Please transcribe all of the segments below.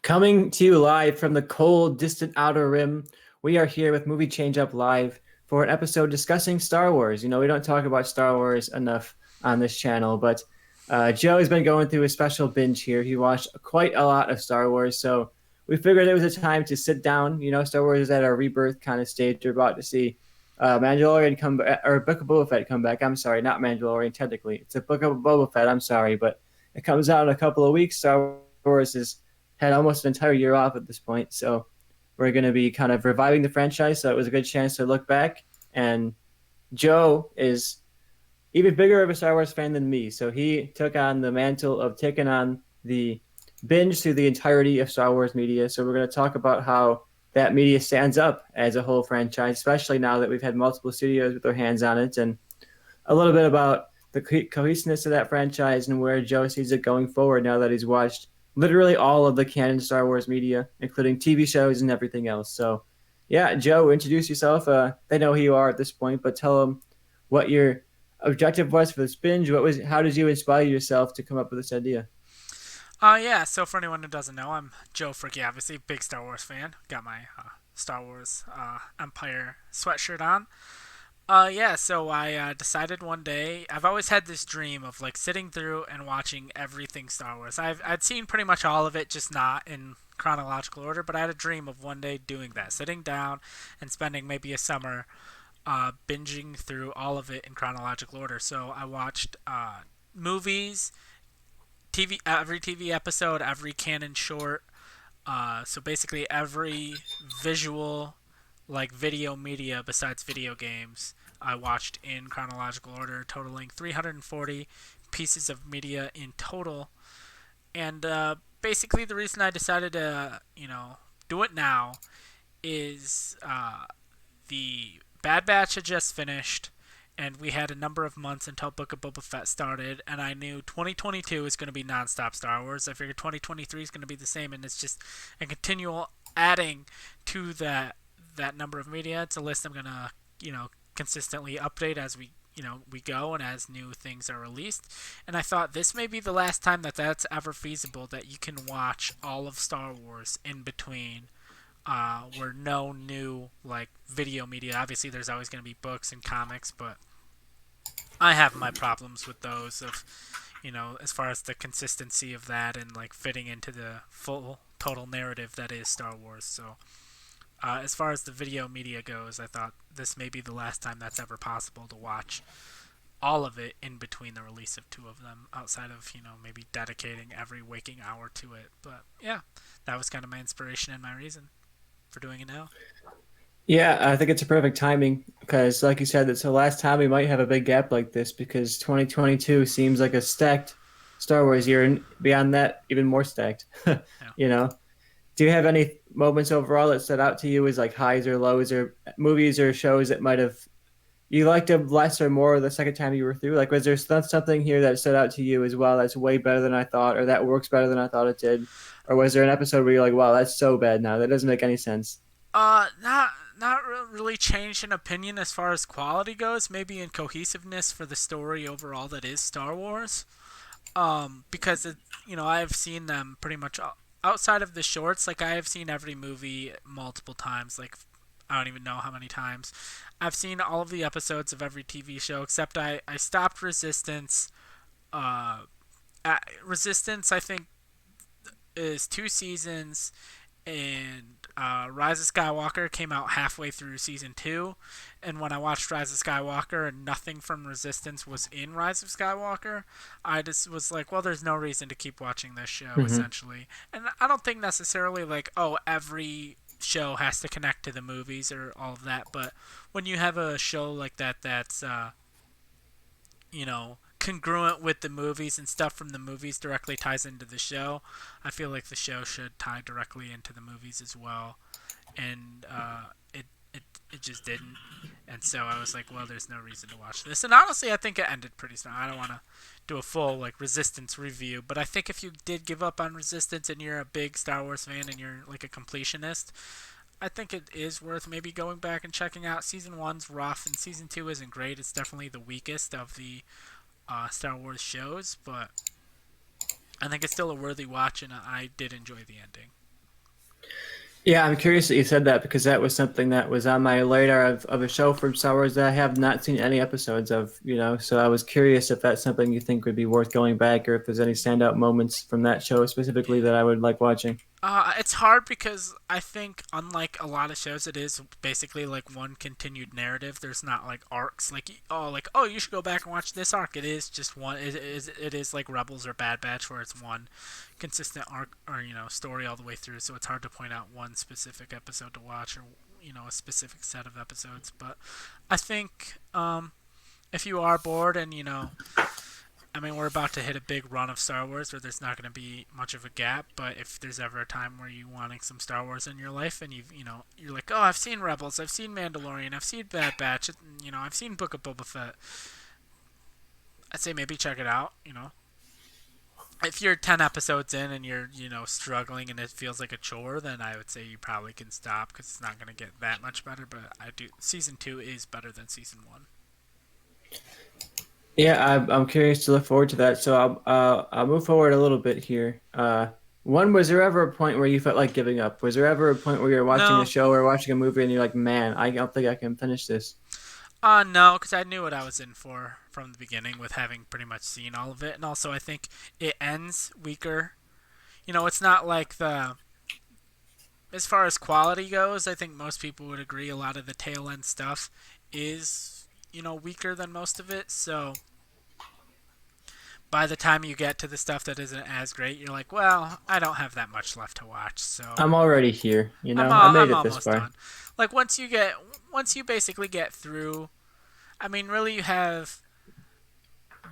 Coming to you live from the cold, distant outer rim, we are here with Movie Changeup Live for an episode discussing Star Wars. We don't talk about Star Wars enough on this channel, but Joe has been going through a special binge here. He watched quite a lot of Star Wars, so we figured it was a time to sit down. Star Wars is at a rebirth kind of stage. We're about to see Mandalorian come back, or Book of Boba Fett come back. I'm sorry, not Mandalorian, technically. It's a Book of Boba Fett, I'm sorry, but it comes out in a couple of weeks. Star Wars is had almost an entire year off at this point. So we're going to be kind of reviving the franchise. So it was a good chance to look back. And Joe is even bigger of a Star Wars fan than me. So he took on the mantle of taking on the binge through the entirety of Star Wars media. So we're going to talk about how that media stands up as a whole franchise, especially now that we've had multiple studios with their hands on it, and a little bit about the cohesiveness of that franchise and where Joe sees it going forward now that he's watched literally all of the canon Star Wars media, including TV shows and everything else. So, yeah, Joe, introduce yourself. They know who you are at this point, but tell them what your objective was for this binge. How did you inspire yourself to come up with this idea? Yeah, so for anyone who doesn't know, I'm Joe Fricky, obviously, big Star Wars fan. Got my Star Wars Empire sweatshirt on. Yeah, so I decided one day, I've always had this dream of like sitting through and watching everything Star Wars. I'd seen pretty much all of it, just not in chronological order, but I had a dream of one day doing that, sitting down and spending maybe a summer binging through all of it in chronological order. So I watched movies, every TV episode, every canon short. So basically every visual, like video media besides video games, I watched in chronological order, totaling 340 pieces of media in total. And basically, the reason I decided to, do it now is the Bad Batch had just finished, and we had a number of months until Book of Boba Fett started, and I knew 2022 is going to be nonstop Star Wars. I figured 2023 is going to be the same, and it's just a continual adding to that number of media. It's a list I'm going to, consistently update as we go and as new things are released. And I thought this may be the last time that that's ever feasible, that you can watch all of Star Wars in between where no new like video media. Obviously, there's always going to be books and comics, but I have my problems with those of as far as the consistency of that and like fitting into the full total narrative that is Star Wars. So as far as the video media goes, I thought this may be the last time that's ever possible to watch all of it in between the release of two of them, outside of maybe dedicating every waking hour to it. But yeah, that was kind of my inspiration and my reason for doing it now. Yeah, I think it's a perfect timing because, like you said, it's the last time we might have a big gap like this because 2022 seems like a stacked Star Wars year, and beyond that, even more stacked. Yeah. you know, do you have any moments overall that stood out to you as like highs or lows, or movies or shows that might have you liked them less or more the second time you were through? Like, was there something here that stood out to you as well that's way better than I thought, or that works better than I thought it did? Or was there an episode where you're like, wow, that's so bad now, that doesn't make any sense? Not really changed in opinion as far as quality goes. Maybe in cohesiveness for the story overall that is Star Wars. Because I have seen them pretty much outside of the shorts. Like I have seen every movie multiple times. Like I don't even know how many times. I've seen all of the episodes of every TV show except I stopped Resistance. Uh, Resistance I think is 2 seasons, and Rise of Skywalker came out halfway through season 2. And when I watched Rise of Skywalker and nothing from Resistance was in Rise of Skywalker, I just was like, well, there's no reason to keep watching this show, Hmm. essentially. And I don't think necessarily like, oh, every show has to connect to the movies or all of that, but when you have a show like that that's congruent with the movies and stuff from the movies directly ties into the show, I feel like the show should tie directly into the movies as well. And it just didn't. And so I was like, well, there's no reason to watch this. And honestly, I think it ended pretty strong. I don't want to do a full like Resistance review, but I think if you did give up on Resistance and you're a big Star Wars fan and you're like a completionist, I think it is worth maybe going back and checking out. Season one's rough and season two isn't great. It's definitely the weakest of the Star Wars shows, but I think it's still a worthy watch, and I did enjoy the ending. Yeah, I'm curious that you said that because that was something that was on my radar of a show from Star Wars that I have not seen any episodes of, So I was curious if that's something you think would be worth going back or if there's any standout moments from that show specifically that I would like watching. It's hard because I think, unlike a lot of shows, it is basically like one continued narrative. There's not like arcs, like oh, you should go back and watch this arc. It is just one. It is like Rebels or Bad Batch, where it's one consistent arc or story all the way through. So it's hard to point out one specific episode to watch or a specific set of episodes. But I think if you are bored and I mean, we're about to hit a big run of Star Wars where there's not going to be much of a gap. But if there's ever a time where you wanting some Star Wars in your life, and you're like, oh, I've seen Rebels, I've seen Mandalorian, I've seen Bad Batch, I've seen Book of Boba Fett. I'd say maybe check it out. If you're 10 episodes in and you're struggling and it feels like a chore, then I would say you probably can stop because it's not going to get that much better. But I do season 2 is better than season 1. Yeah, I'm curious to look forward to that. So I'll move forward a little bit here. One, was there ever a point where you felt like giving up? Was there ever a point where you're watching a No, show or watching a movie and you're like, man, I don't think I can finish this? no, because I knew what I was in for from the beginning with having pretty much seen all of it, and also I think it ends weaker. It's not like the as far as quality goes. I think most people would agree a lot of the tail end stuff is weaker than most of it. So by the time you get to the stuff that isn't as great, you're like, well, I don't have that much left to watch, so I'm already here, I I'm made it this almost far. done. Like once you basically get through. I mean, really, you have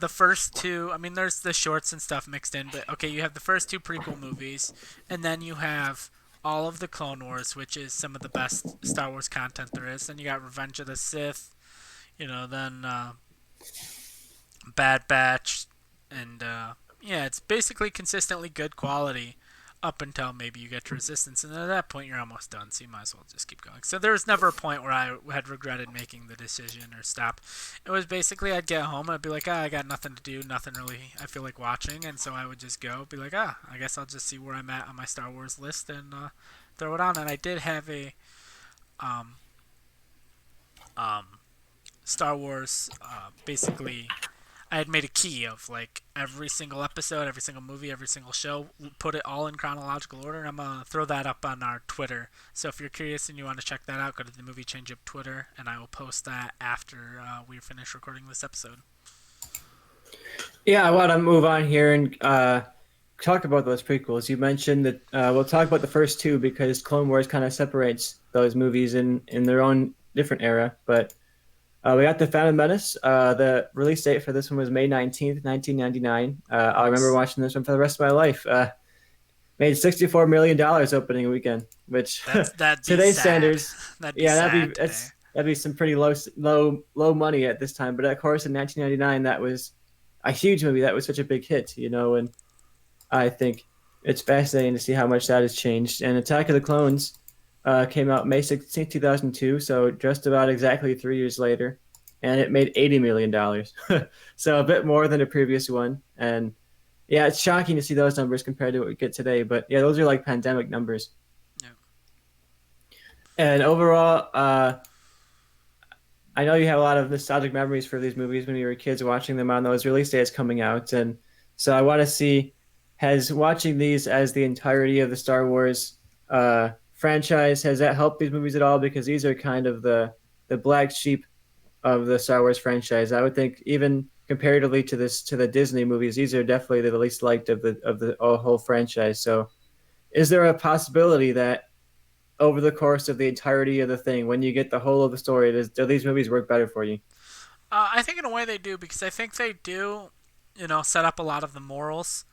the first two. I mean, there's the shorts and stuff mixed in, but okay, you have the first two prequel movies, and then you have all of the Clone Wars, which is some of the best Star Wars content there is. Then you got Revenge of the Sith, then Bad Batch, and yeah, it's basically consistently good quality up until maybe you get to Resistance, and at that point you're almost done, so you might as well just keep going. So there was never a point where I had regretted making the decision or stop. It was basically I'd get home and I'd be like, I got nothing to do, nothing really I feel like watching, and so I would just go, be like, I guess I'll just see where I'm at on my Star Wars list and throw it on. And I did have a um, um, Star Wars basically I had made a key of like every single episode, every single movie, every single show, put it all in chronological order. And I'm gonna throw that up on our Twitter. So if you're curious and you want to check that out, go to the Movie Changeup Twitter, and I will post that after we finish recording this episode. Yeah, I want to move on here and talk about those prequels. You mentioned that we'll talk about the first two because Clone Wars kind of separates those movies in their own different era. But we got the Phantom Menace. The release date for this one was May 19th, 1999. I remember Nice. watching this one for the rest of my life. Made $64 million opening weekend, which That'd be today's sad. standards, That'd be yeah, sad today. that'd be some pretty low money at this time. But of course, in 1999, that was a huge movie. That was such a big hit, and I think it's fascinating to see how much that has changed. And Attack of the Clones came out May 16th, 2002, so just about exactly 3 years later, and it made $80 million, so a bit more than the previous one. And yeah, it's shocking to see those numbers compared to what we get today. But yeah, those are like pandemic numbers. Yeah. And overall, I know you have a lot of nostalgic memories for these movies when you were kids watching them on those release days coming out. And so I want to see, has watching these as the entirety of the Star Wars franchise, has that helped these movies at all? Because these are kind of the black sheep of the Star Wars franchise. I would think even comparatively to the Disney movies, these are definitely the least liked of the whole franchise. So is there a possibility that over the course of the entirety of the thing, when you get the whole of the story, do these movies work better for you? I think in a way they do because I think they do, set up a lot of the morals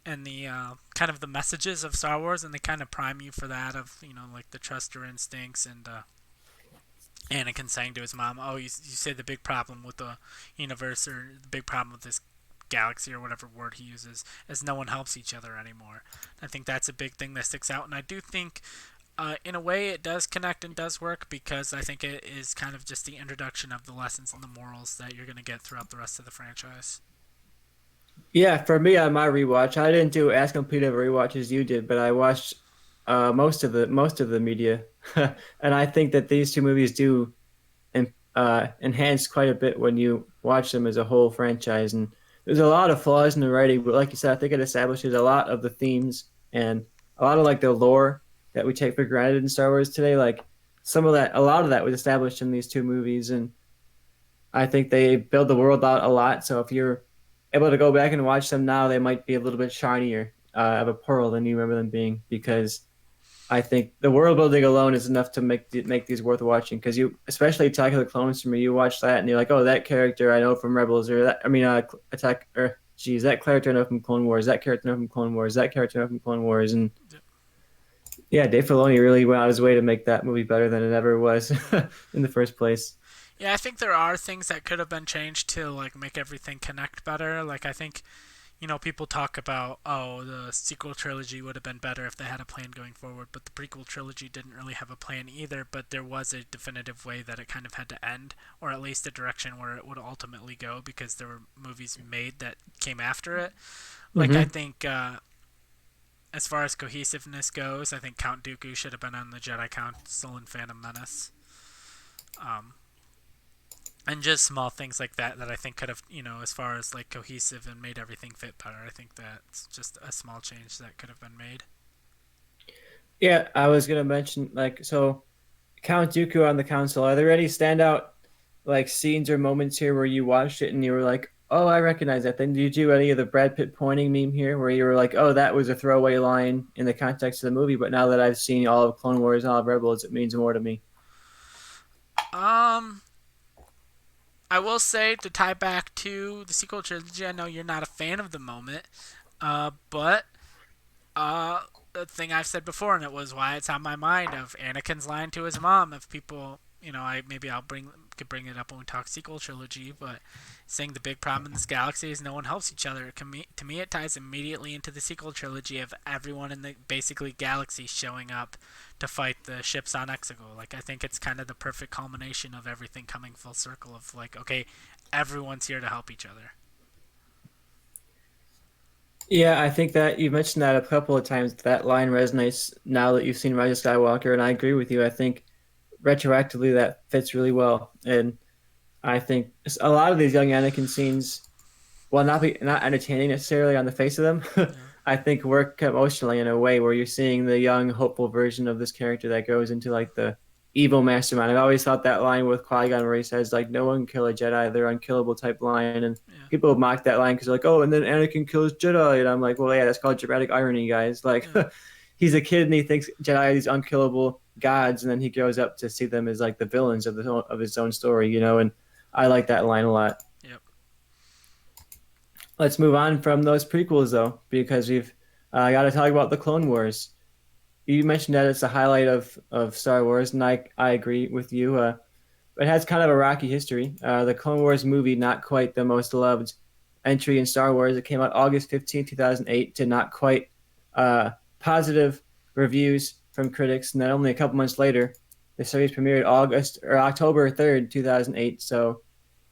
and the kind of the messages of Star Wars, and they kind of prime you for that of like the trust your instincts and Anakin saying to his mom, "Oh, you say the big problem with the universe or the big problem with this galaxy or whatever word he uses is no one helps each other anymore." I think that's a big thing that sticks out, and I do think in a way, it does connect and does work because I think it is kind of just the introduction of the lessons and the morals that you're going to get throughout the rest of the franchise. Yeah, for me on my rewatch, I didn't do as complete of a rewatch as you did, but I watched most of the media, and I think that these two movies do enhance quite a bit when you watch them as a whole franchise. And there's a lot of flaws in the writing, but like you said, I think it establishes a lot of the themes and a lot of like the lore that we take for granted in Star Wars today. Like a lot of that was established in these two movies, and I think they build the world out a lot. So if you're able to go back and watch them now, they might be a little bit shinier of a pearl than you remember them being, Yep. because I think the world building alone is enough to make these worth watching. Because you, especially Attack of the Clones, for me, you watch that and you're like, oh, that character I know from Rebels, or that I mean, Attack, or geez, that character I know from Clone Wars, that character I know from Clone Wars, that character I know from Clone Wars, and Yep. yeah, Dave Filoni really went out of his way to make that movie better than it ever was in the first place. Yeah, I think there are things that could have been changed to like make everything connect better. Like I think people talk about, oh, the sequel trilogy would have been better if they had a plan going forward, but the prequel trilogy didn't really have a plan either, but there was a definitive way that it kind of had to end, or at least a direction where it would ultimately go, because there were movies made that came after it. Like, I Hmm. think, as far as cohesiveness goes, I think Count Dooku should have been on the Jedi Council in Phantom Menace. Um, and just small things like that that I think could have, as far as like cohesive and made everything fit better. I think that's just a small change that could have been made. Yeah, I was gonna mention like so Count Dooku on the council. Are there any standout like scenes or moments here where you watched it and you were like, "Oh, I recognize that"? Then did you do any of the Brad Pitt pointing meme here, where you were like, "Oh, that was a throwaway line in the context of the movie, but now that I've seen all of Clone Wars and all of Rebels, it means more to me." Um, I will say, to tie back to the sequel trilogy, I know you're not a fan of the moment, but the thing I've said before, and it was why it's on my mind, of Anakin's line to his mom. If people, I maybe I'll bring could bring it up when we talk sequel trilogy, but saying the big problem in this galaxy is no one helps each other. To me, it ties immediately into the sequel trilogy of everyone in the basically galaxy showing up to fight the ships on Exegol. Like I think it's kind of the perfect culmination of everything coming full circle of like, okay, everyone's here to help each other. Yeah, I think that you mentioned that a couple of times. That line resonates now that you've seen Rise of Skywalker, and I agree with you. I think retroactively that fits really well, and I think a lot of these young Anakin scenes, while not entertaining necessarily on the face of them, Yeah, I think work emotionally in a way where you're seeing the young, hopeful version of this character that goes into like the evil mastermind. I've always thought that line with Qui-Gon where he says like, "No one can kill a Jedi; they're unkillable" type line, and yeah, people mock that line because they're like, "Oh, and then Anakin kills Jedi," and I'm like, "Well, yeah, that's called dramatic irony, guys." Like, yeah, he's a kid and he thinks Jedi are these unkillable gods, and then he grows up to see them as like the villains of his own story, and I like that line a lot. yep. Let's move on from those prequels though, because we've got to talk about the Clone Wars. You mentioned that it's a highlight of Star Wars, and I agree with you. It has kind of a rocky history. The Clone Wars movie, not quite the most loved entry in Star Wars. It came out August 15th, 2008, to not quite uh, positive reviews from critics, and then only a couple months later, the series premiered October 3rd, 2008. So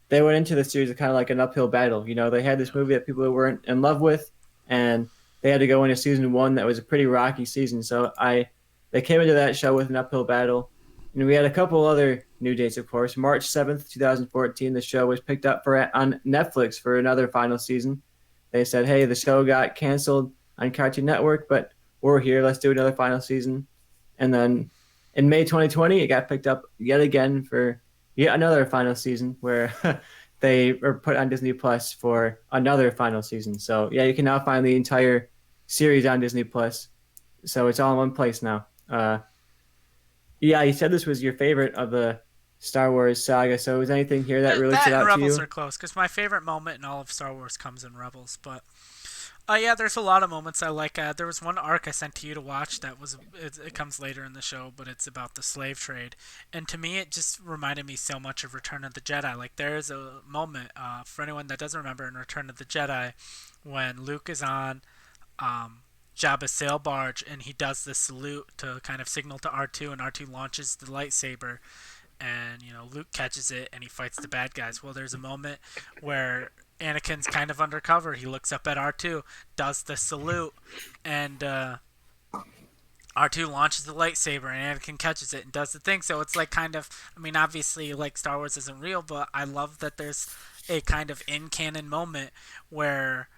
they went into the series kind of like an uphill battle. They had this Yeah. movie that people weren't in love with, and they had to go into season one that was a pretty rocky season. They came into that show with an uphill battle. And we had a couple other new dates, of course. March 7th, 2014, the show was picked up on Netflix for another final season. They said, hey, the show got canceled on Cartoon Network, but we're here. Let's do another final season. And then in May 2020, it got picked up yet again for yet another final season where they were put on Disney Plus for another final season. So yeah, you can now find the entire series on Disney Plus. So it's all in one place now. Yeah, you said this was your favorite of the Star Wars saga. So is anything here that really That stood and out to Rebels are you? close, because my favorite moment in all of Star Wars comes in Rebels. But yeah, there's a lot of moments I like. There was one arc I sent to you to watch that it comes later in the show, but it's about the slave trade, and to me it just reminded me so much of Return of the Jedi. Like there's a moment, for anyone that doesn't remember, in Return of the Jedi, when Luke is on um, Jabba's sail barge and he does the salute to kind of signal to R2, and R2 launches the lightsaber, and Luke catches it and he fights the bad guys. Well, there's a moment where Anakin's kind of undercover. He looks up at R2, does the salute, and R2 launches the lightsaber, and Anakin catches it and does the thing. So it's like kind of, I mean, obviously, like Star Wars isn't real, but I love that there's a kind of in canon moment where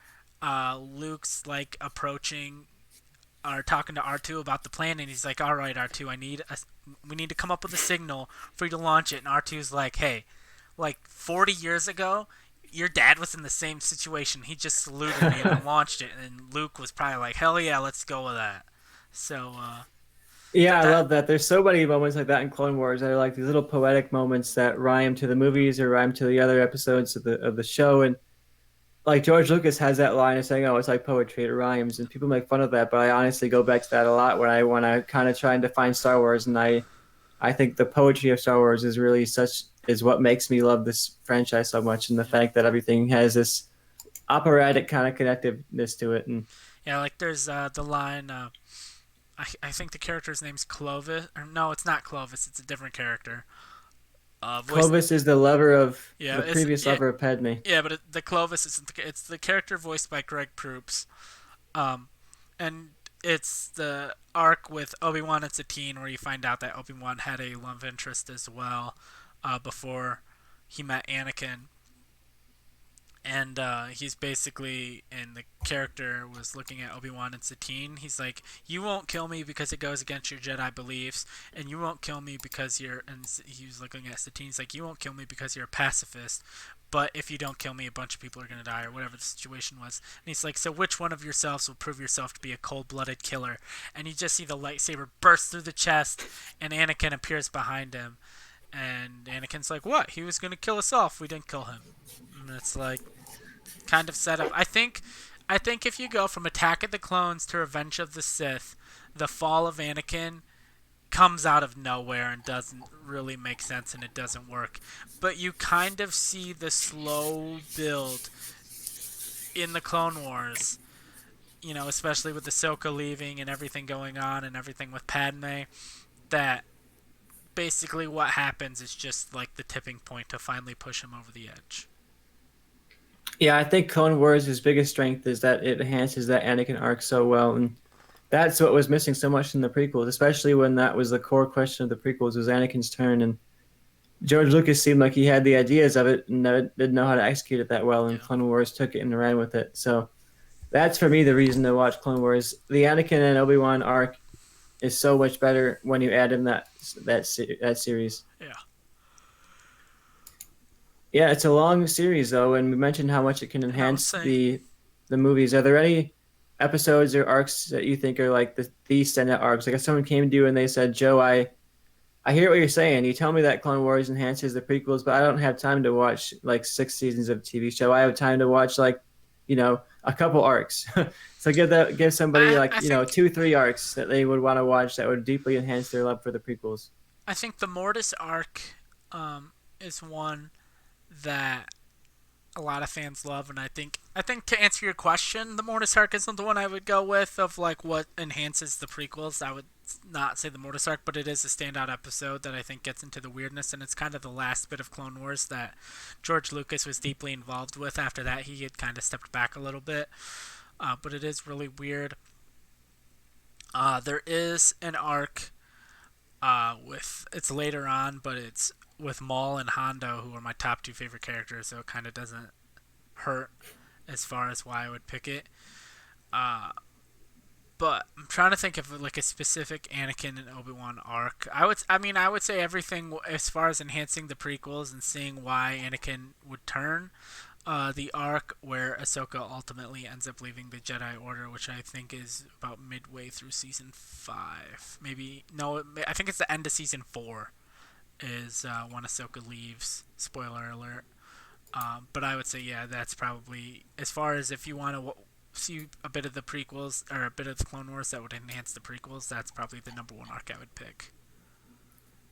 Luke's like approaching or talking to R2 about the plan, and he's like, "All right, R2, we need to come up with a signal for you to launch it." And R2's like, "Hey, like 40 years ago, your dad was in the same situation. He just saluted me and I launched it." And Luke was probably like, "Hell yeah, let's go with that." So Yeah, that I that love that. There's so many moments like that in Clone Wars that are like these little poetic moments that rhyme to the movies or rhyme to the other episodes of the show. And like George Lucas has that line of saying, "Oh, it's like poetry, it rhymes," and people make fun of that. But I honestly go back to that a lot when I kind of try and define Star Wars, and I think the poetry of Star Wars is really such is what makes me love this franchise so much, and the yeah. fact that everything has this operatic kind of connectiveness to it. And Yeah, like there's the line. I think the character's name's Clovis. Or no, it's not Clovis. It's a different character. Voice. Clovis is the lover of Yeah, the it's previous yeah, lover of Padme. yeah, but the Clovis is it's the character voiced by Greg Proops. Um, and it's the arc with Obi-Wan and Satine where you find out that Obi-Wan had a love interest as well before he met Anakin. And he's basically, and the character was looking at Obi-Wan and Satine. He's like, "You won't kill me because it goes against your Jedi beliefs, and you won't kill me because you're." And he was looking at Satine. He's like, "You won't kill me because you're a pacifist, but if you don't kill me, a bunch of people are gonna die, or whatever the situation was." And he's like, "So which one of yourselves will prove yourself to be a cold-blooded killer?" And you just see the lightsaber burst through the chest, and Anakin appears behind him. And Anakin's like, "What? He was gonna kill us all if we didn't kill him." And it's like kind of setup. I think if you go from Attack of the Clones to Revenge of the Sith, the fall of Anakin comes out of nowhere and doesn't really make sense and it doesn't work. But you kind of see the slow build in the Clone Wars, especially with Ahsoka leaving and everything going on and everything with Padme, that basically what happens is just like the tipping point to finally push him over the edge. Yeah, I think Clone Wars' biggest strength is that it enhances that Anakin arc so well, and that's what was missing so much in the prequels, especially when that was the core question of the prequels was Anakin's turn, and George Lucas seemed like he had the ideas of it and didn't know how to execute it that well, and Yeah. Clone Wars took it and ran with it. So that's for me the reason to watch Clone Wars. The Anakin and Obi-Wan arc is so much better when you add in that series. Yeah. Yeah, it's a long series though, and we mentioned how much it can And I would enhance say the movies. Are there any episodes or arcs that you think are like the standout arcs? Like if someone came to you and they said, "Joe, I hear what you're saying. You tell me that Clone Wars enhances the prequels, but I don't have time to watch like 6 seasons of TV show. I have time to watch like, a couple arcs." So give somebody like, I think 2, 3 arcs that they would want to watch that would deeply enhance their love for the prequels. I think the Mortis arc is one that a lot of fans love, and I think to answer your question, the Mortis arc isn't the one I would go with of like what enhances the prequels. I would not say the Mortis arc, but it is a standout episode that I think gets into the weirdness, and it's kind of the last bit of Clone Wars that George Lucas was deeply involved with. After that, he had kind of stepped back a little bit, but it is really weird. There is an arc with it's later on, but it's with Maul and Hondo, who are my top two favorite characters, so it kind of doesn't hurt as far as why I would pick it. Uh, but I'm trying to think of like a specific Anakin and Obi Wan arc. I would say everything as far as enhancing the prequels and seeing why Anakin would turn. The arc where Ahsoka ultimately ends up leaving the Jedi Order, which I think is about midway through season 5. Maybe no, I think it's the end of season 4 is when Ahsoka leaves. Spoiler alert. But I would say, yeah, that's probably as far as if you want to see a bit of the prequels or a bit of the Clone Wars that would enhance the prequels. That's probably the number one arc I would pick.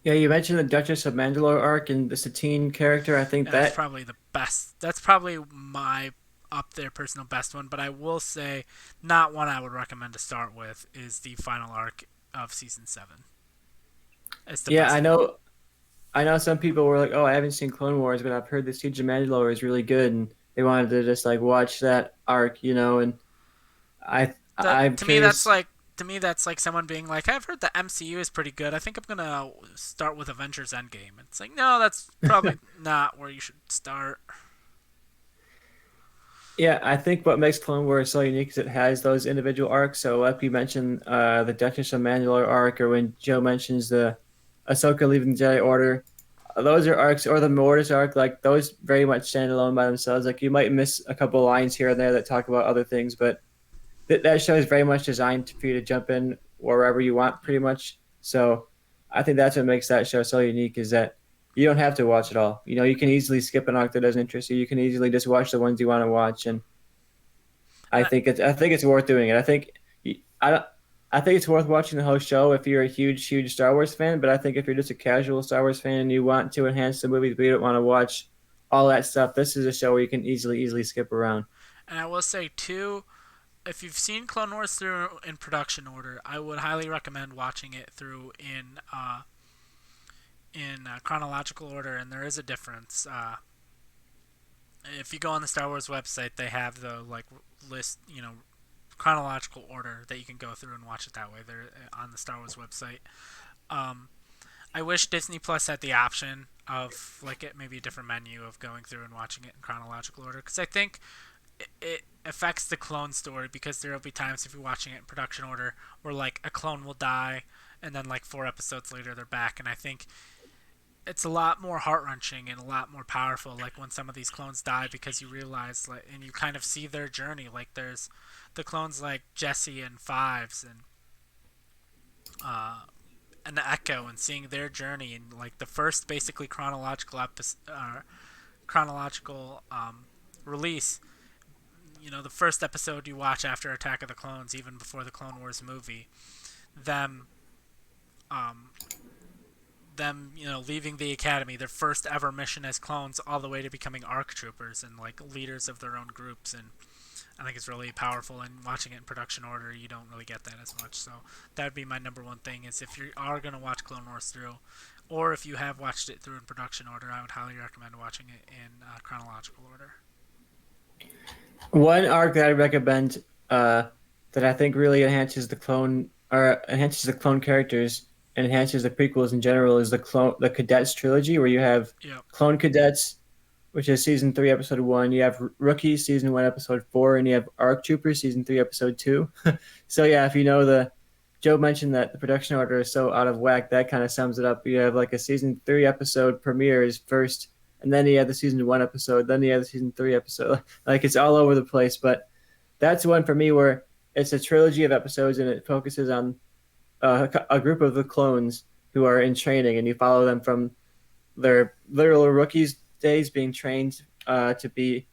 Yeah, you mentioned the Duchess of Mandalore arc and the Satine character. I think And that's that probably the best. That's probably my up there personal best one. But I will say, not one I would recommend to start with is the final arc of season 7. It's the yeah, best one. I know some people were like, "Oh, I haven't seen Clone Wars, but I've heard the Siege of Mandalore is really good." they wanted to just like watch that arc, and I'm To me that's curious. like someone being like, I've heard the MCU is pretty good. I think I'm gonna start with Avengers Endgame. It's like, no, that's probably not where you should start. Yeah, I think what makes Clone Wars so unique is it has those individual arcs. So, like we mentioned, the Duchess of Mandalore arc, or when Joe mentions the Ahsoka leaving the Jedi Order, those are arcs, or the Mortis arc. Like those, very much stand alone by themselves. Like you might miss a couple lines here and there that talk about other things, but that show is very much designed for you to jump in wherever you want, pretty much. So, I think that's what makes that show so unique is that you don't have to watch it all. You can easily skip an arc that doesn't interest you. You can easily just watch the ones you want to watch, and And I think it's worth doing it. I don't I think it's worth watching the whole show if you're a huge Star Wars fan. But I think if you're just a casual Star Wars fan and you want to enhance the movies, but you don't want to watch all that stuff, this is a show where you can easily skip around. I will say too, if you've seen Clone Wars through in production order, I would highly recommend watching it through in chronological order. And there is a difference. If you go on the Star Wars website, they have the like list, chronological order that you can go through and watch it that way. They're on the Star Wars website. Um, I wish Disney Plus had the option of like it maybe a different menu of going through and watching it in chronological order because I think it affects the clone story because there will be times if you're watching it in production order where like a clone will die and then like 4 episodes later they're back, and I think it's a lot more heart wrenching and a lot more powerful. Like when some of these clones die, because you realize, like, and you kind of see their journey. Like there's the clones like Jesse and Fives uh, and the Echo, and seeing their journey and like the first basically chronological release. The first episode you watch after Attack of the Clones, even before the Clone Wars movie, them um, leaving the academy, their first ever mission as clones, all the way to becoming ARC troopers and like leaders of their own groups. And I think it's really powerful. And watching it in production order, you don't really get that as much. So that would be my number one thing: is if you are going to watch Clone Wars through, or if you have watched it through in production order, I would highly recommend watching it in chronological order. One arc that I recommend that I think really enhances the clone characters and enhances the prequels in general is the Cadets trilogy, where you have Yep. Clone Cadets, which is season 3, episode 1. You have Rookies, season 1, episode 4, and you have ARC Troopers, season 3, episode 2. So yeah, if you know the Joe mentioned that the production order is so out of whack, that kind of sums it up. You have like a season 3 episode premieres first, and then you have the season 1 episode, then you have the season 3 episode. Like it's all over the place, but that's one for me where it's a trilogy of episodes and it focuses on a group of the clones who are in training, and you follow them from their literal rookies days being trained to be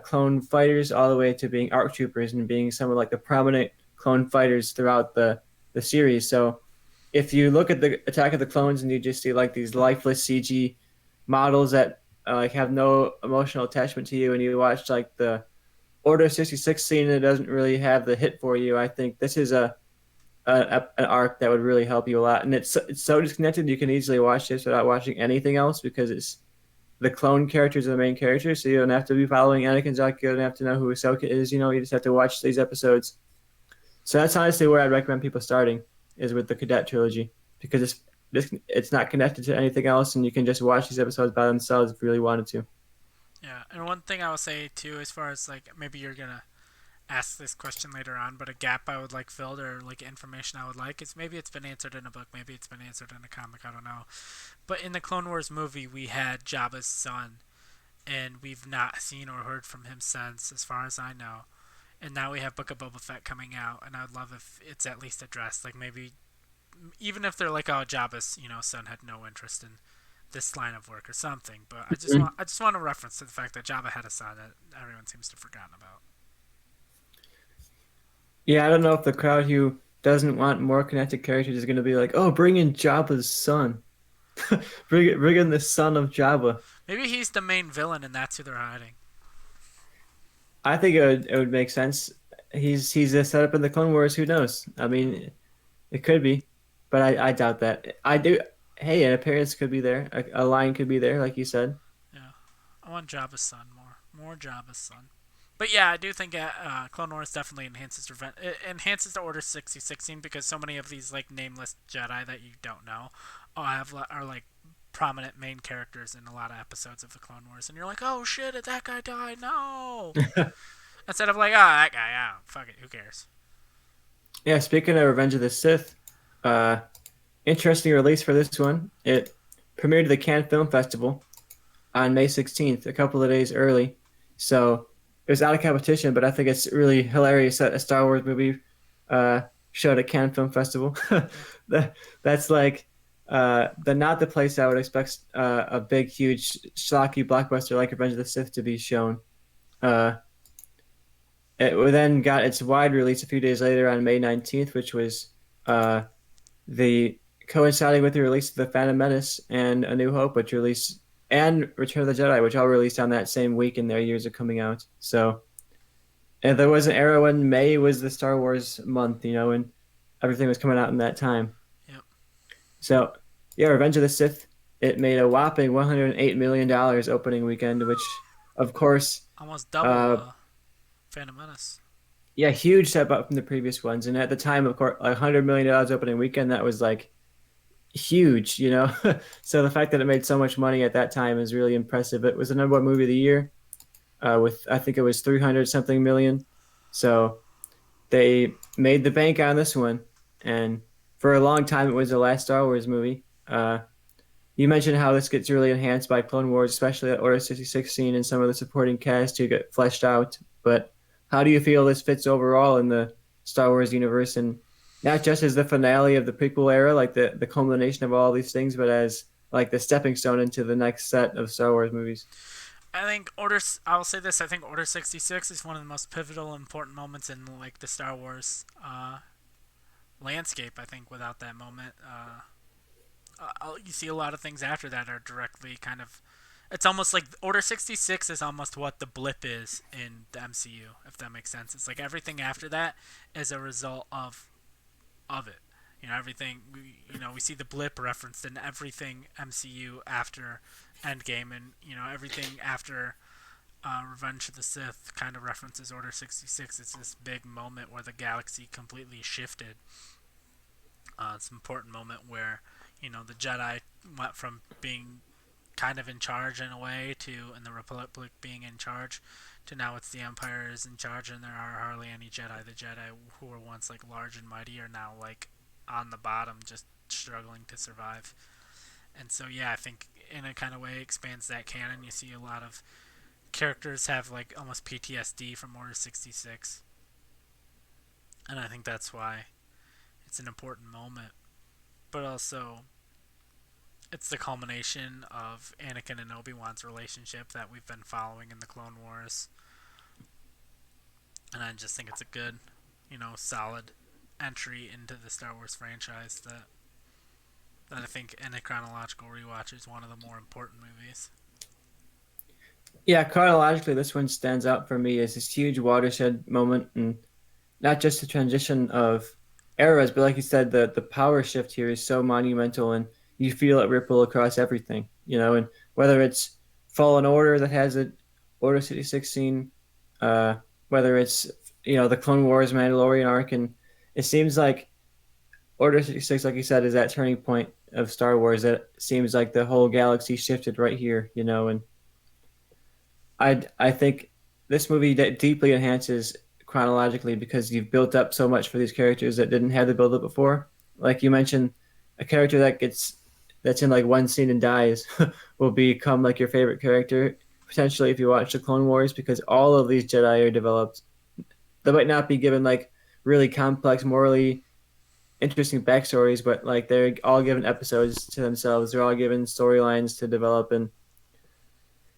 clone fighters all the way to being ARC troopers and being some of like the prominent clone fighters throughout the series. So if you look at the Attack of the Clones and you just see like these lifeless CG models that like have no emotional attachment to you, and you watch like the Order 66 scene that doesn't really have the hit for you, I think this is an arc that would really help you a lot. And it's so disconnected you can easily watch this without watching anything else because it's the clone characters are the main characters, so you don't have to be following Anakin Zaki. You don't have to know who Ahsoka is. You just have to watch these episodes. So that's honestly where I'd recommend people starting is with the Cadet trilogy because it's not connected to anything else, and you can just watch these episodes by themselves if you really wanted to. Yeah, and one thing I will say too, as far as like maybe you're gonna ask this question later on, but a gap I would like filled or like information I would like is maybe it's been answered in a book, maybe it's been answered in a comic, I don't know. But in the Clone Wars movie, we had Jabba's son, and we've not seen or heard from him since, as far as I know. And now we have Book of Boba Fett coming out, and I would love if it's at least addressed. Like maybe even if they're like, oh, Jabba's son had no interest in this line of work or something. But I just want a reference to the fact that Jabba had a son that everyone seems to have forgotten about. Yeah, I don't know if the crowd who doesn't want more connected characters is going to be like, "Oh, bring in Jabba's son, bring in the son of Jabba." Maybe he's the main villain, and that's who they're hiding. I think it would make sense. He's a setup in the Clone Wars. Who knows? I mean, it could be, but I doubt that. I do. Hey, an appearance could be there. A line could be there, like you said. Yeah, I want Jabba's son more, or Jabba's son. But yeah, I do think Clone Wars definitely it enhances the Order 66 scene because so many of these like nameless Jedi that you don't know are like prominent main characters in a lot of episodes of the Clone Wars, and you're like, oh shit, did that guy die? No. Instead of like, oh that guy, oh fuck it, who cares? Yeah, speaking of Revenge of the Sith, uh, interesting release for this one. It premiered at the Cannes Film Festival on May 16th, a couple of days early. So it was out of competition, but I think it's really hilarious that a Star Wars movie uh, showed at Cannes Film Festival. Yeah. That's like not the place I would expect a big, huge, schlocky blockbuster like Revenge of the Sith to be shown. Uh, it then got its wide release a few days later on May 19th, which was uh, the coinciding with the release of the Phantom Menace and A New Hope, which released and Return of the Jedi, which all released on that same week in their years of coming out. So, and there was an era when May was the Star Wars month, and everything was coming out in that time. Yep. So, yeah, Revenge of the Sith, it made a whopping $108 million opening weekend, which, of course, Almost double uh, Phantom Menace. yeah, huge step up from the previous ones. And at the time, of course, $100 million opening weekend, that was like huge. So the fact that it made so much money at that time is really impressive. It was the number one movie of the year, with I think it was 300 something million. So they made the bank on this one, and for a long time it was the last Star Wars movie. You mentioned how this gets really enhanced by Clone Wars, especially that Order 66 scene and some of the supporting cast who get fleshed out. But how do you feel this fits overall in the Star Wars universe, and not just as the finale of the prequel era, like the culmination of all these things, but as like the stepping stone into the next set of Star Wars movies? I think Order. I will say this. I think Order 66 is one of the most pivotal, important moments in like the Star Wars landscape. I think without that moment, you see a lot of things after that are directly kind of. It's almost like Order 66 is almost what the blip is in the MCU, if that makes sense. It's like everything after that is a result of it. Everything we see the blip referenced in everything MCU after Endgame, and everything after Revenge of the Sith kind of references Order 66. It's this big moment where the galaxy completely shifted. It's an important moment where the Jedi went from being kind of in charge in a way to in the Republic being in charge to now it's the Empire is in charge and there are hardly any Jedi. The Jedi who were once like large and mighty are now like on the bottom, just struggling to survive. And so yeah, I think in a kind of way it expands that canon. You see a lot of characters have like almost PTSD from Order 66, and I think that's why it's an important moment. But also, it's the culmination of Anakin and Obi-Wan's relationship that we've been following in the Clone Wars, and I just think it's a good, solid entry into the Star Wars franchise that I think in a chronological rewatch is one of the more important movies. Yeah, chronologically, this one stands out for me as this huge watershed moment, and not just the transition of eras, but like you said, the power shift here is so monumental, and you feel it ripple across everything. And whether it's Fallen Order that has a Order 66 scene, uh, whether it's the Clone Wars Mandalorian arc, and it seems like Order 66, like you said, is that turning point of Star Wars that seems like the whole galaxy shifted right here. And I think this movie deeply enhances chronologically because you've built up so much for these characters that didn't have the build up before. Like you mentioned, a character that's in like one scene and dies will become like your favorite character potentially if you watch the Clone Wars, because all of these Jedi are developed. They might not be given like really complex, morally interesting backstories, but like they're all given episodes to themselves. They're all given storylines to develop, and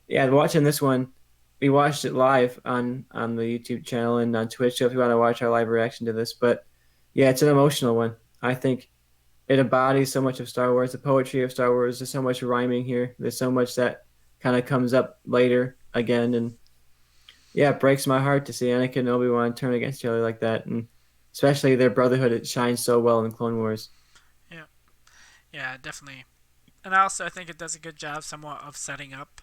yeah, watching this one, we watched it live on the YouTube channel and on Twitch. So if you want to watch our live reaction to this, but yeah, it's an emotional one. I think it embodies so much of Star Wars, the poetry of Star Wars. There's so much rhyming here. There's so much that kind of comes up later again, and yeah, it breaks my heart to see Anakin and Obi-Wan turn against each other like that, and especially their brotherhood. It shines so well in Clone Wars. Yeah, yeah, definitely. And also, I think it does a good job, somewhat, of setting up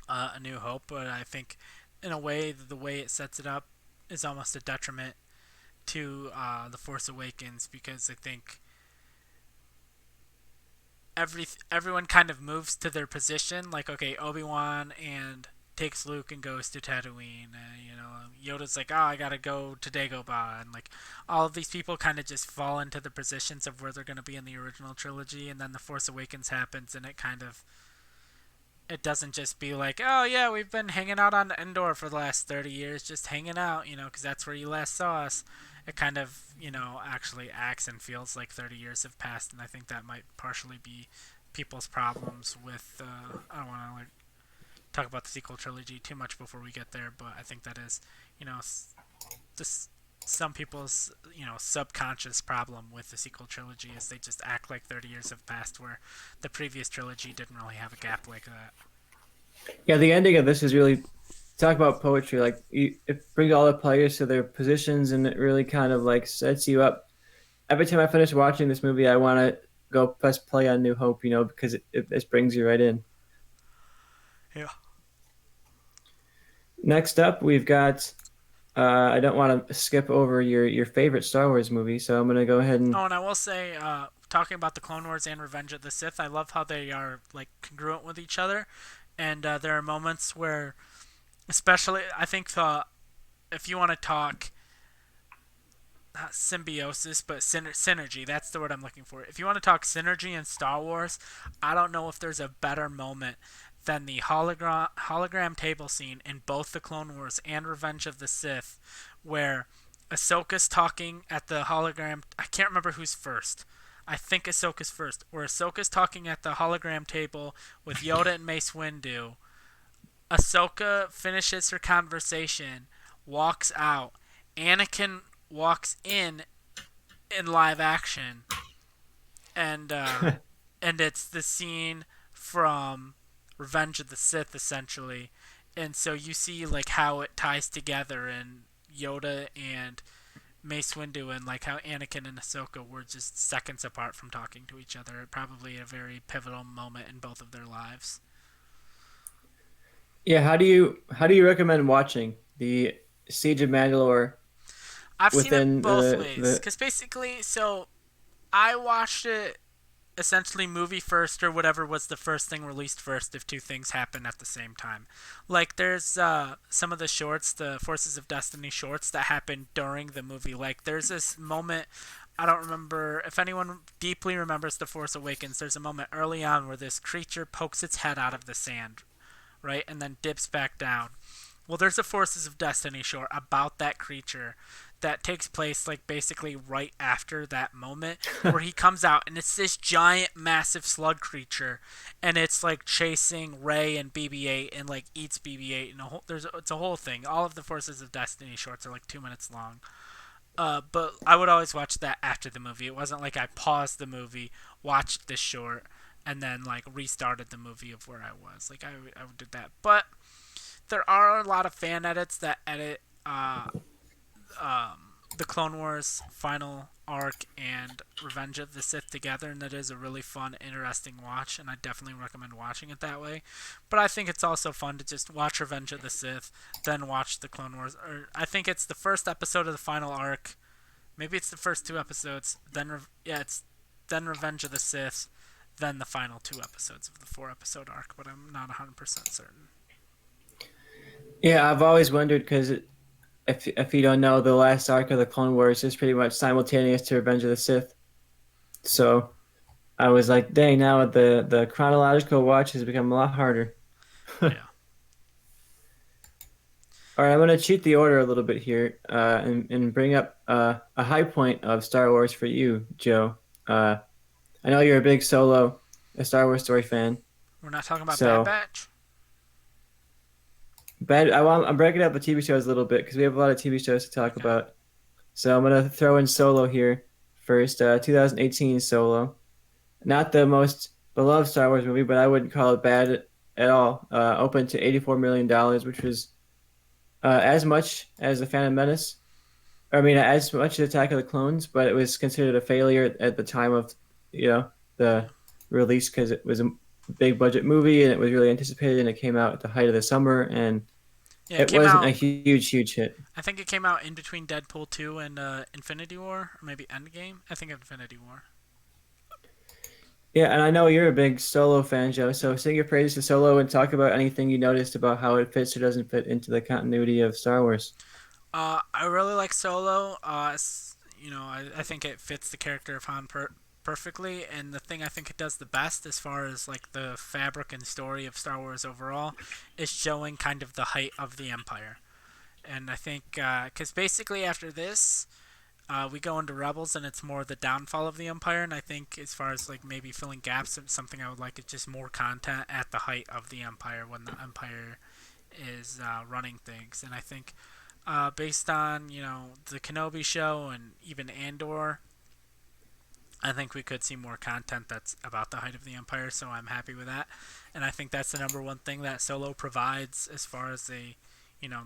A New Hope, but I think in a way the way it sets it up is almost a detriment to the Force Awakens because I think everyone kind of moves to their position. Like, okay, Obi-Wan and takes Luke and goes to Tatooine. Yoda's like, oh, I gotta go to Dagobah, and like all of these people kind of just fall into the positions of where they're gonna be in the original trilogy, and then the Force Awakens happens, and it doesn't just be like, oh yeah, we've been hanging out on Endor for the last 30 years, just hanging out, because that's where you last saw us. It kind of, actually acts and feels like 30 years have passed, and I think that might partially be people's problems with. I don't want to like talk about the sequel trilogy too much before we get there, but I think that is, you know, just some people's subconscious problem with the sequel trilogy is they just act like 30 years have passed where the previous trilogy didn't really have a gap like that. Yeah, the ending of this is really talk about poetry. Like it brings all the players to their positions, and it really kind of like sets you up. Every time I finish watching this movie, I want to go press play on New Hope, because it just brings you right in. Yeah. Next up, we've got. I don't want to skip over your favorite Star Wars movie, so I'm gonna go ahead and. Oh, and I will say, talking about the Clone Wars and Revenge of the Sith, I love how they are like congruent with each other, and there are moments where, especially, I think if you want to talk not symbiosis, but synergy. That's the word I'm looking for. If you want to talk synergy in Star Wars, I don't know if there's a better moment than the hologram table scene in both the Clone Wars and Revenge of the Sith, where Ahsoka's talking at the hologram. I can't remember who's first. I think Ahsoka's first. Where Ahsoka's talking at the hologram table with Yoda and Mace Windu. Ahsoka finishes her conversation, walks out. Anakin walks in live action, and and it's the scene from Revenge of the Sith essentially, and so you see like how it ties together and Yoda and Mace Windu and like how Anakin and Ahsoka were just seconds apart from talking to each other. Probably a very pivotal moment in both of their lives. Yeah, how do you recommend watching the Siege of Mandalore I've seen it within both ways the because basically, so I watched it essentially movie first or whatever was the first thing released first if two things happen at the same time. Like there's some of the shorts, the Forces of Destiny shorts that happen during the movie. Like there's this moment I don't remember if anyone deeply remembers The Force Awakens. There's a moment early on where this creature pokes its head out of the sand, right, and then dips back down. Well, there's a Forces of Destiny short about that creature that takes place like basically right after that moment where he comes out and it's this giant massive slug creature and it's like chasing Rey and BB-8 and like eats BB-8 and it's a whole thing. All of the Forces of Destiny shorts are like 2 minutes long. But I would always watch that after the movie. It wasn't like I paused the movie, watched the short, and then like restarted the movie of where I was. Like I did that. But there are a lot of fan edits that edit the Clone Wars final arc and Revenge of the Sith together, and that is a really fun, interesting watch, and I definitely recommend watching it that way. But I think it's also fun to just watch Revenge of the Sith, then watch the Clone Wars. Or I think it's the first episode of the final arc. Maybe it's the first two episodes. It's then Revenge of the Sith, then the final two episodes of the 4 episode arc. But I'm not 100% certain. Yeah, I've always wondered because if you don't know, the last arc of the Clone Wars is pretty much simultaneous to Revenge of the Sith. So I was like, dang, now the chronological watch has become a lot harder. Yeah. All right, I'm gonna cheat the order a little bit here, and bring up a high point of Star Wars for you, Joe. I know you're a big a Star Wars story fan. We're not talking about Bad So, Batch. I'm breaking up the TV shows a little bit because we have a lot of TV shows to talk Okay. about. So I'm gonna throw in Solo here first. 2018 Solo, not the most beloved Star Wars movie, but I wouldn't call it bad at all. Opened to $84 million, which was as much as the Phantom Menace. I mean, as much as Attack of the Clones, but it was considered a failure at the time of the Yeah. release because it was big budget movie, and it was really anticipated, and it came out at the height of the summer, and Yeah, it it came wasn't a out. huge hit. I think it came out in between Deadpool 2 and Infinity War, or maybe Endgame. I think Infinity War. Yeah, and I know you're a big Solo fan, Joe. So sing your praises to Solo and talk about anything you noticed about how it fits or doesn't fit into the continuity of Star Wars. I really like Solo. I think it fits the character of perfectly, and the thing I think it does the best, as far as like the fabric and story of Star Wars overall, is showing kind of the height of the Empire. And I think because basically after this, we go into Rebels, and it's more the downfall of the Empire. And I think as far as like maybe filling gaps, something I would like is just more content at the height of the Empire when the Empire is running things. And I think based on the Kenobi show and even Andor, I think we could see more content that's about the height of the Empire. So I'm happy with that, and I think that's the number one thing that Solo provides as far as the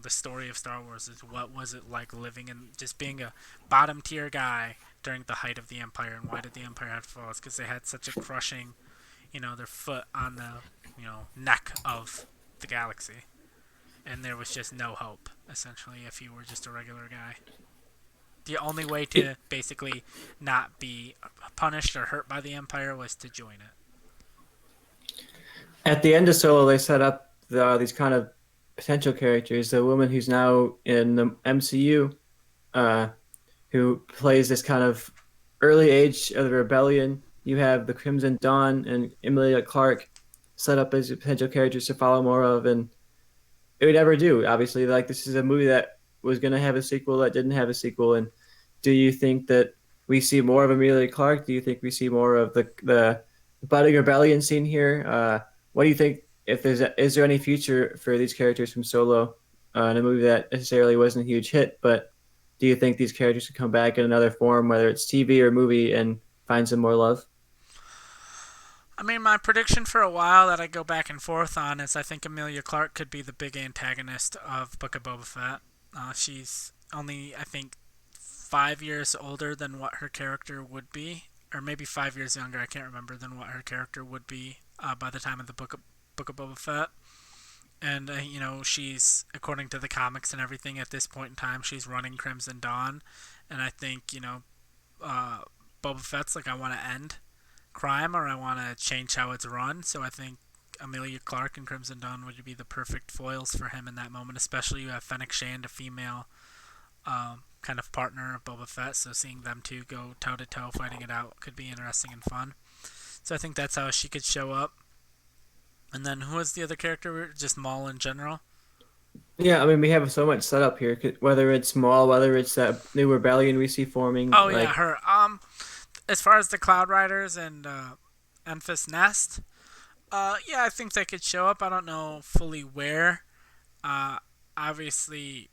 story of Star Wars is what was it like living and just being a bottom tier guy during the height of the Empire, and why did the Empire have to fall? It's because they had such a crushing, their foot on the neck of the galaxy, and there was just no hope essentially if you were just a regular guy. The only way to basically not be punished or hurt by the Empire was to join it. At the end of Solo, they set up these kind of potential characters. The woman who's now in the MCU, uh, who plays this kind of early age of the rebellion. You have the Crimson Dawn and Emilia Clarke set up as potential characters to follow more of, and it would never do. Obviously, like this is a movie that was going to have a sequel that didn't have a sequel. And do you think that we see more of Amelia Clark? Do you think we see more of the budding rebellion scene here? What do you think? If is there any future for these characters from Solo in a movie that necessarily wasn't a huge hit? But do you think these characters could come back in another form, whether it's TV or movie, and find some more love? I mean, my prediction for a while that I go back and forth on is I think Amelia Clark could be the big antagonist of Book of Boba Fett. She's only, I think, 5 years older than what her character would be, or maybe 5 years younger. I can't remember than what her character would be by the time of the Book of Boba Fett. And she's, according to the comics and everything, at this point in time, she's running Crimson Dawn, and I think uh, Boba Fett's like, I want to end crime, or I want to change how it's run. So I think Amelia Clark and Crimson Dawn would be the perfect foils for him in that moment. Especially you have Fennec Shand, a female kind of partner of Boba Fett. So seeing them two go toe to toe fighting it out could be interesting and fun. So I think that's how she could show up. And then who was the other character? Just Maul in general. Yeah, I mean, we have so much set up here. Whether it's Maul, whether it's that new rebellion we see forming, Oh yeah, like her. As far as the Cloud Riders and Enfys Nest, yeah, I think they could show up. I don't know fully where. Uh, Obviously,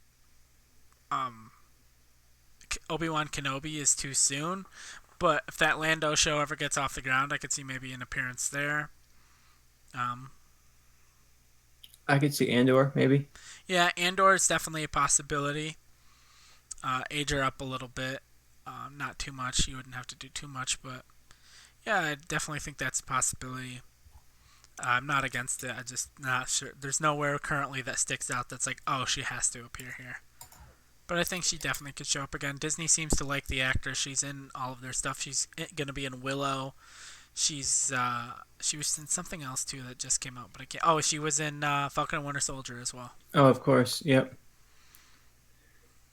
um, Obi-Wan Kenobi is too soon. But if that Lando show ever gets off the ground, I could see maybe an appearance there. Um, I could see Andor maybe. yeah, Andor is definitely a possibility. Age her up a little bit. Not too much. You wouldn't have to do too much, but yeah, I definitely think that's a possibility. I'm not against it. I just not sure. There's nowhere currently that sticks out that's like, oh, she has to appear here. But I think she definitely could show up again. Disney seems to like the actress. She's in all of their stuff. She's gonna be in Willow. She was in something else too that just came out, but I can't. Oh, she was in Falcon and Winter Soldier as well. Oh, of course. Yep.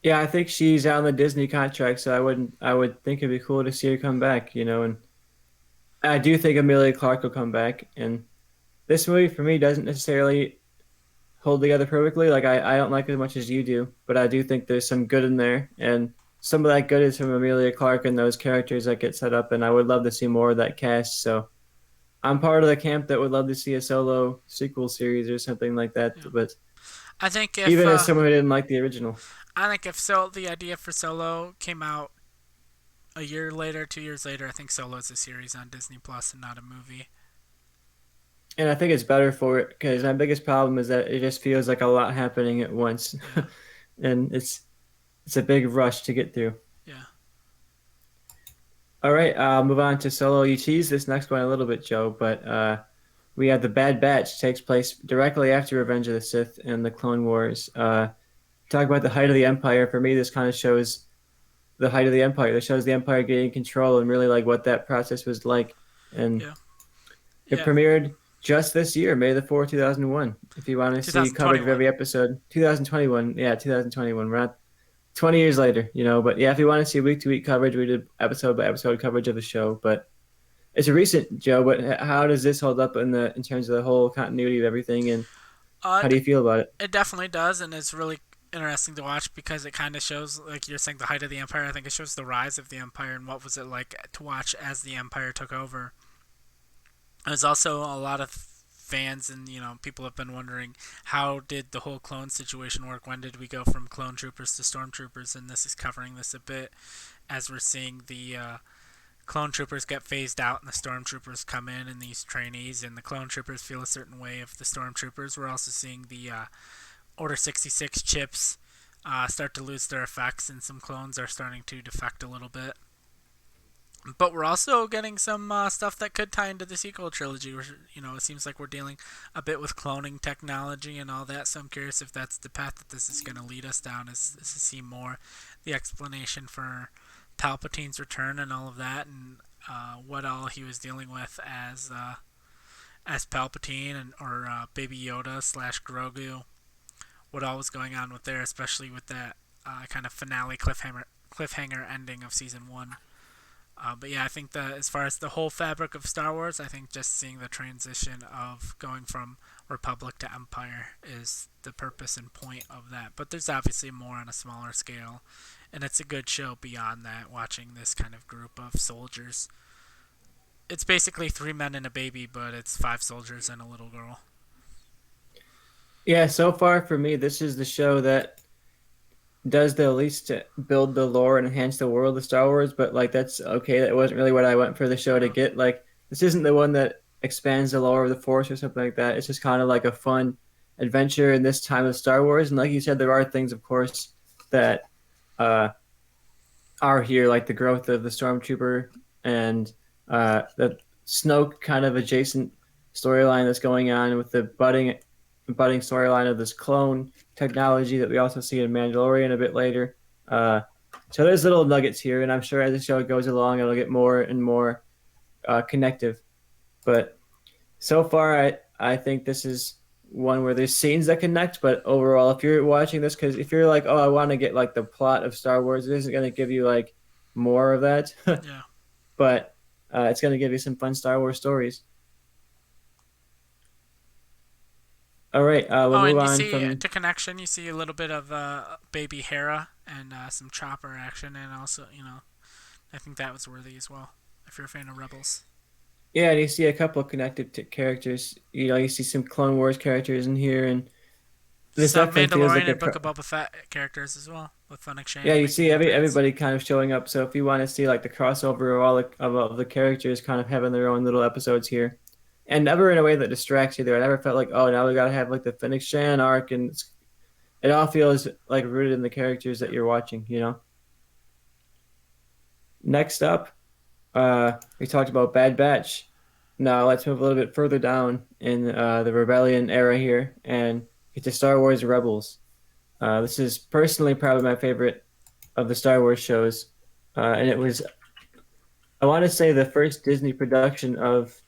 Yeah, I think she's on the Disney contract, so I would think it'd be cool to see her come back, and I do think Amelia Clark will come back. And this movie for me doesn't necessarily hold together perfectly. Like I don't like it as much as you do, but I do think there's some good in there, and some of that good is from Amelia Clark and those characters that get set up. And I would love to see more of that cast. So I'm part of the camp that would love to see a solo sequel series or something like that. Yeah. But I think if even as someone who didn't like the original. the idea for Solo came out a year later, 2 years later, I think Solo is a series on Disney Plus and not a movie. And I think it's better for it because my biggest problem is that it just feels like a lot happening at once, Yeah, and it's a big rush to get through. yeah. All right, I'll move on to Solo. You teased this next one a little bit, Joe, but we have the Bad Batch takes place directly after Revenge of the Sith and the Clone Wars. Talk about the height of the Empire. For me, this kind of shows the height of the Empire. This shows the Empire gaining control and really like what that process was like. And Yeah. it Yeah. premiered just this year, May the 4th, 2001. If you want to see coverage of 2021. every episode, 2021. Yeah, 2021. We're not 20 years later, you know. But yeah, if you want to see week to week coverage, we did episode by episode coverage of the show. But it's a recent, Joe. But how does this hold up in terms of the whole continuity of everything, and Uh, how do you feel about it? it definitely does, and it's really interesting to watch because it kind of shows, like you're saying, the height of the empire. I think it shows the rise of the empire and what was it like to watch as the empire took over. There's also a lot of fans and people have been wondering how did the whole clone situation work? When did we go from clone troopers to stormtroopers? And this is covering this a bit as we're seeing the clone troopers get phased out and the stormtroopers come in and these trainees and the clone troopers feel a certain way of the stormtroopers. We're also seeing the Order 66 chips start to lose their effects and some clones are starting to defect a little bit. But we're also getting some stuff that could tie into the sequel trilogy. It seems like we're dealing a bit with cloning technology and all that. So I'm curious if that's the path that this is going to lead us down, is to see more the explanation for Palpatine's return and all of that, and what all he was dealing with as Palpatine and or Baby Yoda slash Grogu. What all was going on with there, especially with that kind of finale cliffhanger ending of season 1. But yeah, I think that as far as the whole fabric of Star Wars, I think just seeing the transition of going from Republic to Empire is the purpose and point of that. But there's obviously more on a smaller scale, and it's a good show beyond that, watching this kind of group of soldiers. It's basically 3 men and a baby, but it's 5 soldiers and a little girl. Yeah, so far for me, this is the show that does the least to build the lore and enhance the world of Star Wars, but like that's okay. That wasn't really what I went for the show to Uh, get. Like this isn't the one that expands the lore of the Force or something like that. It's just kind of like a fun adventure in this time of Star Wars. And like you said, there are things, of course, that uh, are here, like the growth of the Stormtrooper and the Snoke kind of adjacent storyline that's going on with the budding storyline of this clone technology that we also see in Mandalorian a bit later. Uh, so there's little nuggets here, and I'm sure as the show goes along, it'll get more and more connective. But so far, I think this is one where there's scenes that connect, but overall, if you're watching this, because if you're like, oh, I want to get like the plot of Star Wars, it isn't going to give you like more of that, yeah. but it's going to give you some fun Star Wars stories. All right, we'll Oh, move and you on see from to connection, you see a little bit of baby Hera and some chopper action, and also I think that was worthy as well. If you're a fan of Rebels. yeah, and you see a couple of connected characters. You know, you see some Clone Wars characters in here, and this Some definitely feels Mandalorian like a and Book of Boba Fett characters as well, with Fennec yeah. Shand You making see an appearance. everybody kind of showing up. So if you want to see like the crossover of all the characters kind of having their own little episodes here, and never in a way that distracts you. There, I never felt like oh now we gotta have like the Fennec Shan arc, and it all feels like rooted in the characters that Yeah. you're watching. You know. Next up, we talked about Bad Batch. Now let's move a little bit further down in the Rebellion era here and get to Star Wars Rebels. This is personally probably my favorite of the Star Wars shows, and it was I want to say the first Disney production of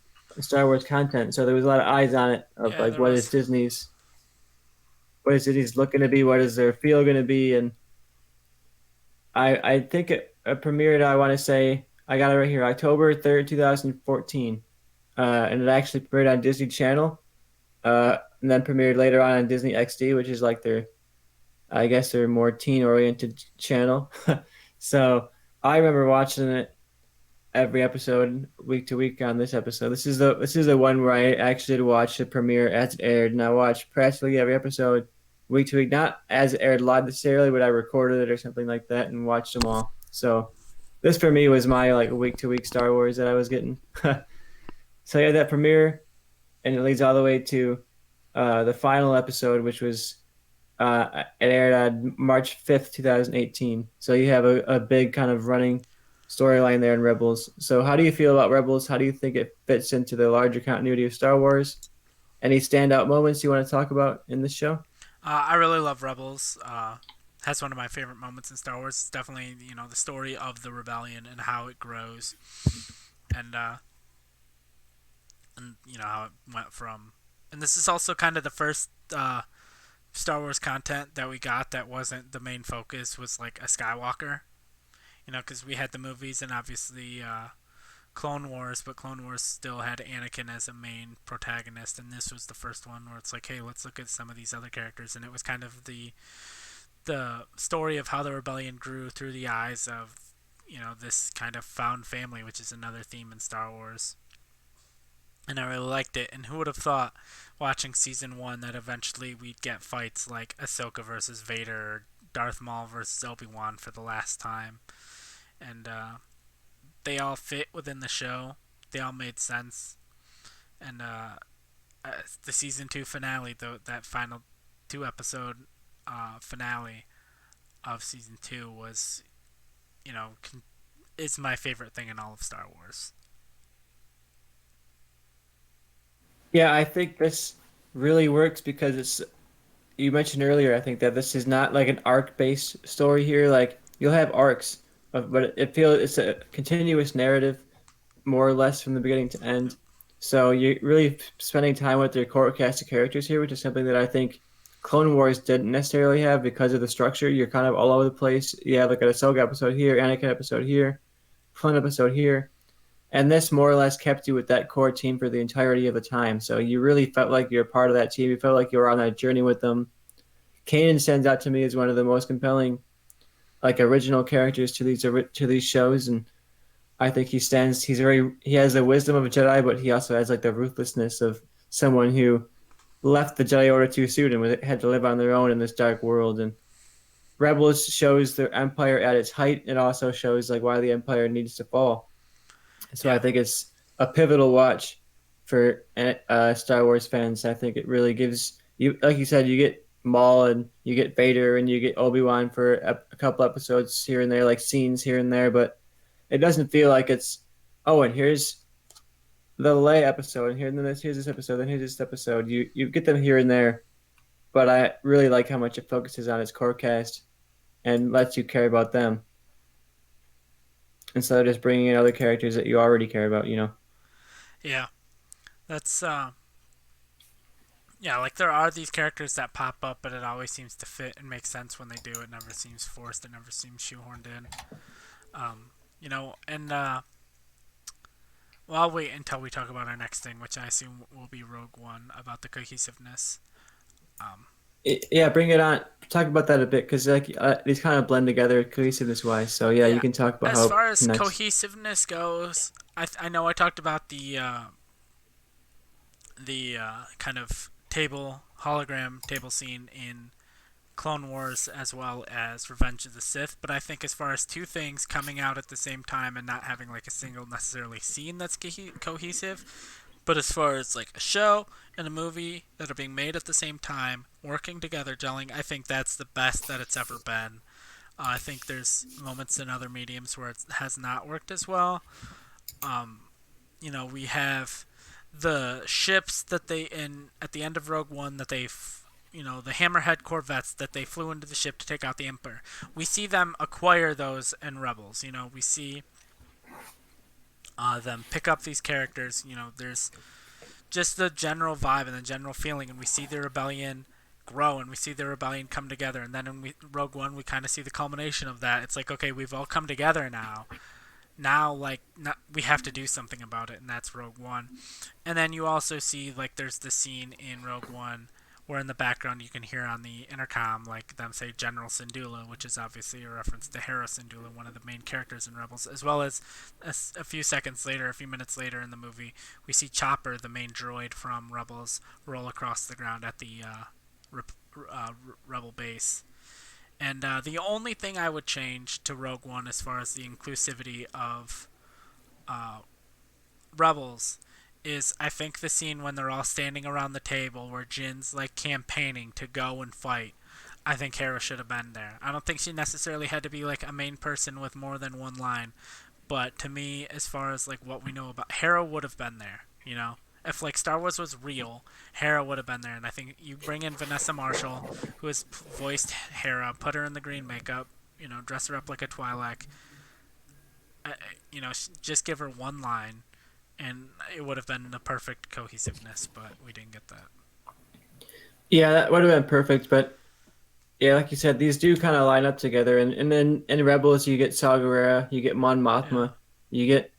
Star Wars content. So there was a lot of eyes on it of Yeah, like there was. what is Disney's looking to be, what is their feel going to be, and I think it premiered. I want to say I got it right here, October 3rd, 2014, and it actually premiered on Disney Channel, and then premiered later on Disney XD, which is like their I guess their more teen oriented channel. So I remember watching it every episode week to week on this episode. This is the one where I actually did watch the premiere as it aired, and I watched practically every episode week to week, not as it aired live necessarily, but I recorded it or something like that and watched them all. So this for me was my like week to week Star Wars that I was getting. So yeah, that premiere, and it leads all the way to the final episode, which was it aired on March 5th, 2018. So you have a big kind of running storyline there in Rebels. So how do you feel about Rebels? How do you think it fits into the larger continuity of Star Wars? Any standout moments you want to talk about in this show? I really love Rebels. That's one of my favorite moments in Star Wars. It's definitely the story of the rebellion and how it grows, and how it went from. And this is also kind of the first Star Wars content that we got that wasn't the main focus was like a Skywalker. Because we had the movies and obviously Clone Wars, but Clone Wars still had Anakin as a main protagonist, and this was the first one where it's like, hey, let's look at some of these other characters, and it was kind of the story of how the rebellion grew through the eyes of this kind of found family, which is another theme in Star Wars. And I really liked it. And who would have thought, watching season one, that eventually we'd get fights like Ahsoka versus Vader, or Darth Maul versus Obi Wan for the last time, and they all fit within the show. They all made sense, and the season two finale, though, that final two episode finale of season two was, you know, is my favorite thing in all of Star Wars. Yeah, I think this really works because it's you mentioned earlier, I think that this is not like an arc-based story here. Like you'll have arcs, but it feels it's a continuous narrative, more or less from the beginning to end. So you're really spending time with your core cast of characters here, which is something that I think Clone Wars didn't necessarily have because of the structure. You're kind of all over the place. You have like an Ahsoka episode here, Anakin episode here, Flynn episode here, and this more or less kept you with that core team for the entirety of the time. So you really felt like you're a part of that team. You felt like you were on that journey with them. Kanan stands out to me as one of the most compelling, like original characters to these shows, and I think he stands. He has the wisdom of a Jedi, but he also has like the ruthlessness of someone who left the Jedi Order too soon and had to live on their own in this dark world. And Rebels shows the Empire at its height. It also shows like why the Empire needs to fall. So I Yeah, think it's a pivotal watch for Star Wars fans. I think it really gives you, like you said, you get Maul and you get Vader and you get Obi-Wan for a couple episodes here and there, like scenes here and there, but it doesn't feel like it's oh, and here's the Leia episode, and here's this episode, and here's this episode. You get them here and there, but I really like how much it focuses on its core cast and lets you care about them instead of just bringing in other characters that you already care about. You know. yeah, that's yeah. Like there are these characters that pop up, but it always seems to fit and make sense when they do. It never seems forced. It never seems shoehorned in. And well, I'll wait until we talk about our next thing, which I assume will be Rogue One, about the cohesiveness. Um, Yeah, bring it on. Talk about that a bit because like these kind of blend together cohesiveness wise. So yeah, you yeah, can talk about as how it far as connects. cohesiveness goes, I know I talked about the kind of table hologram table scene in Clone Wars as well as Revenge of the Sith, but I think as far as two things coming out at the same time and not having like a single necessarily scene that's cohesive, but as far as like a show and a movie that are being made at the same time, working together, gelling, I think that's the best that it's ever been. I think there's moments in other mediums where it has not worked as well. Um, we have the ships that they in at the end of Rogue One that the Hammerhead corvettes that they flew into the ship to take out the Emperor. We see them acquire those in Rebels. We see them pick up these characters. There's just the general vibe and the general feeling, and we see the rebellion grow and we see the rebellion come together. And then in Rogue One, we kind of see the culmination of that. It's like, okay, we've all come together now. Now, like, we have to do something about it, and that's Rogue One. And then you also see, like, there's the scene in Rogue One where in the background you can hear on the intercom, like, them say General Syndulla, which is obviously a reference to Hera Syndulla, one of the main characters in Rebels, as well as a few seconds later, a few minutes later in the movie, we see Chopper, the main droid from Rebels, roll across the ground at the Rebel base. And the only thing I would change to Rogue One as far as the inclusivity of uh, Rebels is I think the scene when they're all standing around the table where Jin's like campaigning to go and fight. I think Hera should have been there. I don't think she necessarily had to be like a main person with more than one line, But to me, as far as like what we know about Hera, would have been there. You know, if like Star Wars was real, Hera would have been there. And I think you bring in Vanessa Marshall, who has voiced Hera, put her in the green makeup, dress her up like a Twi'lek, just give her one line, and it would have been the perfect cohesiveness. But we didn't get that. Yeah, that would have been perfect, but yeah, like you said, these do kind of line up together. And then in Rebels, you get Saw Gerrera, you get Mon Yeah. Mothma, you get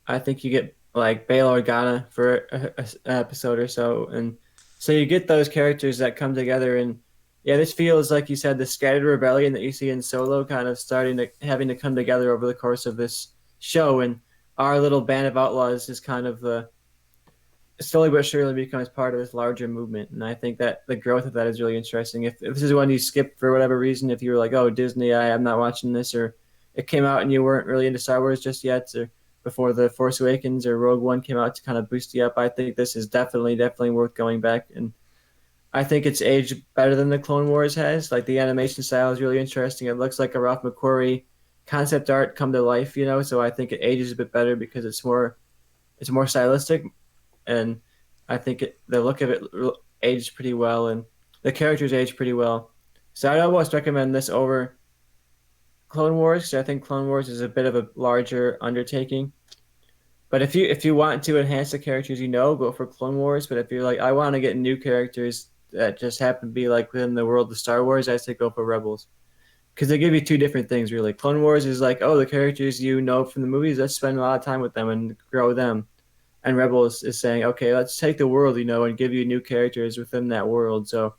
I think you get like Bail Organa for an episode or so, and so you get those characters that come together. And yeah, this feels like you said the scattered rebellion that you see in Solo, kind of starting to having to come together over the course of this show. And our little band of outlaws is kind of the slowly but surely becomes part of this larger movement. And I think that the growth of that is really interesting. If this is one you skip for whatever reason, if you were like, oh, Disney, I'm not watching this, or it came out and you weren't really into Star Wars just yet, or before The Force Awakens or Rogue One came out to kind of boost you up, I think this is definitely worth going back. And I think it's aged better than the Clone Wars has. Like the animation style is really interesting. It looks like a Ralph McQuarrie concept art come to life, so I think it ages a bit better because it's more stylistic, and I think the look of it aged pretty well, and the characters aged pretty well. So I'd almost recommend this over Clone Wars, 'cause I think Clone Wars is a bit of a larger undertaking. But if you want to enhance the characters, go for Clone Wars. But if you're like, I want to get new characters that just happen to be like within the world of Star Wars, I say go for Rebels because they give you two different things really. Clone Wars is like, oh, the characters you know from the movies, let's spend a lot of time with them and grow them. And Rebels is saying, okay, let's take the world, and give you new characters within that world. So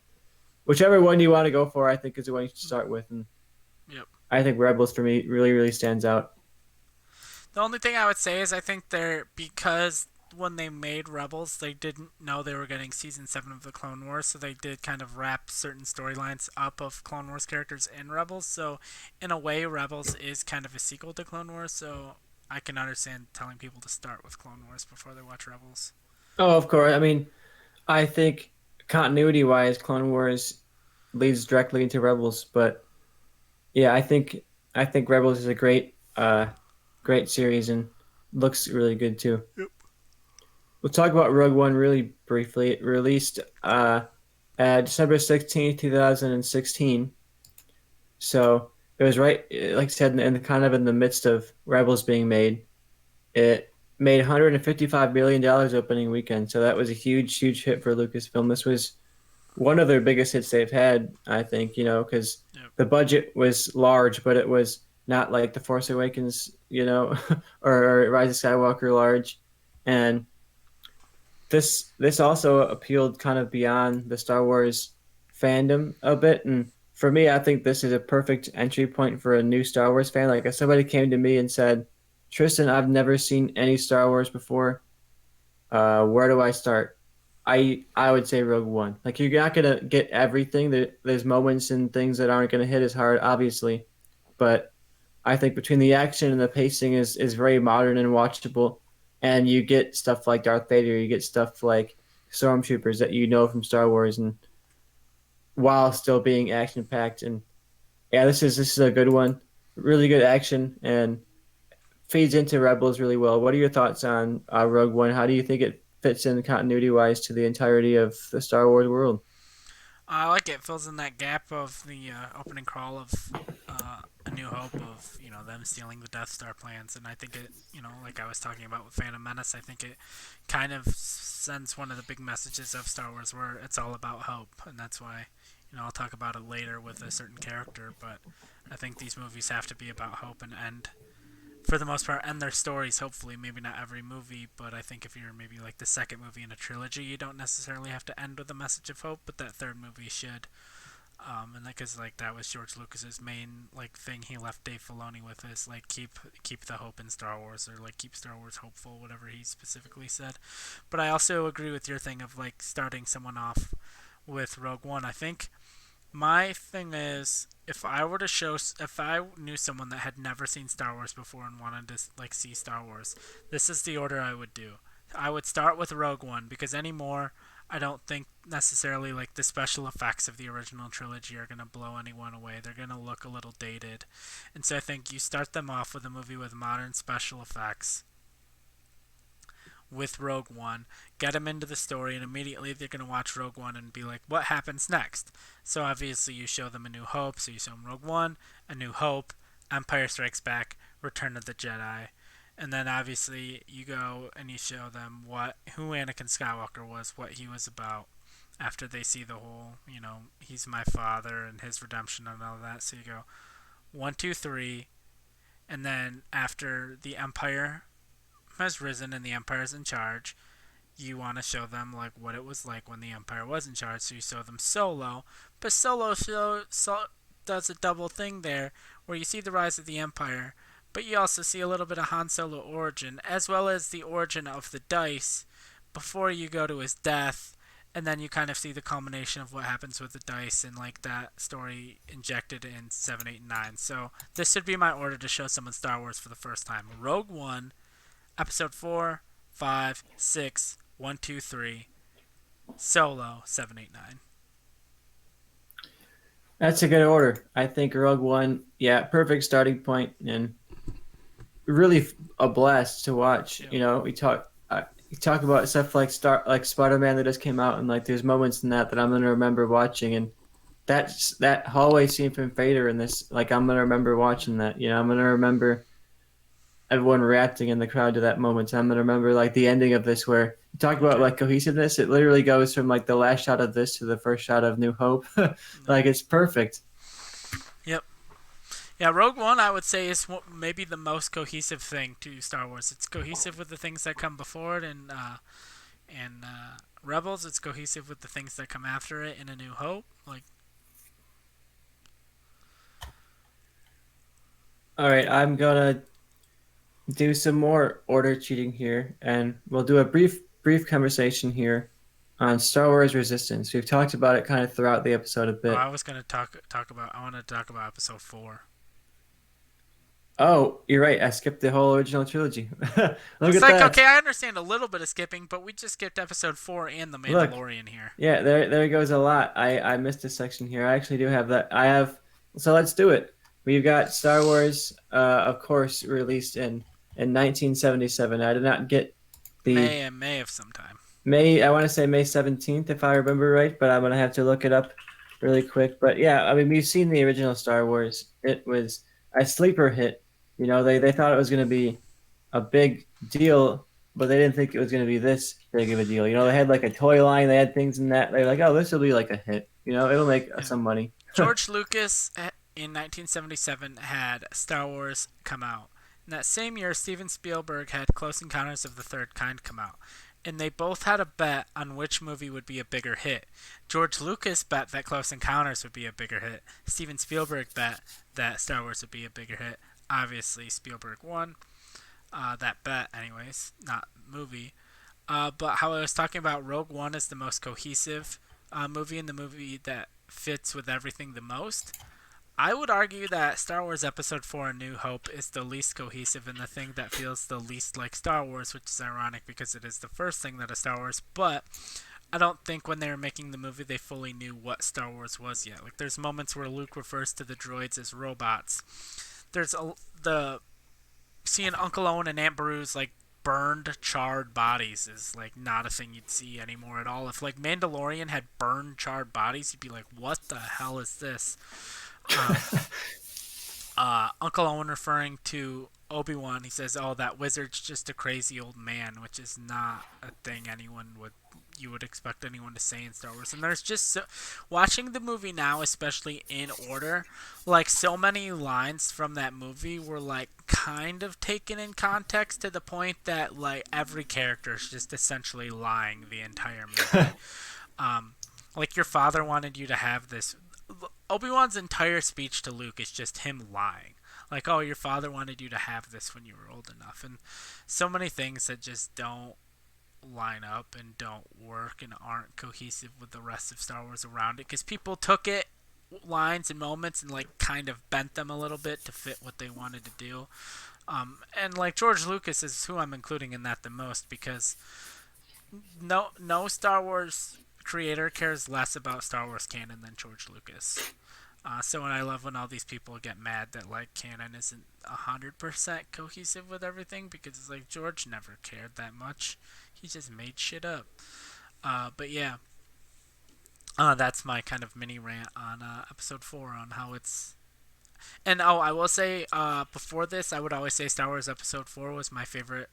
whichever one you want to go for, I think is the one you should start with. And Yep. I think Rebels for me really, really stands out. The only thing I would say is I think they're because when they made Rebels, they didn't know they were getting season 7 of the Clone Wars, so they did kind of wrap certain storylines up of Clone Wars characters in Rebels. So in a way, Rebels is kind of a sequel to Clone Wars. So I can understand telling people to start with Clone Wars before they watch Rebels. Oh, of course. I mean, I think continuity wise, Clone Wars leads directly into Rebels. But yeah, I think Rebels is a great series and looks really good too. Yep. We'll talk about Rogue One really briefly. It released December 16th, 2016. So it was right, like I said, in the kind of in the midst of Rebels being made. It made $155 million opening weekend. So that was a huge hit for Lucasfilm. This was one of their biggest hits they've had, I think, because Yep. the budget was large, but it was not like The Force Awakens, or Rise of Skywalker large. And this also appealed kind of beyond the Star Wars fandom a bit. And for me, I think this is a perfect entry point for a new Star Wars fan. Like if somebody came to me and said, Tristan, I've never seen any Star Wars before. Where do I start? I would say Rogue One. Like you're not gonna get everything. There's moments and things that aren't gonna hit as hard, obviously, but I think between the action and the pacing is very modern and watchable, and you get stuff like Darth Vader, you get stuff like stormtroopers that you know from Star Wars, and while still being action packed. And yeah, this is a good one, really good action, and feeds into Rebels really well. What are your thoughts on Rogue One? How do you think it fits in continuity wise to the entirety of the Star Wars world? I like it. Fills in that gap of the opening crawl of A New Hope of them stealing the Death Star plans, and I think it like I was talking about with Phantom Menace, I think it kind of sends one of the big messages of Star Wars where it's all about hope, and that's why I'll talk about it later with a certain character, but I think these movies have to be about hope and end for the most part end their stories. Hopefully, maybe not every movie, but I think if you're maybe like the second movie in a trilogy, you don't necessarily have to end with a message of hope, but that third movie should. And because like that was George Lucas's main like thing he left Dave Filoni with is like keep the hope in Star Wars, or like keep Star Wars hopeful, whatever he specifically said. But I also agree with your thing of like starting someone off with Rogue One. I think my thing is, if I knew someone that had never seen Star Wars before and wanted to like see Star Wars, this is the order I would do. I would start with Rogue One because anymore I don't think necessarily like the special effects of the original trilogy are going to blow anyone away. They're going to look a little dated. And so I think you start them off with a movie with modern special effects with Rogue One, get them into the story, and immediately they're going to watch Rogue One and be like, what happens next? So obviously you show them A New Hope, so you show them Rogue One, A New Hope, Empire Strikes Back, Return of the Jedi. And then obviously you go and you show them who Anakin Skywalker was, what he was about after they see the whole, he's my father and his redemption and all that. So you go one, two, three, and then after the Empire has risen and the Empire's in charge, you want to show them like what it was like when the Empire was in charge. So you show them Solo, but does a double thing there, where you see the rise of the Empire, but you also see a little bit of Han Solo origin, as well as the origin of the dice before you go to his death, and then you kind of see the culmination of what happens with the dice and like that story injected in 7, 8, and 9. So this should be my order to show someone Star Wars for the first time. Rogue One, Episode 4, 5, 6, 1, 2, 3, Solo, 7, 8, 9. That's a good order. I think Rogue One, yeah, perfect starting point and really a blast to watch. Yep. We talk about stuff like Spider-Man that just came out, and like there's moments in that I'm gonna remember watching, and that hallway scene from Vader in this, like I'm gonna remember watching that. I'm gonna remember everyone reacting in the crowd to that moment. I'm gonna remember like the ending of this, where you talk about Okay. like cohesiveness. It literally goes from like the last shot of this to the first shot of New Hope. Yep. Like it's perfect. Yep. Yeah, Rogue One, I would say, is maybe the most cohesive thing to Star Wars. It's cohesive with the things that come before it, and Rebels. It's cohesive with the things that come after it in A New Hope. Like, All right, I'm gonna do some more order cheating here, and we'll do a brief conversation here on Star Wars Resistance. We've talked about it kind of throughout the episode a I bit. was gonna talk about. I want to talk about Episode 4. Oh, you're right. I skipped the whole original trilogy. Look It's at like, that. okay, I understand a little bit of skipping, but we just skipped Episode 4 and The Look. Mandalorian here. Yeah, there goes a lot. I missed a section here. I actually do have that. So let's do it. We've got Star Wars, of course, released in 1977. I did not get the May of sometime. May. I want to say May 17th, if I remember right, but I'm gonna have to look it up really quick. But yeah, I mean, we've seen the original Star Wars. It was a sleeper hit. They thought it was gonna be a big deal, but they didn't think it was going to be this big of a deal. They had like a toy line, they had things in that. They're like, oh, this will be like a hit. It'll make Yeah. some money. George Lucas in 1977 had Star Wars come out. In that same year, Steven Spielberg had Close Encounters of the Third Kind come out. And they both had a bet on which movie would be a bigger hit. George Lucas bet that Close Encounters would be a bigger hit. Steven Spielberg bet that Star Wars would be a bigger hit. Obviously, Spielberg won that bet, anyways, not movie. But how I was talking about Rogue One is the most cohesive movie and the movie that fits with everything the most. I would argue that Star Wars Episode 4 A New Hope is the least cohesive and the thing that feels the least like Star Wars, which is ironic because it is the first thing that is Star Wars, but I don't think when they were making the movie they fully knew what Star Wars was yet. Like, there's moments where Luke refers to the droids as robots. The seeing Uncle Owen and Aunt Beru's like burned, charred bodies is like not a thing you'd see anymore at all. If like Mandalorian had burned, charred bodies, you'd be like, "What the hell is this?" Um, Uncle Owen referring to Obi-Wan, he says, "Oh, that wizard's just a crazy old man," which is not a thing you would expect anyone to say in Star Wars. And there's just watching the movie now, especially in order, like so many lines from that movie were like kind of taken in context to the point that like every character is just essentially lying the entire movie. Like your father wanted you to have this. Obi-Wan's entire speech to Luke is just him lying. Like, oh, your father wanted you to have this when you were old enough. And so many things that just don't line up and don't work and aren't cohesive with the rest of Star Wars around it. Because people took it, lines and moments, and like kind of bent them a little bit to fit what they wanted to do. And like George Lucas is who I'm including in that the most because no Star Wars creator cares less about Star Wars canon than George Lucas. So when I love when all these people get mad that like canon isn't 100% cohesive with everything because it's like George never cared that much. He just made shit up. But yeah, that's my kind of mini rant on episode 4 on how it's. And oh, I will say, before this, I would always say Star Wars Episode 4 was my favorite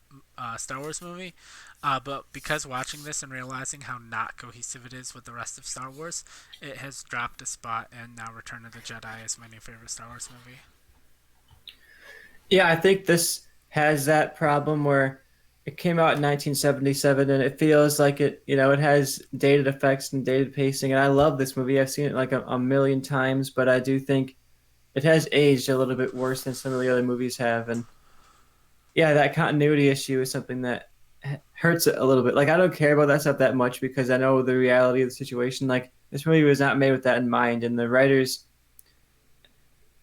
Star Wars movie. But because watching this and realizing how not cohesive it is with the rest of Star Wars, it has dropped a spot, and now Return of the Jedi is my new favorite Star Wars movie. Yeah, I think this has that problem where it came out in 1977 and it feels like it has dated effects and dated pacing. And I love this movie. I've seen it like a million times, but I do think it has aged a little bit worse than some of the other movies have. And yeah, that continuity issue is something that hurts it a little bit. Like, I don't care about that stuff that much because I know the reality of the situation. Like, this movie was not made with that in mind, and the writers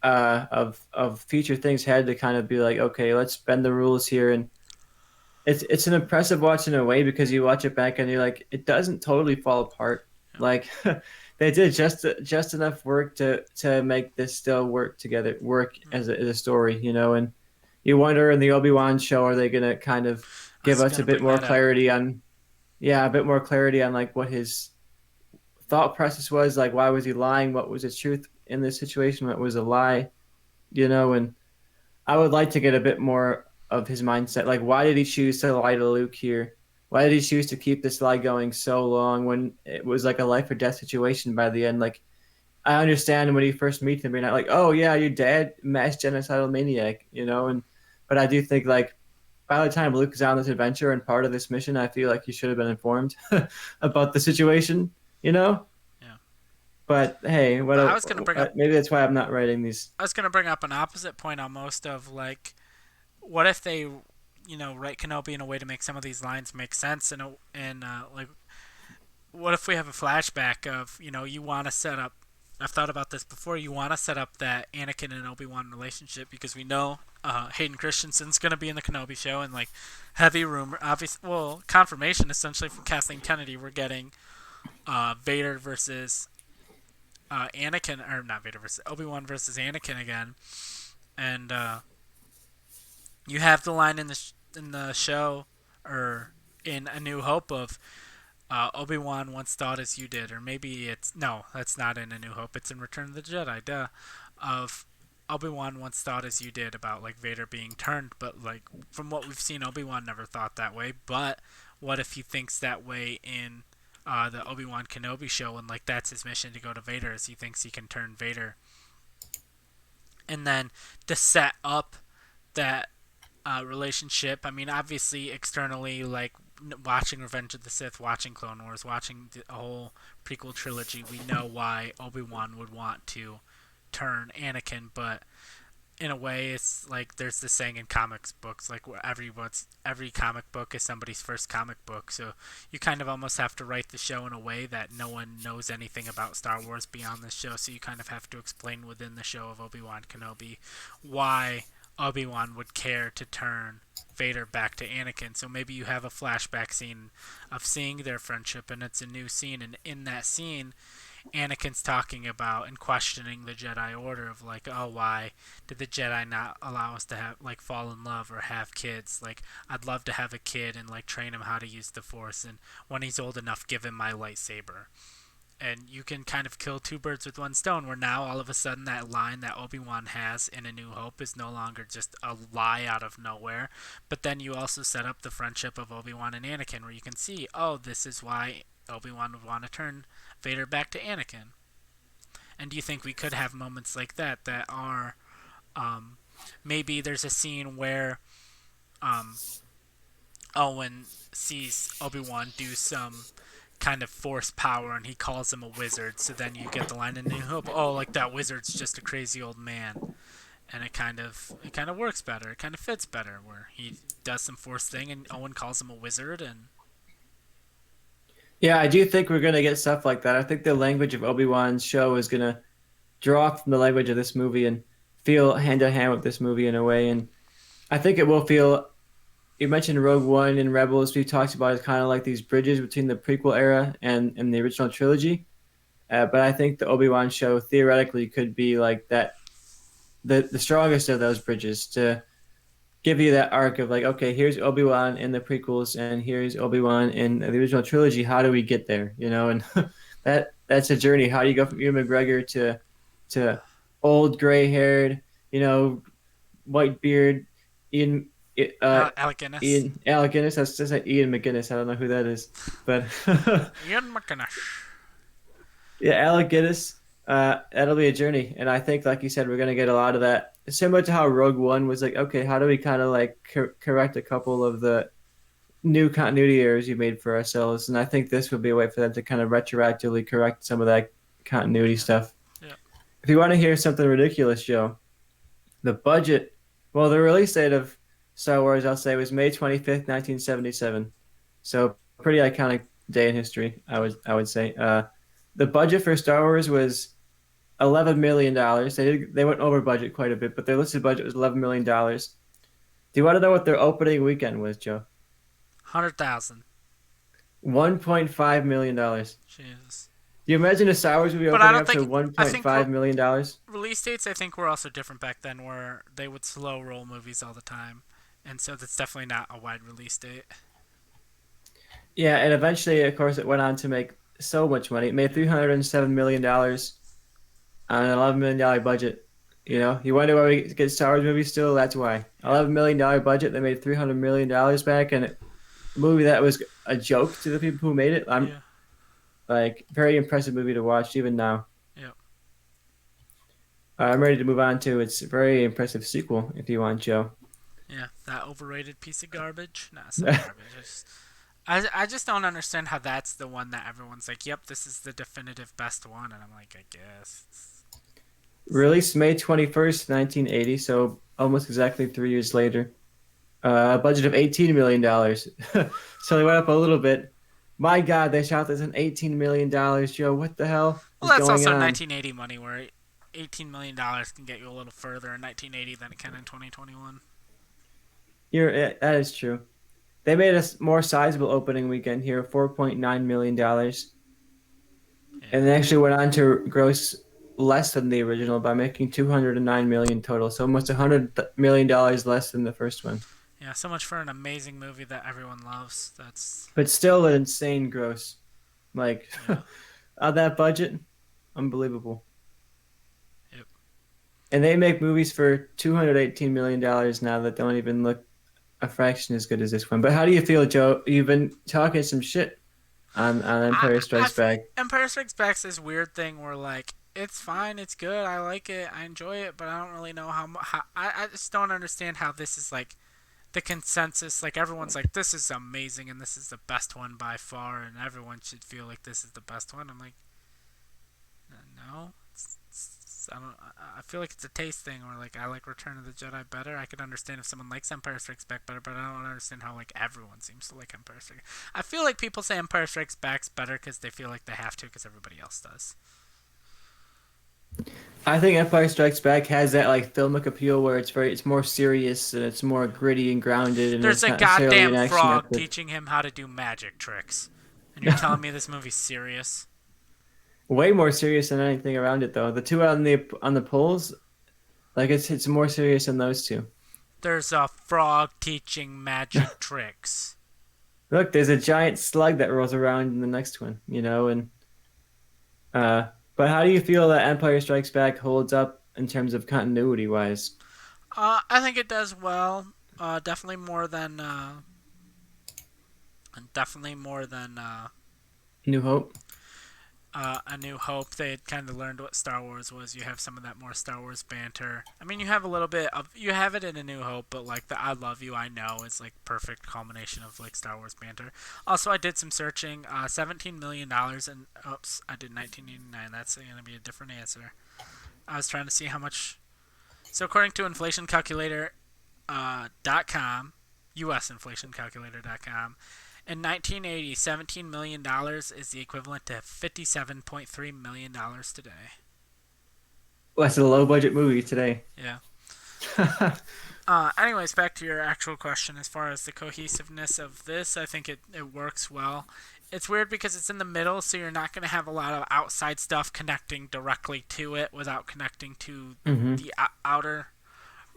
of future things had to kind of be like, okay, let's bend the rules here. And it's an impressive watch in a way because you watch it back and you're like, it doesn't totally fall apart. Yeah. Like they did just enough work to make this still work together, work Mm. as a story. And you wonder in the Obi-Wan show, are they gonna kind of I give was us a gonna bit bring more that up. clarity on, yeah, a bit more clarity on like what his thought process was, like why was he lying, what was the truth in this situation, what was a lie. And I would like to get a bit more of his mindset. Like, why did he choose to lie to Luke here? Why did he choose to keep this lie going so long when it was like a life or death situation by the end? Like, I understand when he first meets him, you're not like, oh yeah, your dad, mass genocidal maniac. And but I do think like by the time Luke is on this adventure and part of this mission, I feel like he should have been informed about the situation. Yeah. But hey, I was gonna bring up. maybe that's why I'm not writing these. I was gonna bring up an opposite point almost of like, what if they, write Kenobi in a way to make some of these lines make sense and like what if we have a flashback of you want to set up. I've thought about this before. You want to set up that Anakin and Obi Wan relationship because we know Hayden Christensen's going to be in the Kenobi show and like heavy rumor, obvious, well, confirmation essentially from Kathleen Kennedy. We're getting Vader versus Anakin, or not Vader versus Obi Wan versus Anakin again, and you have the line in the show or in A New Hope of Obi Wan once thought as you did, or maybe it's no, that's not in A New Hope. It's in Return of the Jedi. Duh. Of Obi Wan once thought as you did about like Vader being turned, but like from what we've seen, Obi Wan never thought that way. But what if he thinks that way in the Obi Wan Kenobi show, and like that's his mission to go to Vader, as he thinks he can turn Vader, and then to set up that relationship. I mean, obviously, externally, like watching Revenge of the Sith, watching Clone Wars, watching the whole prequel trilogy, we know why Obi Wan would want to turn Anakin. But in a way, it's like there's this saying in comics books, like where every comic book is somebody's first comic book. So you kind of almost have to write the show in a way that no one knows anything about Star Wars beyond the show. So you kind of have to explain within the show of Obi Wan Kenobi why Obi Wan would care to turn Vader back to Anakin. So maybe you have a flashback scene of seeing their friendship, and it's a new scene. And in that scene, Anakin's talking about and questioning the Jedi Order of like, oh, why did the Jedi not allow us to have like fall in love or have kids? Like, I'd love to have a kid and like train him how to use the Force, and when he's old enough, give him my lightsaber. And you can kind of kill two birds with one stone. Where now all of a sudden that line that Obi-Wan has in A New Hope is no longer just a lie out of nowhere, but then you also set up the friendship of Obi-Wan and Anakin, where you can see, oh, this is why Obi-Wan would want to turn Vader back to Anakin. And do you think we could have moments like that that are um, maybe there's a scene where um, Owen sees Obi-Wan do some kind of force power and he calls him a wizard, so then you get the line in New Hope, oh, like that wizard's just a crazy old man. And it kind of works better. It kind of fits better where he does some force thing and Owen calls him a wizard. And Yeah, I do think we're gonna get stuff like that. I think the language of Obi-Wan's show is gonna draw from the language of this movie and feel hand to hand with this movie in a way. And I think it will feel you mentioned Rogue One and Rebels. We talked about it kind of like these bridges between the prequel era and the original trilogy. But I think the Obi-Wan show theoretically could be like that, the strongest of those bridges to give you that arc of like, okay, here's Obi-Wan in the prequels and here's Obi-Wan in the original trilogy. How do we get there? And that's a journey. How do you go from Ewan McGregor to old gray-haired, you know, white beard, Ian uh Alec Guinness. Ian Alec Guinness. That's just like Ian McGinnis. I don't know who that is, but Ian McInnes. yeah, Alec Guinness. That'll be a journey, and I think, like you said, we're gonna get a lot of that. Similar to how Rogue One was like, okay, how do we kind of like correct a couple of the new continuity errors you made for ourselves? And I think this would be a way for them to kind of retroactively correct some of that continuity Yeah. stuff. Yeah. If you want to hear something ridiculous, Joe, the budget, well, the release date of Star Wars, I'll say, was May 25th, 1977. So pretty iconic day in history, I would say. The budget for Star Wars was $11 million. They went over budget quite a bit, but their listed budget was $11 million. Do you want to know what their opening weekend was, Joe? 100,000. $1.5 million. Jesus. Do you imagine a Star Wars movie But I opening don't up to think. one I point think five million dollars? release dates, I think, were also different back then, where they would slow roll movies all the time, and so that's definitely not a wide release date. Yeah, and eventually, of course, it went on to make so much money. It made Yeah. $307 million on an $11 million budget. Yeah. You wonder why we get Star Wars movies still? That's why. Yeah. $11 million budget, they made $300 million back, and a movie that was a joke to the people who made it. I'm Yeah. like very impressive movie to watch even now. Yeah. I'm ready to move on to its very impressive sequel, if you want, Joe. Yeah. That overrated piece of garbage. Nah, it's not garbage. I just don't understand how that's the one that everyone's like, yep, this is the definitive best one, and I'm like, I guess. Released May 21st, 1980, so almost exactly 3 years later. A budget of $18 million. So they went up a little bit. My God, they shot this in $18 million, Joe. What the hell Well, is that's going also on? 1980 money, where $18 million can get you a little further in 1980 than it can in 2021. That is true. They made a more sizable opening weekend here, $4.9 million, Yeah. and they actually went on to gross less than the original by making 209 million total, so almost $100 million less than the first one. Yeah, so much for an amazing movie that everyone loves. That's But still an insane gross. Like yeah. on that budget, unbelievable. Yep. And they make movies for $218 million now that don't even look a fraction as good as this one. But how do you feel, Joe? You've been talking some shit on Empire Strikes Back. Empire Strikes Back's this weird thing where like it's fine, it's good, I like it, I enjoy it, but I don't really know how I just don't understand how this is like the consensus. Like everyone's like, this is amazing and this is the best one by far, and everyone should feel like this is the best one. I'm like, no. I don't. I feel like it's a taste thing, or like I like Return of the Jedi better. I could understand if someone likes Empire Strikes Back better, but I don't understand how like everyone seems to like Empire Strikes. I feel like people say Empire Strikes Back's better because they feel like they have to because everybody else does. I think Empire Strikes Back has that like filmic appeal where it's more serious and it's more gritty and grounded and There's it's a not necessarily an goddamn action frog epic. teaching him how to do magic tricks, and you're telling me this movie's serious? Way more serious than anything around it though. The two on the poles, like it's more serious than those two. There's a frog teaching magic tricks. Look, there's a giant slug that rolls around in the next one, and but how do you feel that Empire Strikes Back holds up in terms of continuity wise? I think it does well. Definitely more than. Definitely more than New Hope. A New Hope. They had kind of learned what Star Wars was. You have some of that more Star Wars banter. I mean, you have a little bit of you have it in A New Hope, but like the "I love you, I know" is like perfect culmination of like Star Wars banter. Also, I did some searching. $17 million, and oops, I did 1989. That's gonna be a different answer. I was trying to see how much. So according to inflation calculator .com, usinflationcalculator.com, in 1980, $17 million is the equivalent to $57.3 million today. Well, that's a low budget movie today. Yeah. Anyways, back to your actual question. As far as the cohesiveness of this, I think it works well. It's weird because it's in the middle, so you're not going to have a lot of outside stuff connecting directly to it without connecting to Hmm. the outer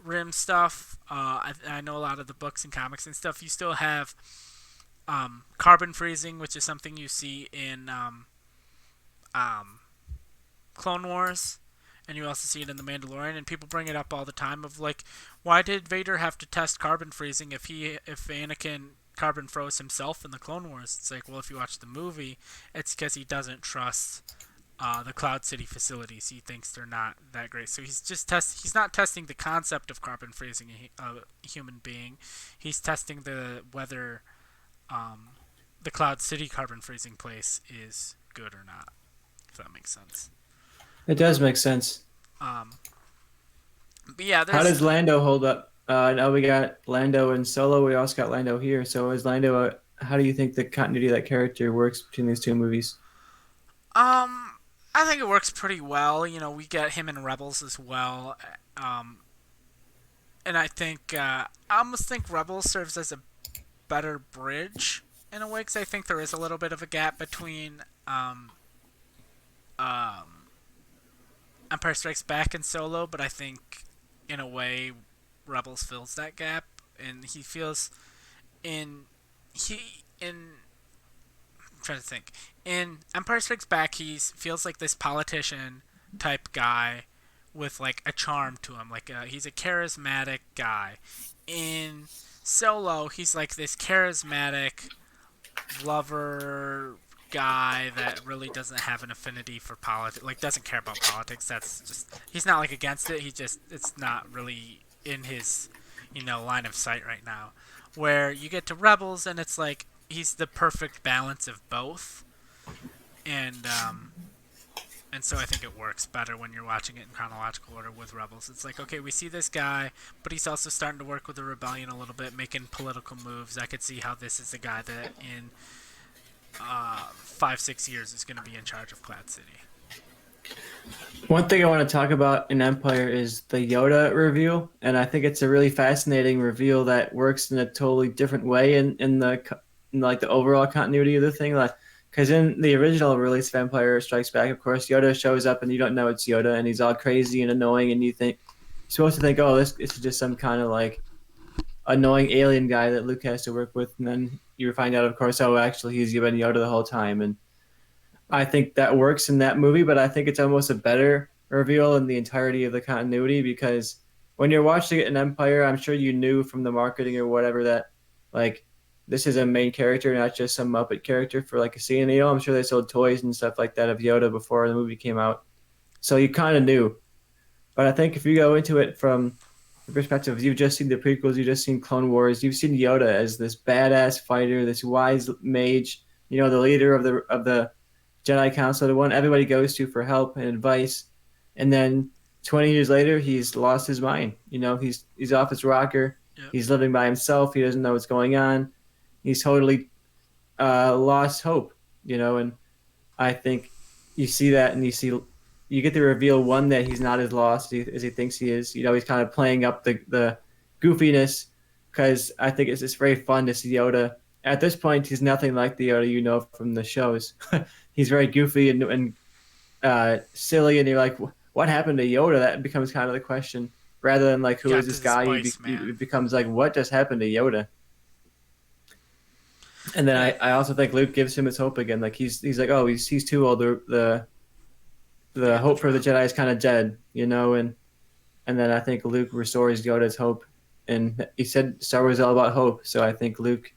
rim stuff. I know a lot of the books and comics and stuff. You still have carbon freezing, which is something you see in um, Clone Wars, and you also see it in The Mandalorian. And people bring it up all the time of like, why did Vader have to test carbon freezing if Anakin carbon froze himself in the Clone Wars? It's like, well, if you watch the movie, it's because he doesn't trust the Cloud City facilities. He thinks they're not that great. So he's not testing the concept of carbon freezing a human being. He's testing the whether um, the Cloud City carbon freezing place is good or not. If that makes sense. It does make sense. Um, but yeah, How there's does Lando hold up? Now we got Lando and Solo. We also got Lando here. So is Lando? How do you think the continuity of that character works between these two movies? I think it works pretty well. You know, we get him in Rebels as well. Um, and I almost think Rebels serves as a better bridge in a way because I think there is a little bit of a gap between um, Empire Strikes Back and Solo, but I think in a way Rebels fills that gap, and he feels in he in I'm trying to think in Empire Strikes Back he feels like this politician type guy with like a charm to him, like he's a charismatic guy. In Solo, he's like this charismatic lover guy that really doesn't have an affinity for politics, like doesn't care about politics. That's just he's not like against it. He just it's not really in his line of sight right now. Where you get to Rebels and it's like he's the perfect balance of both, and so I think it works better when you're watching it in chronological order with Rebels. It's like, okay, we see this guy, but he's also starting to work with the rebellion a little bit, making political moves. I could see how this is a guy that in 5 6 years is going to be in charge of Cloud City. One thing I want to talk about in Empire is the Yoda reveal, and I think it's a really fascinating reveal that works in a totally different way in like the overall continuity of the thing. Like, because in the original release of Empire Strikes Back, of course, Yoda shows up and you don't know it's Yoda, and he's all crazy and annoying, and you're supposed to think, oh, this is just some kind of like annoying alien guy that Luke has to work with, and then you find out, of course, oh, actually, he's been Yoda the whole time, and I think that works in that movie, but I think it's almost a better reveal in the entirety of the continuity because when you're watching it in Empire, I'm sure you knew from the marketing or whatever that like this is a main character, not just some Muppet character for like a scene. You know, I'm sure they sold toys and stuff like that of Yoda before the movie came out, so you kind of knew. But I think if you go into it from the perspective, you've just seen the prequels, you've just seen Clone Wars, you've seen Yoda as this badass fighter, this wise mage, you know, the leader of the Jedi Council, the one everybody goes to for help and advice. And then 20 years later, he's lost his mind. You know, he's off his rocker. Yep. He's living by himself. He doesn't know what's going on. He's totally lost hope. You know, and I think you see that, and you get to reveal one that he's not as lost as he thinks he is. You know, he's kind of playing up the goofiness because I think it's just very fun to see Yoda. At this point, he's nothing like the Yoda you know from the shows. He's very goofy and silly, and you're like, what happened to Yoda? That becomes kind of the question, rather than like, He who is got to this the guy? spice, man. It becomes like, what just happened to Yoda? And then Yeah, I also think Luke gives him his hope again. Like he's like, oh, he's too old. The yeah, the hope for the drop. Jedi is kind of dead, you know. And then I think Luke restores Yoda's hope, and he said Star Wars is all about hope. So I think Luke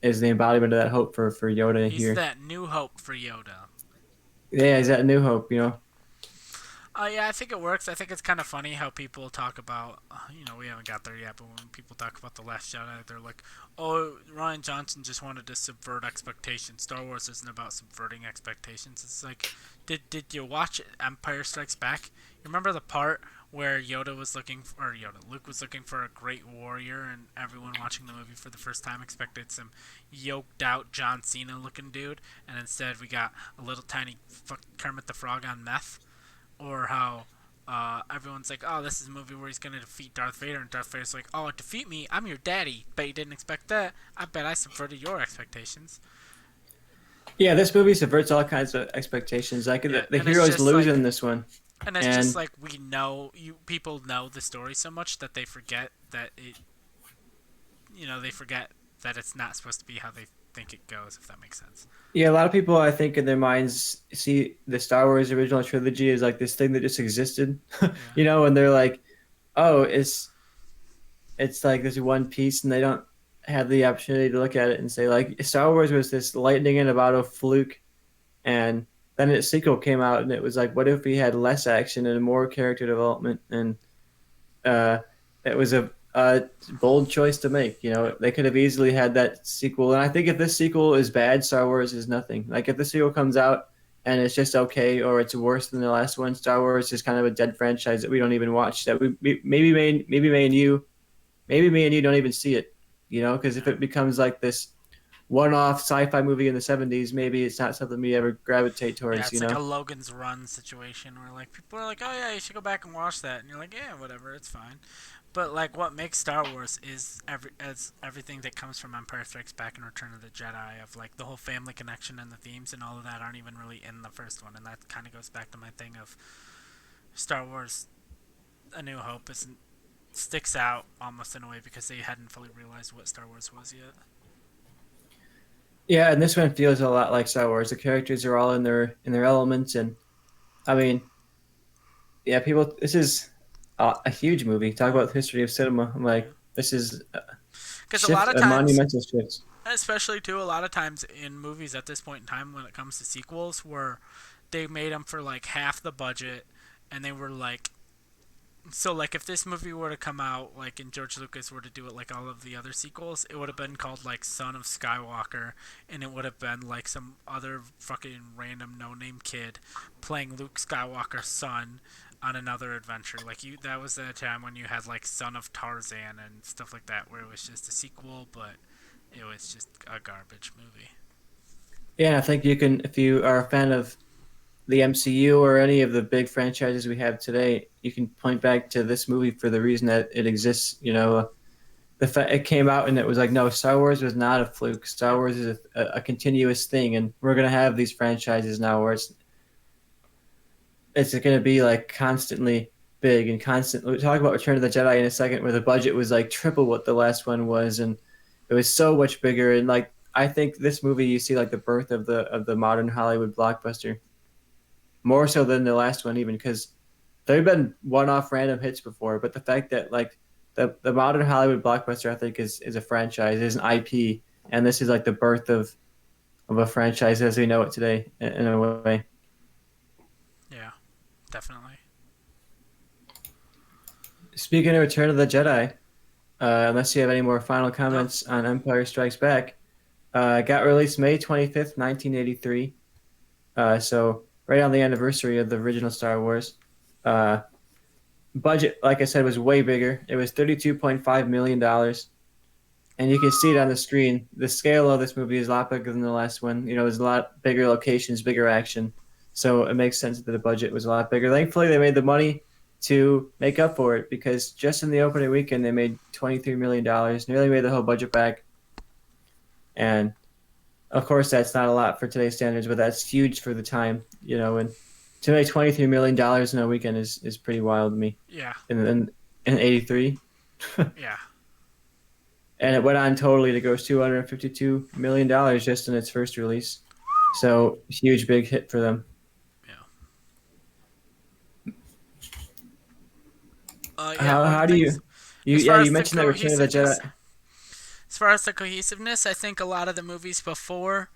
is the embodiment of that hope for Yoda He's here. that new hope for Yoda. Yeah, is that New Hope? You know. Yeah, I think it works. I think it's kind of funny how people talk about, we haven't got there yet, but when people talk about The Last Jedi, they're like, oh, Ryan Johnson just wanted to subvert expectations. Star Wars isn't about subverting expectations. It's like, did you watch Empire Strikes Back? You remember the part where Luke was looking for a great warrior, and everyone watching the movie for the first time expected some yoked out John Cena looking dude, and instead we got a little tiny Kermit the Frog on meth? Or how everyone's like, oh, this is a movie where he's gonna defeat Darth Vader, and Darth Vader's like, oh, defeat me? I'm your daddy. Bet you didn't expect that. I bet I subverted your expectations. Yeah, this movie subverts all kinds of expectations. Like Yeah, the and it's heroes just lose like, in this one, and it's just and like we know you people know the story so much that they forget that it, they forget that it's not supposed to be how they think it goes. If that makes sense. yeah, a lot of people I think in their minds see the Star Wars original trilogy as like this thing that just existed, Yeah. and they're like, oh, it's like this one piece, and they don't have the opportunity to look at it and say like Star Wars was this lightning in a bottle fluke, and then its sequel came out, and it was like, what if we had less action and more character development? And uh, it was a bold choice to make. Yep. They could have easily had that sequel, and I think if this sequel is bad, Star Wars is nothing. Like if the sequel comes out and it's just okay, or it's worse than the last one, Star Wars is kind of a dead franchise that we don't even watch. That maybe me and you don't even see it. Because if Yeah. it becomes like this one-off sci-fi movie in the '70s, maybe it's not something we ever gravitate Yeah, towards. it's like a Logan's Run situation where like people are like, "Oh yeah, you should go back and watch that," and you're like, "Yeah, whatever, it's fine." But like, what makes Star Wars is everything that comes from Empire Strikes Back and Return of the Jedi, of like the whole family connection and the themes and all of that aren't even really in the first one, and that kind of goes back to my thing of Star Wars: A New Hope isn't sticks out almost in a way because they hadn't fully realized what Star Wars was yet. Yeah, and this one feels a lot like Star Wars. The characters are all in their elements, and I mean, yeah, people. This is a huge movie. Talk about the history of cinema. I'm Yeah, like, this is a because a lot of a times, monumental shift. especially too, a lot of times in movies at this point in time when it comes to sequels, where they made them for like half the budget, and they were like, so like if this movie were to come out like and George Lucas were to do it like all of the other sequels, it would have been called like Son of Skywalker, and it would have been like some other fucking random no name kid playing Luke Skywalker's son on another adventure. Like that was the time when you had like Son of Tarzan and stuff like that, where it was just a sequel, but it was just a garbage movie. Yeah, I think you can, if you are a fan of the MCU or any of the big franchises we have today, you can point back to this movie for the reason that it exists. The fact it came out and it was like, no, Star Wars was not a fluke. Star Yep. Wars is a continuous thing, and we're gonna have these franchises now where it's going to be like constantly big and constant. We'll talk about Return of the Jedi in a second, where the budget was like triple what the last one was, and it was so much bigger. And like, I think this movie, you see like the birth of the modern Hollywood blockbuster more so than the last one, even because there have been one-off random hits before, but the fact that like the modern Hollywood blockbuster, I think is a franchise, is an IP, and this is like the birth of a franchise as we know it today in a way. Yeah, definitely. Speaking of Return of the Jedi, unless you have any more final No. comments on Empire Strikes Back, got released May 25th, 1983. So right on the anniversary of the original Star Wars. Uh, Budget, like I said, was way bigger. It was $32.5 million, and you can see it on the screen. The scale of this movie is a lot bigger than the last one. There's a lot bigger locations, bigger action. So it makes sense that the budget was a lot bigger. Thankfully, they made the money to make up for it because just in the opening weekend, they made $23 million, nearly made the whole budget back. And of course, that's not a lot for today's standards, but that's huge for the time. And to make $23 million in a weekend is pretty wild to me. Yeah. In '83. Yeah. And it went on totally to gross $252 million just in its first release. So huge, big hit for them. Yeah. Yeah. How One of how the do things, you as yeah, far you as the mentioned that Return of the cohesiveness, Jedi. I think a lot of the movies before,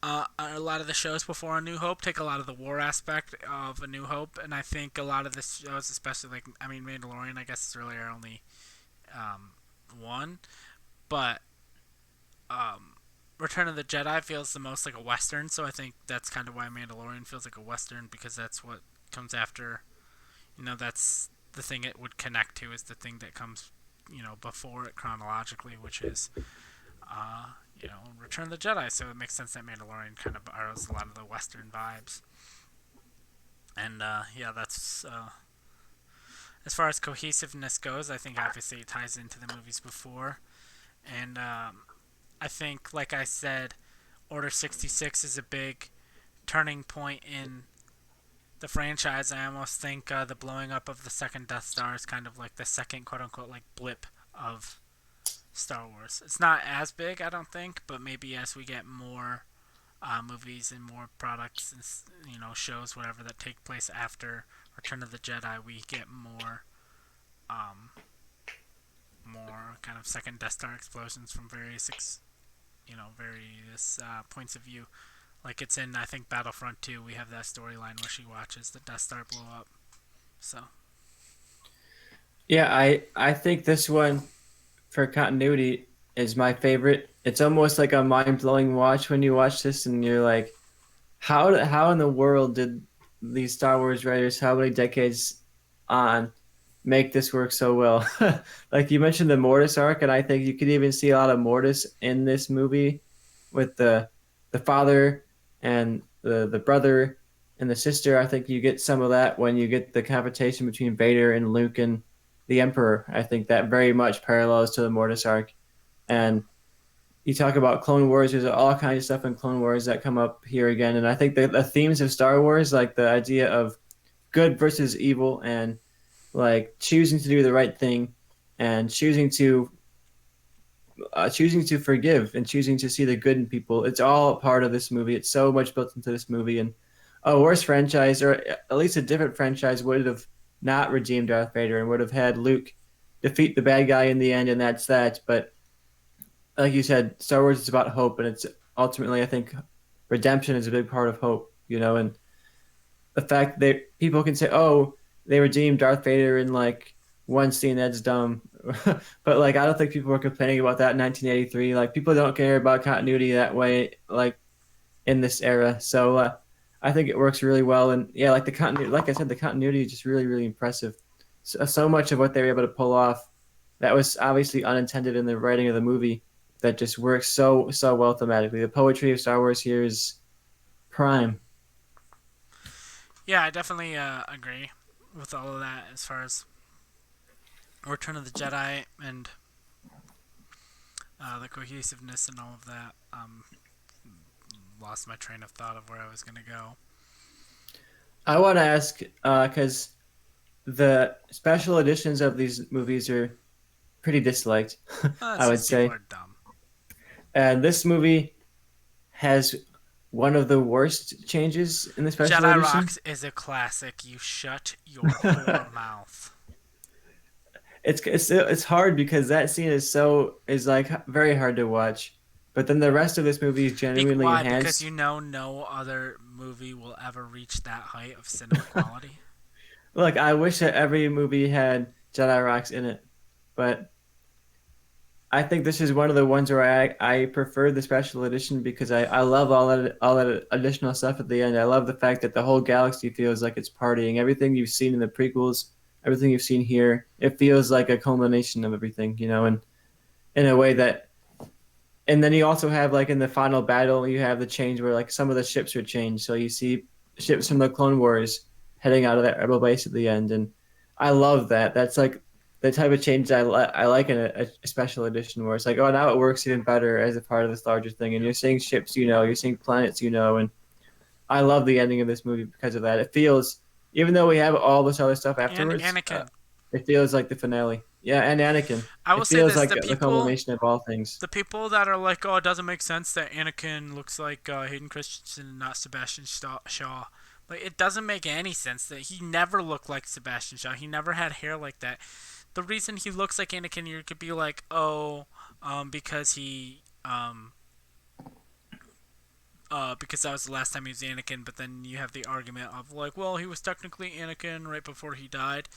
a lot of the shows before A New Hope take a lot of the war aspect of A New Hope, and I think a lot of the shows, especially like Mandalorian, I guess is really our only um, one, but Return of the Jedi feels the most like a western, so I think that's kind of why Mandalorian feels like a western because that's what comes after. That's the thing it would connect to is the thing that comes, before it chronologically, which is, Return of the Jedi. So it makes sense that Mandalorian kind of borrows a lot of the western vibes. And yeah, as far as cohesiveness goes, I think obviously it ties into the movies before, and I think, like I said, Order 66 is a big turning point in the franchise. I almost think the blowing up of the second Death Star is kind of like the second quote unquote like blip of Star Wars. It's not as big, I don't think, but maybe as we get more movies and more products and shows, whatever that take place after Return of the Jedi, we get um, more kind of second Death Star explosions from various points of view. Like it's in, I think, Battlefront 2, we have that storyline where she watches the Death Star blow up. So, Yeah, I think this one for continuity is my favorite. It's almost like a mind-blowing watch when you watch this and you're like, how in the world did these Star Writers, how many decades on, make this work so well? Like you mentioned the Mortis arc, and I think you could even see a lot of Mortis in this movie with the father and the brother and the sister. I think you get some of that when you get the confrontation between Vader and Luke and the Emperor. I think that very much parallels to the Mortis arc. And you talk about Clone Wars, there's all kinds of stuff in Clone Wars that come up here again. And I think the themes of Star Wars, like the idea of good versus evil and like choosing to do the right thing and choosing to forgive and choosing to see the good in people. It's all part of this movie. It's so much built into this movie. And a worse franchise, or at least a different franchise, would have not redeemed Darth Vader and would have had Luke defeat the bad guy in the end, and that's that. But like you said, Star Wars is about hope, and it's ultimately, I think, redemption is a big part of hope. And the fact that people can say, "Oh, they redeemed Darth Vader in like one scene," that's dumb. But like, I don't think people were complaining about that in 1983. Like, people don't care about continuity that way, like in this era. So I think it works really well. And yeah, like the continuity, like I said, the continuity is just really, really impressive. So much of what they were able to pull off that was obviously unintended in the writing of the movie that just works so well thematically. The poetry of Star Wars here is prime. yeah, I definitely agree with all of that as far as Return of the Jedi and the cohesiveness and all of that. Lost my train of thought of where I was going to go. I want to ask because the special editions of these movies are pretty disliked, I would Since people say. are dumb. And this movie has one of the worst changes in the special Jedi edition. Rocks is a classic. You shut your whore mouth. It's hard because that scene is like very hard to watch. But then the rest of this movie is genuinely Why? Because enhanced. you know no other movie will ever reach that height of cinema quality. Look, I wish that every movie had Jedi rocks in it, but I think this is one of the ones where I prefer the special edition because I love all that additional stuff at the end. I love the fact that the whole galaxy feels like it's partying. Everything you've seen in the prequels, everything you've seen here, it feels like a culmination of everything, and in a way that. And then you also have like in the final battle, you have the change where like some of the ships are changed. So you see ships from the Clone Wars heading out of that rebel base at the end, and I love that. That's like the type of change I like in a special edition where it's like, oh, now it works even better as a part of this larger thing. And you're seeing ships, you're seeing planets, and I love the ending of this movie because of that. It feels, even though we have all this other stuff And afterwards, Anakin. it feels like the finale. Yeah, and Anakin. I will It say feels this: like the culmination of all things. the people that are like, "Oh, it doesn't make sense that Anakin looks like Hayden Christensen and not Sebastian Shaw." Like, it doesn't make any sense that he never looked like Sebastian Shaw. He never had hair like that. The reason he looks like Anakin, you could be like, "Oh, because because that was the last time he was Anakin." But then you have the argument of like, "Well, he was technically Anakin right before he died."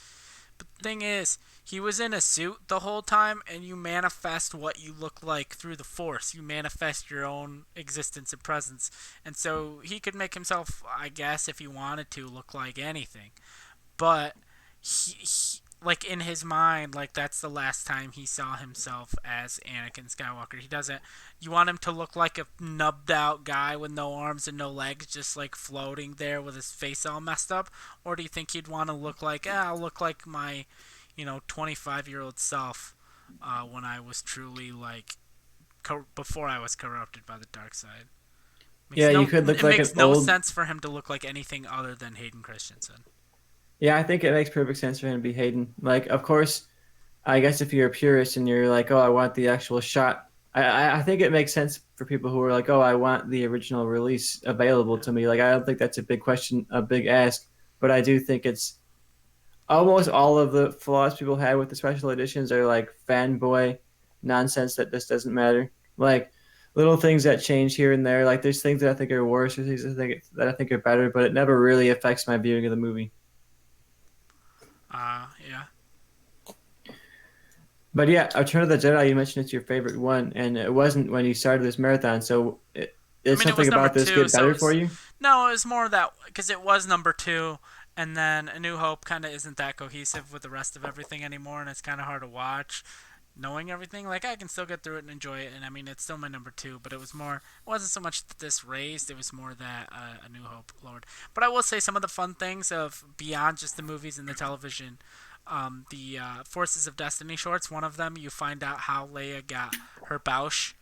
But the thing is, he was in a suit the whole time, and you manifest what you look like through the Force. You manifest your own existence and presence. And so he could make himself, I guess, if he wanted to, look like anything. But like in his mind, like that's the last time he saw himself as Anakin Skywalker. He doesn't. You want him to look like a nubbed out guy with no arms and no legs, just like floating there with his face all messed up, or do you think he'd want to look like, I'll look like my, 25-year-old self, when I was truly like before I was corrupted by the dark side. Yeah, you could look It like an makes no old. sense for him to look like anything other than Hayden Christensen. Yeah, I think it makes perfect sense for him to be Hayden. Like, of course, I guess if you're a purist and you're like, oh, I want the actual shot. I think it makes sense for people who are like, oh, I want the original release available Yeah. to me. Like, I don't think that's a big question, a big ask, but I do think it's almost all of the flaws people had with the special editions are like fanboy nonsense that just doesn't matter. Like little things that change here and there. Like there's things that I think are worse, or things that I think are better, but it never really affects my viewing of the movie. Yeah. But yeah, Return of the Jedi, you mentioned it's your favorite one, and it wasn't when you started this marathon. So I did mean, it something was number about this two, get so better for you? no, it was more that because it was number two, and then A New Hope kind of isn't that cohesive with the rest of everything anymore, and it's kind of hard to watch. Knowing everything, like I can still get through it and enjoy it, and I mean it's still my number two, but it was more, it wasn't so much that this raised, it was more that A New Hope lowered. But I will say some of the fun things of beyond just the movies and the television, the Forces of Destiny shorts. One of them, you find out how Leia got her Bausch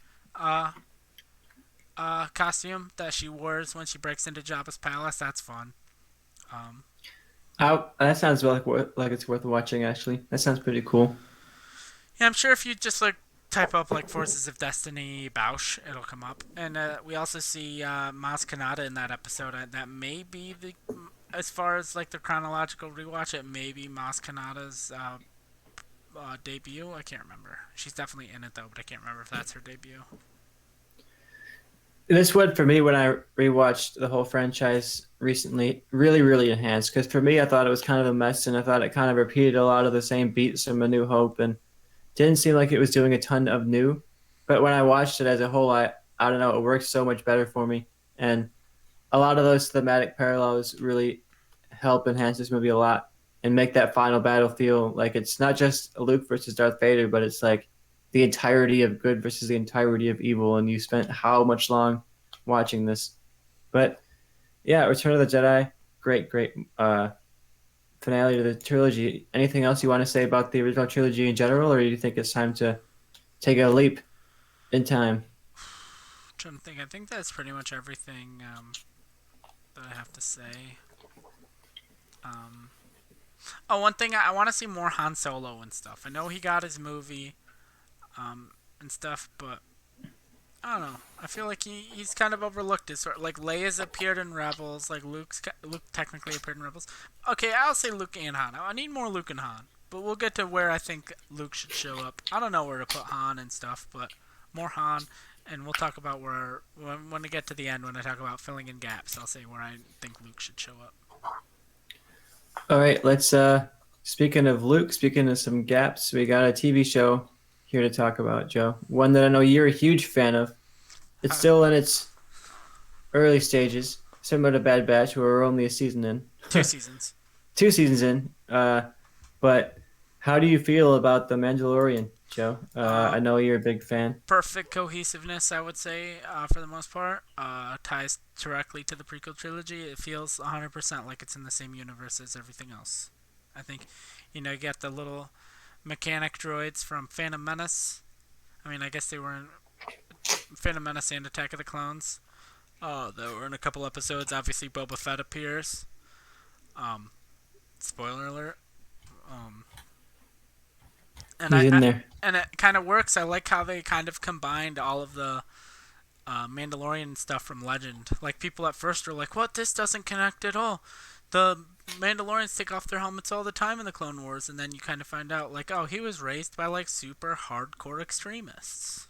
uh, costume that she wears when she breaks into Jabba's palace. That's fun. Um, That sounds like it's worth watching. Actually, that sounds pretty cool. yeah, I'm sure if you just like type up like Forces of Destiny Bausch, it'll come up. And we also see Maz Kanata in that episode. That may be the, as far as like the chronological rewatch, it may be Maz Kanata's debut. I can't remember. She's definitely in it though, but I can't remember if that's her debut. This one for me when I rewatched the whole franchise recently really enhanced because for me I thought it was kind of a mess and I thought it kind of repeated a lot of the same beats from A New Hope and didn't seem like it was doing a ton of new. But when I watched it as a whole, I don't know, it works so much better for me and a lot of those thematic parallels really help enhance this movie a lot and make that final battle feel like it's not just Luke versus Darth Vader, but it's like the entirety of good versus the entirety of evil. And you spent how much long watching this? But yeah, Return of the Jedi, great finale to the trilogy. Anything else you want to say about the original trilogy in general, or do you think it's time to take a leap in time? I'm trying to think. I think that's pretty much everything that I have to say. Um, oh, one thing I want to see more Han Solo and stuff. I know he got his movie and stuff, but I don't know. I feel like he's kind of overlooked. As sort like Leia's appeared in Rebels, like Luke technically appeared in Rebels. Okay, I'll say Luke and Han. I need more Luke and Han, but we'll get to where I think Luke should show up. I don't know where to put Han and stuff, but more Han, and we'll talk about where when we get to the end when I talk about filling in gaps. I'll say where I think Luke should show up. All right, let's speaking of Luke, speaking of some gaps, we got a TV show here to talk about, Joe. One that I know you're a huge fan of. It's Uh, still in its early stages, similar to Bad Batch, where we're only a season in. 2 seasons. 2 seasons in. But how do you feel about The Mandalorian, Joe? Uh, I know you're a big fan. Perfect cohesiveness, I would say, for the most part. Ties directly to the prequel trilogy. It feels 100% like it's in the same universe as everything else. I think, you get the little mechanic droids from Phantom Menace. I mean, I guess they were in Phantom Menace and Attack of the Clones. They were in a couple episodes. Obviously, Boba Fett appears. Um, Spoiler alert. Um, and He's in there. and it kind of works. I like how they kind of combined all of the Mandalorian stuff from Legend. Like people at first are like, "What? This doesn't connect at all." The Mandalorians take off their helmets all the time in the Clone Wars, and then you kind of find out like, oh, he was raised by like super hardcore extremists,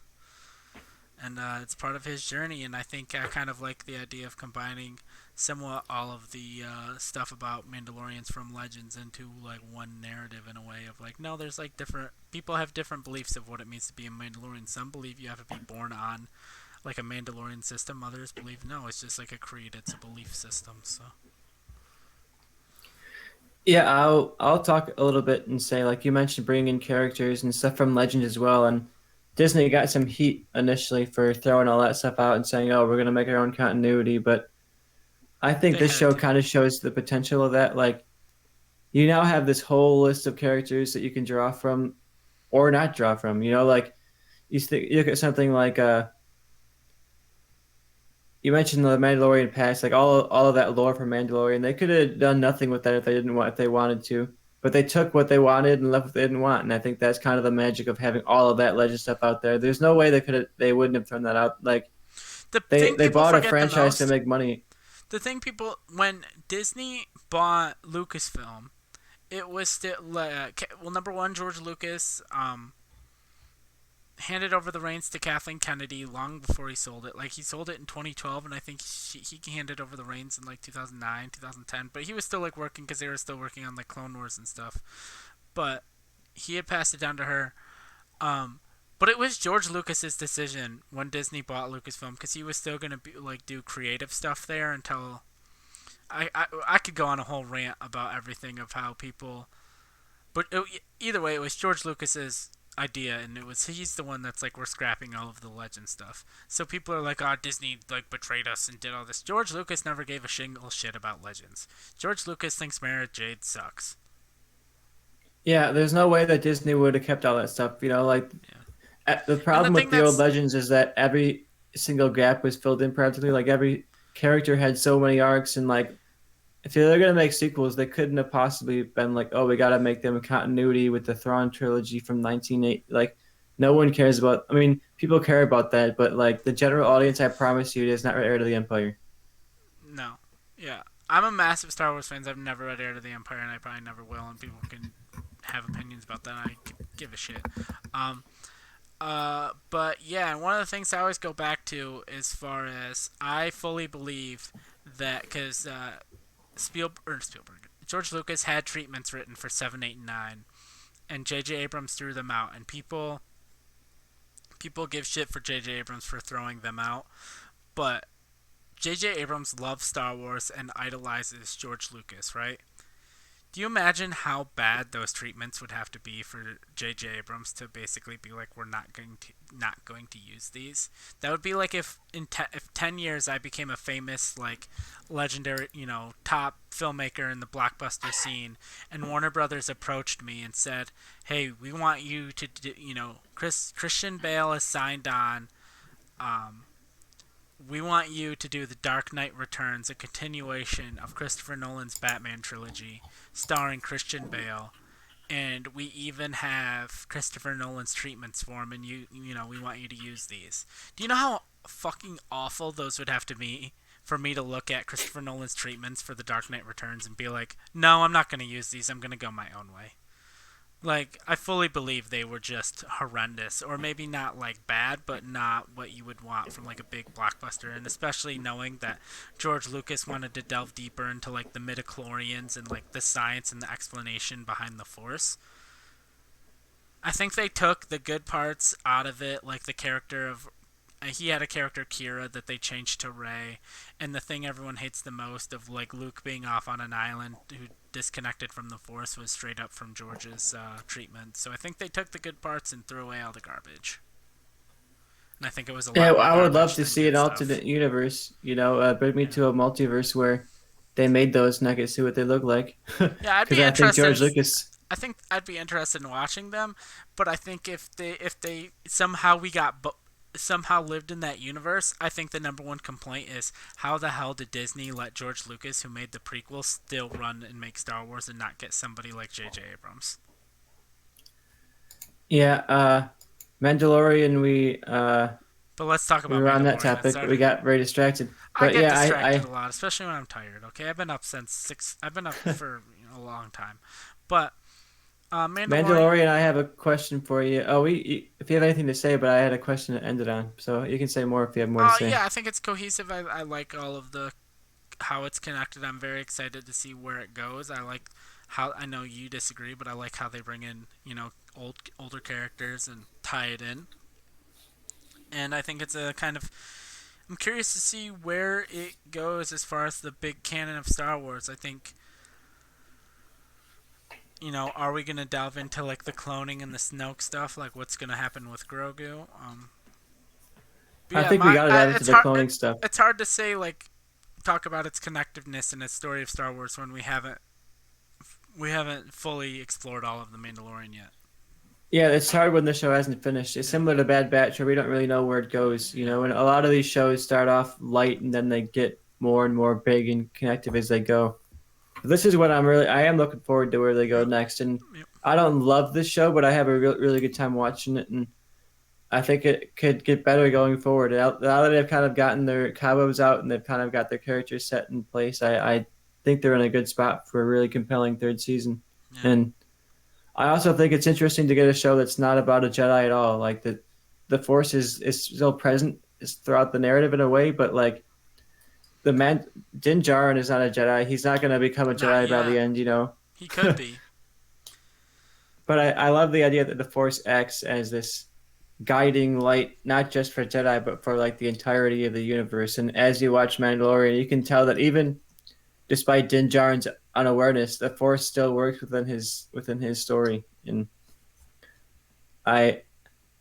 and it's part of his journey. And I think I kind of like the idea of combining somewhat all of the stuff about Mandalorians from Legends into like one narrative in a way of like, no, there's like different people have different beliefs of what it means to be a Mandalorian. Some believe you have to be born on like a Mandalorian system. Others believe no, it's just like a creed. It's a belief system. So Yeah, I'll talk a little bit and say like you mentioned bringing in characters and stuff from Legend as well, and Disney got some heat initially for throwing all that stuff out and saying, "Oh, we're gonna make our own continuity," but I think They this had show to. kind of shows the potential of that. Like you now have this whole list of characters that you can draw from or not draw from. Like you look at something like you mentioned the Mandalorian past, like all of that lore from Mandalorian. They could have done nothing with that if they wanted to, but they took what they wanted and left what they didn't want. And I think that's kind of the magic of having all of that legend stuff out there. There's no way they wouldn't have thrown that out. Like The they thing they people bought a forget the franchise to most, make money. the thing people when Disney bought Lucasfilm, it was still well, number one, George Lucas handed over the reins to Kathleen Kennedy long before he sold it. Like he sold it in 2012, and I think he handed over the reins in like 2009, 2010. But he was still like working because they were still working on like Clone Wars and stuff. But he had passed it down to her. Um, but it was George Lucas's decision when Disney bought Lucasfilm because he was still gonna do creative stuff there until I could go on a whole rant about everything of how people. But either way, it was George Lucas's idea, and he's the one that's like we're scrapping all of the legend stuff. So people are like, "Oh, Disney like betrayed us and did all this." George Lucas never gave a single shit about legends. George Lucas thinks Mara Jade sucks. Yeah, there's no way that Disney would have kept all that stuff. Like Yeah, the and the problem with thing the old that's legends is that every single gap was filled in practically. Like every character had so many arcs, and like if they're gonna make sequels, they couldn't have possibly been like, oh, we gotta make them a continuity with the Thrawn trilogy from 1980. Like, no one cares about. I mean, people care about that, but like the general audience, I promise you, is not Heir to the Empire. no, yeah. I'm a massive Star Wars fan. I've never read Heir to the Empire, and I probably never will. And people can have opinions about that. I give a shit. Um, but yeah, and one of the things I always go back to as far as I fully believe that because Spielberg, George Lucas had treatments written for 7, 8, and 9, and J.J. Abrams threw them out, and people give shit for J.J. Abrams for throwing them out, but J.J. Abrams loves Star Wars and idolizes George Lucas, right? Do you imagine how bad those treatments would have to be for J.J. Abrams to basically be like, we're not going to use these? That would be like if 10 years I became a famous like legendary top filmmaker in the blockbuster scene, and Warner Brothers approached me and said, "Hey, we want you to Christian Bale is signed on. Um, we want you to do The Dark Knight Returns, a continuation of Christopher Nolan's Batman trilogy, starring Christian Bale, and we even have Christopher Nolan's treatments for him, and we want you to use these." Do you know how fucking awful those would have to be for me to look at Christopher Nolan's treatments for The Dark Knight Returns and be like, "No, I'm not going to use these. I'm going to go my own way." Like, I fully believe they were just horrendous, or maybe not like bad, but not what you would want from like a big blockbuster. And especially knowing that George Lucas wanted to delve deeper into like the midichlorians and like the science and the explanation behind the Force. I think they took the good parts out of it, like the character of he had a character Kira that they changed to Rey, and the thing everyone hates the most of like Luke being off on an island who disconnected from the Force was straight up from George's treatment. So I think they took the good parts and threw away all the garbage, and I think it was a Yeah, lot more I would love garbage to than see an good stuff. alternate universe. Bring me Yeah, to a multiverse where they made those nuggets see what they look like. yeah, I'd Because be I think interested George in. Lucas. I think I'd be interested in watching them, but I think if they somehow somehow lived in that universe, I think the number one complaint is how the hell did Disney let George Lucas, who made the prequels, still run and make Star Wars and not get somebody like J.J. Abrams? Yeah, Mandalorian. But let's talk We about were on that Mandalorian. It topic, but we started. got very distracted. I But get yeah, distracted a lot, especially when I'm tired. Okay, I've been up since 6. I've been up for a long time, but Mandalorian. Mandalorian. I have a question for you. Oh, if you have anything to say, but I had a question to end it on, so you can say more if you have more to say. Yeah, I think it's cohesive. I like all of the how it's connected. I'm very excited to see where it goes. I like how I know you disagree, but I like how they bring in older characters and tie it in. And I think it's a kind of I'm curious to see where it goes as far as the big canon of Star Wars. I think are we gonna delve into like the cloning and the Snoke stuff? Like, what's gonna happen with Grogu? But I yeah, think we got to dive into it's the hard. cloning stuff. It's hard to say like talk about its connectiveness and its story of Star Wars when we haven't fully explored all of the Mandalorian yet. Yeah, it's hard when the show hasn't finished. It's Yeah, similar to Bad Batch, where we don't really know where it goes. yeah, And a lot of these shows start off light and then they get more and more big and connective as they go. This is what I am looking forward to where they go yep, next. And yep, I don't love this show, but I have a really good time watching it, and I think it could get better going forward. Now that they've kind of gotten their cobwebs out and they've kind of got their characters set in place, I think they're in a good spot for a really compelling third season. yeah. And I also think it's interesting to get a show that's not about a Jedi at all. Like the Force is still present throughout the narrative in a way, but like the man Din Djarin is not a Jedi. He's not going to become a Not Jedi by the yet. end. He could be. But I love the idea that the Force acts as this guiding light, not just for Jedi, but for like the entirety of the universe. And as you watch Mandalorian, you can tell that even despite Din Djarin's unawareness, the Force still works within his story. And I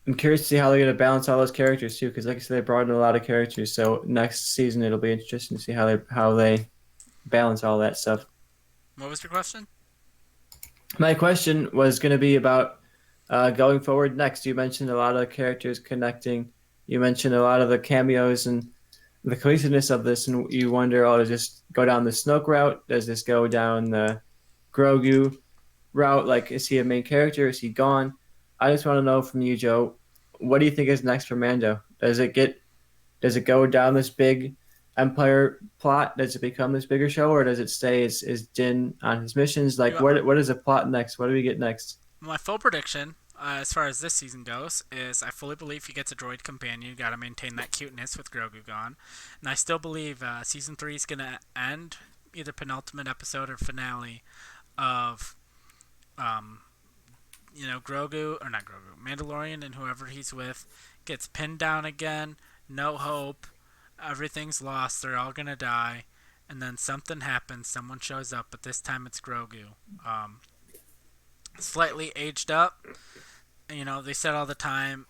am curious to see how they're going to balance all those characters too, because like I said, they brought in a lot of characters. So next season, it'll be interesting to see how they balance all that stuff. What was your question? My question was going to be about going forward next. You mentioned a lot of the characters connecting. You mentioned a lot of the cameos and the cohesiveness of this, and you wonder, oh, does this go down the Snoke route? Does this go down the Grogu route? Like, is he a main character? Is he gone? I just want to know from you, Joe, what do you think is next for Mando? Does it go down this big Empire plot? Does it become this bigger show, or does it stay as Din on his missions? You Like, got what is the plot next? What do we get next? my full prediction, as far as this season goes, is I fully believe he gets a droid companion. You got to maintain that cuteness with Grogu gone, and I still believe season 3 is gonna end either penultimate episode or finale of um, Grogu or not Grogu, Mandalorian and whoever he's with gets pinned down again. No hope. Everything's lost. They're all gonna die, and then something happens. Someone shows up, but this time it's Grogu. Um, Slightly aged up. They said all the time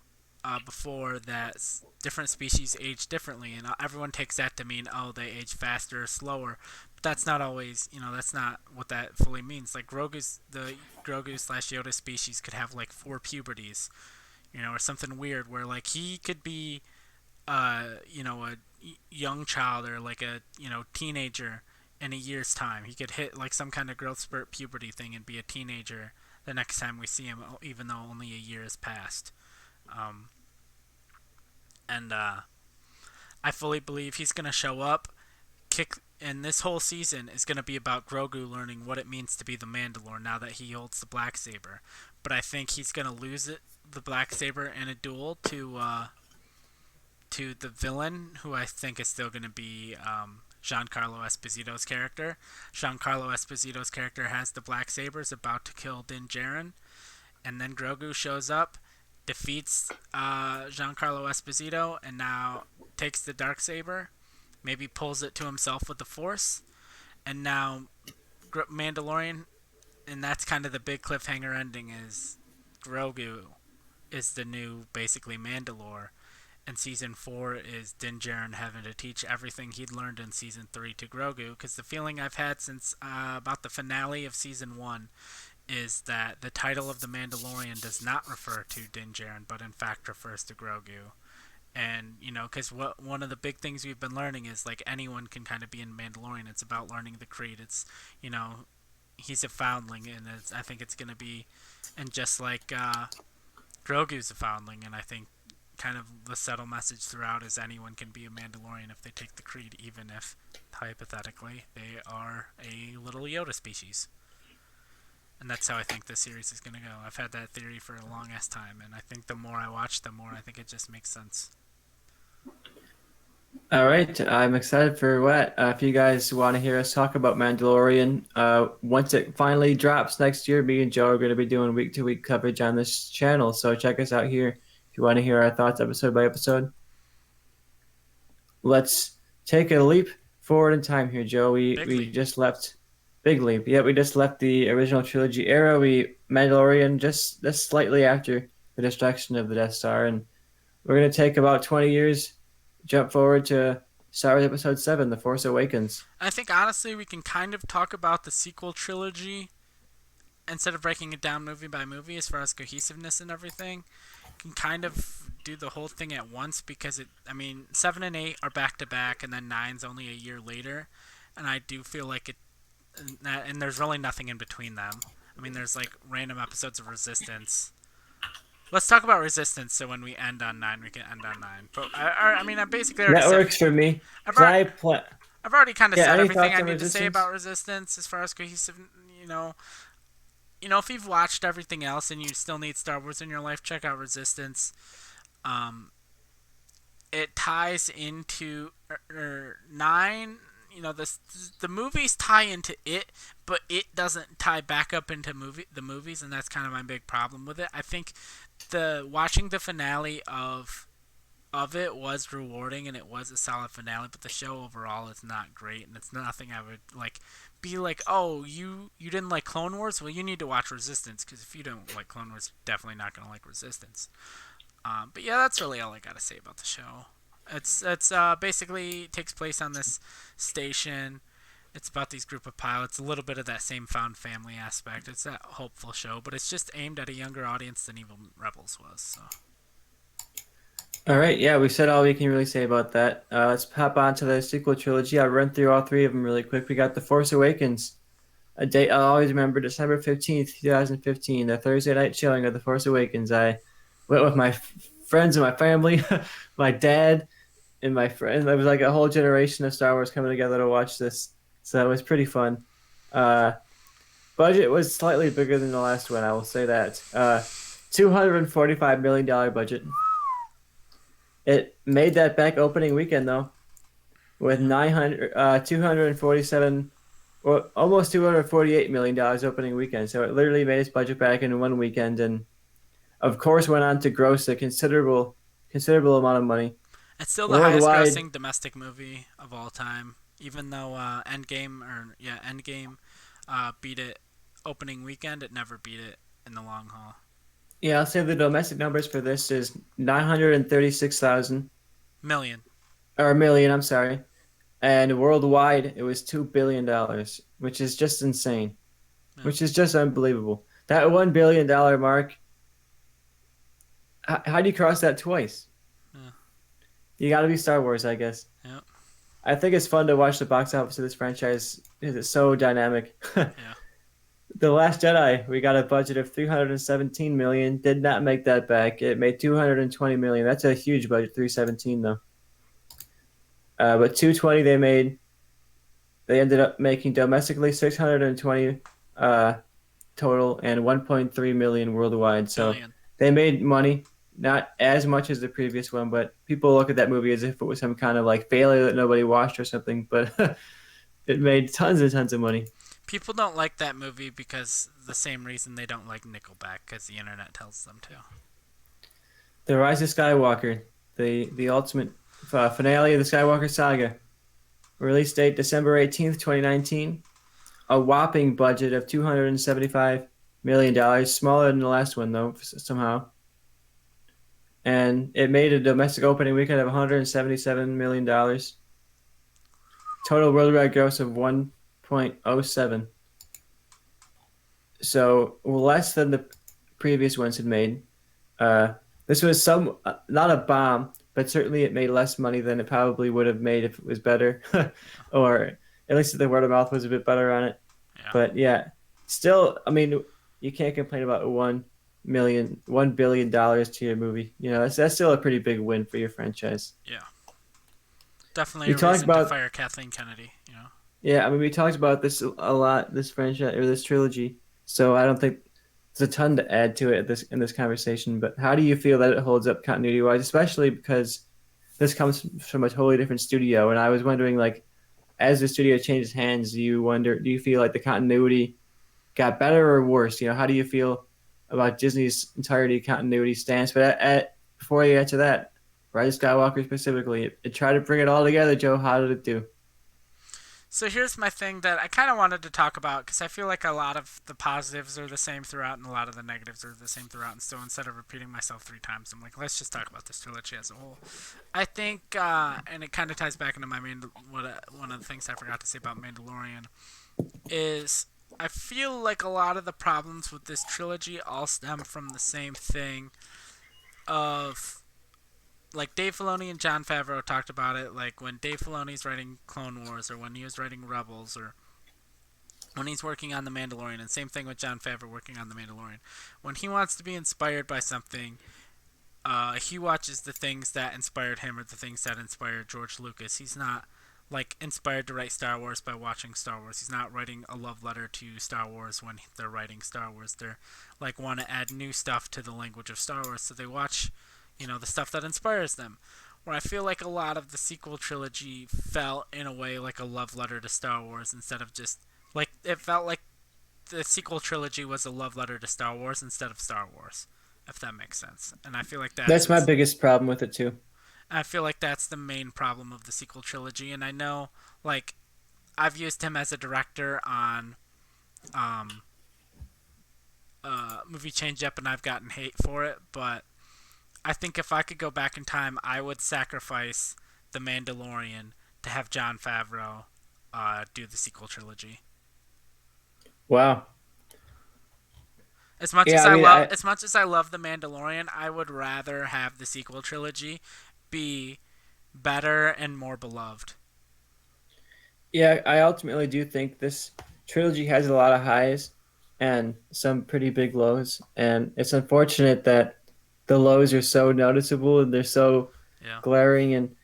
before that different species age differently, and everyone takes that to mean, oh, they age faster or slower. But that's not always, that's not what that fully means. Like the Grogu slash Yoda species could have like 4 puberties, or something weird where like he could be, a young child or like a teenager in a year's time. He could hit like some kind of growth spurt puberty thing and be a teenager the next time we see him, even though only a year has passed. Um, and I fully believe he's gonna show up, and this whole season is gonna be about Grogu learning what it means to be the Mandalore now that he holds the black saber. But I think he's gonna lose the black saber in a duel to the villain, who I think is still gonna be Giancarlo Esposito's character. Giancarlo Esposito's character has the black saber, is about to kill Din Djarin, and then Grogu shows up, defeats Giancarlo Esposito, and now takes the dark saber, maybe pulls it to himself with the Force, and now Mandalorian, and that's kind of the big cliffhanger ending is Grogu is the new basically Mandalore, and season 4 is Din Djarin having to teach everything he'd learned in season 3 to Grogu. Because the feeling I've had since about the finale of season 1 is that the title of the Mandalorian does not refer to Din Djarin, but in fact refers to Grogu. And because one of the big things we've been learning is like anyone can kind of be in Mandalorian. It's about learning the creed. It's he's a foundling, and I think it's gonna be, and just like Grogu's a foundling, and I think kind of the subtle message throughout is anyone can be a Mandalorian if they take the creed, even if hypothetically they are a little Yoda species. And that's how I think this series is going to go. I've had that theory for a long ass time, and I think the more I watch, the more I think it just makes sense. All right, I'm excited for what. If you guys want to hear us talk about Mandalorian, once it finally drops next year, me and Joe are going to be doing week-to-week coverage on this channel. So check us out here if you want to hear our thoughts episode by episode. Let's take a leap forward in time here, Joe. We Big we leap. just left Big leap. Yeah, we just left the original trilogy era. We Mandalorian just slightly after the destruction of the Death Star, and we're gonna take about 20 years, jump forward to Star Wars Episode 7, The Force Awakens. I think honestly we can kind of talk about the sequel trilogy instead of breaking it down movie by movie as far as cohesiveness and everything. Can kind of do the whole thing at once because I mean, 7 and 8 are back to back, and then nine's only a year later, and I do feel like it, and there's really nothing in between them. I mean, there's like random episodes of Resistance. Let's talk about Resistance, so when we end on 9, we can end on 9. But I mean, I basically already That said. works for me I've because already, I play. I've already kind of Yeah, said any everything thoughts I on need to say Resistance? about Resistance as far as cohesive. You know, if you've watched everything else and you still need Star Wars in your life, check out Resistance. Um, it ties into 9. The movies tie into it, but it doesn't tie back up into the movies, and that's kind of my big problem with it. I think the watching the finale of it was rewarding and it was a solid finale, but the show overall is not great, and it's nothing I would like be like, oh, you didn't like Clone Wars? Well, you need to watch Resistance, because if you don't like Clone Wars, you're definitely not gonna like Resistance. But yeah, that's really all I gotta say about the show. It's basically takes place on this station. It's about these group of pilots. A little bit of that same found family aspect. It's that hopeful show, but it's just aimed at a younger audience than even Rebels was. So All right, yeah, we said all we can really say about that. Let's hop on to the sequel trilogy. I'll run through all three of them really quick. We got The Force Awakens, a date I'll always remember, December 15th, 2015, the Thursday night showing of The Force Awakens. I went with my friends and my family, my dad and my friend. It was like a whole generation of Star Wars coming together to watch this. So it was pretty fun. Uh, Budget was slightly bigger than the last one, I will say that. $245 million budget. It made that back opening weekend though, with yeah, 247, or almost $248 million opening weekend. So it literally made its budget back in one weekend, and of course went on to gross a considerable amount of money it's still the highest worldwide. grossing domestic movie of all time, even though Endgame beat it opening weekend. It never beat it in the long haul. Yeah, I'll say the domestic numbers for this is 936,000 Million. or a million. I'm sorry, and worldwide it was $2 billion, which is just insane, Yeah, which is just unbelievable. That $1 billion mark. How do you cross that twice? yeah, You got to be Star Wars, I guess. yeah, I think it's fun to watch the box office of this franchise because it's so dynamic. yeah. The Last Jedi, we got a budget of 317 million. Did not make that back. It made 220 million. That's a huge budget. 317 though. But 220 they made. They ended up making domestically 620 total and 1.3 million worldwide. So Billion. they made money, not as much as the previous one, but people look at that movie as if it was some kind of like failure that nobody watched or something. But it made tons and tons of money. People don't like that movie because the same reason they don't like Nickelback, because the internet tells them to. The Rise of Skywalker, the ultimate finale of the Skywalker saga. Release date December 18th, 2019. A whopping budget of $275 million, smaller than the last one though somehow. And it made a domestic opening weekend of $177 million. Total worldwide gross of 1.07. So less than the previous ones had made. Uh, this was not a bomb, but certainly it made less money than it probably would have made if it was better, or at least if the word of mouth was a bit better on it. Yeah, But yeah, still, I mean, you can't complain about $1 billion to your movie. That's still a pretty big win for your franchise. yeah. Definitely We a talked reason to about fire Kathleen Kennedy. Yeah, I mean, we talked about this a lot, this franchise or this trilogy. So I don't think there's a ton to add to it in this conversation. But how do you feel that it holds up continuity wise, especially because this comes from a totally different studio? And I was wondering, like, as the studio changes hands, do you feel like the continuity got better or worse? How do you feel about Disney's entirety continuity stance? But before you get to that, Rise of Skywalker specifically, it tried to bring it all together. Joe, how did it do? So here's my thing that I kind of wanted to talk about because I feel like a lot of the positives are the same throughout and a lot of the negatives are the same throughout. And so instead of repeating myself 3 times, I'm like, let's just talk about this trilogy as a whole. I think, and it kind of ties back into one of the things I forgot to say about Mandalorian is I feel like a lot of the problems with this trilogy all stem from the same thing of like Dave Filoni and Jon Favreau talked about it. Like when Dave Filoni's writing Clone Wars, or when he was writing Rebels, or when he's working on The Mandalorian, and same thing with Jon Favreau working on The Mandalorian. When he wants to be inspired by something, he watches the things that inspired him or the things that inspired George Lucas. He's not like inspired to write Star Wars by watching Star Wars. He's not writing a love letter to Star Wars when they're writing Star Wars. They're like want to add new stuff to the language of Star Wars, so they watch, the stuff that inspires them. Where I feel like a lot of the sequel trilogy felt in a way like a love letter to Star Wars instead of just like it felt like the sequel trilogy was a love letter to Star Wars instead of Star Wars, if that makes sense. And That's my biggest problem with it too. I feel like that's the main problem of the sequel trilogy. And I know, like, I've used him as a director on um, movie Changeup, and I've gotten hate for it. But I think if I could go back in time, I would sacrifice The Mandalorian to have Jon Favreau do the sequel trilogy. Wow. As much Yeah, as I I mean, love, as much as I love The Mandalorian, I would rather have the sequel trilogy be better and more beloved. I ultimately do think this trilogy has a lot of highs and some pretty big lows, and it's unfortunate that the lows are so noticeable and they're so Yeah. glaring. And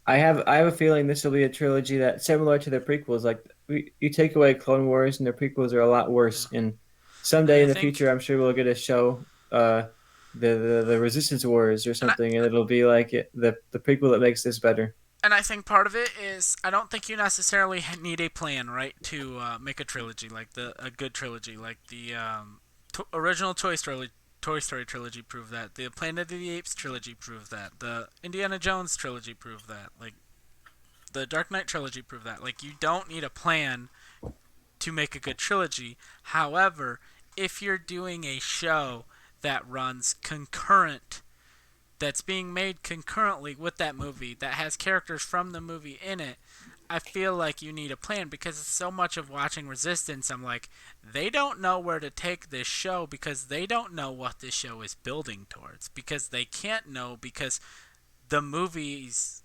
I have a feeling this will be a trilogy that similar to the prequels. Like you take away Clone Wars and the prequels are a lot Yeah. worse. And someday And I in the think, future, I'm sure we'll get a show, the Resistance Wars or and I, something, and it'll be like the prequel that makes this better. and I think part of it is I don't think you necessarily need a plan, right, to make a trilogy like a good trilogy, like the original Toy Story trilogy proved that. The Planet of the Apes trilogy proved that. The Indiana Jones trilogy proved that. Like the Dark Knight trilogy proved that. Like you don't need a plan to make a good trilogy. However, if you're doing a show that runs concurrent, that's being made concurrently with that movie, that has characters from the movie in it, I feel like you need a plan because so much of watching Resistance, I'm like, they don't know where to take this show because they don't know what this show is building towards. Because they can't know because the movies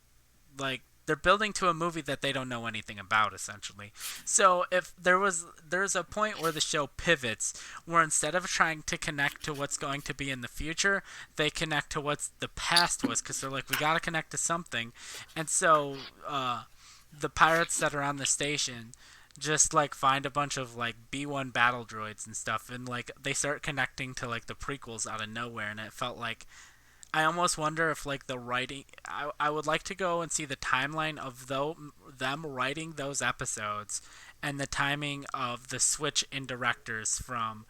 like they're building to a movie that they don't know anything about essentially. So if there's a point where the show pivots where instead of trying to connect to what's going to be in the future, they connect to what's the past was cuz they're like we got to connect to something. And so the pirates that are on the station just like find a bunch of like B1 battle droids and stuff and like they start connecting to like the prequels out of nowhere and it felt like I almost wonder if like the writing. I would like to go and see the timeline of them writing those episodes, and the timing of the switch in directors from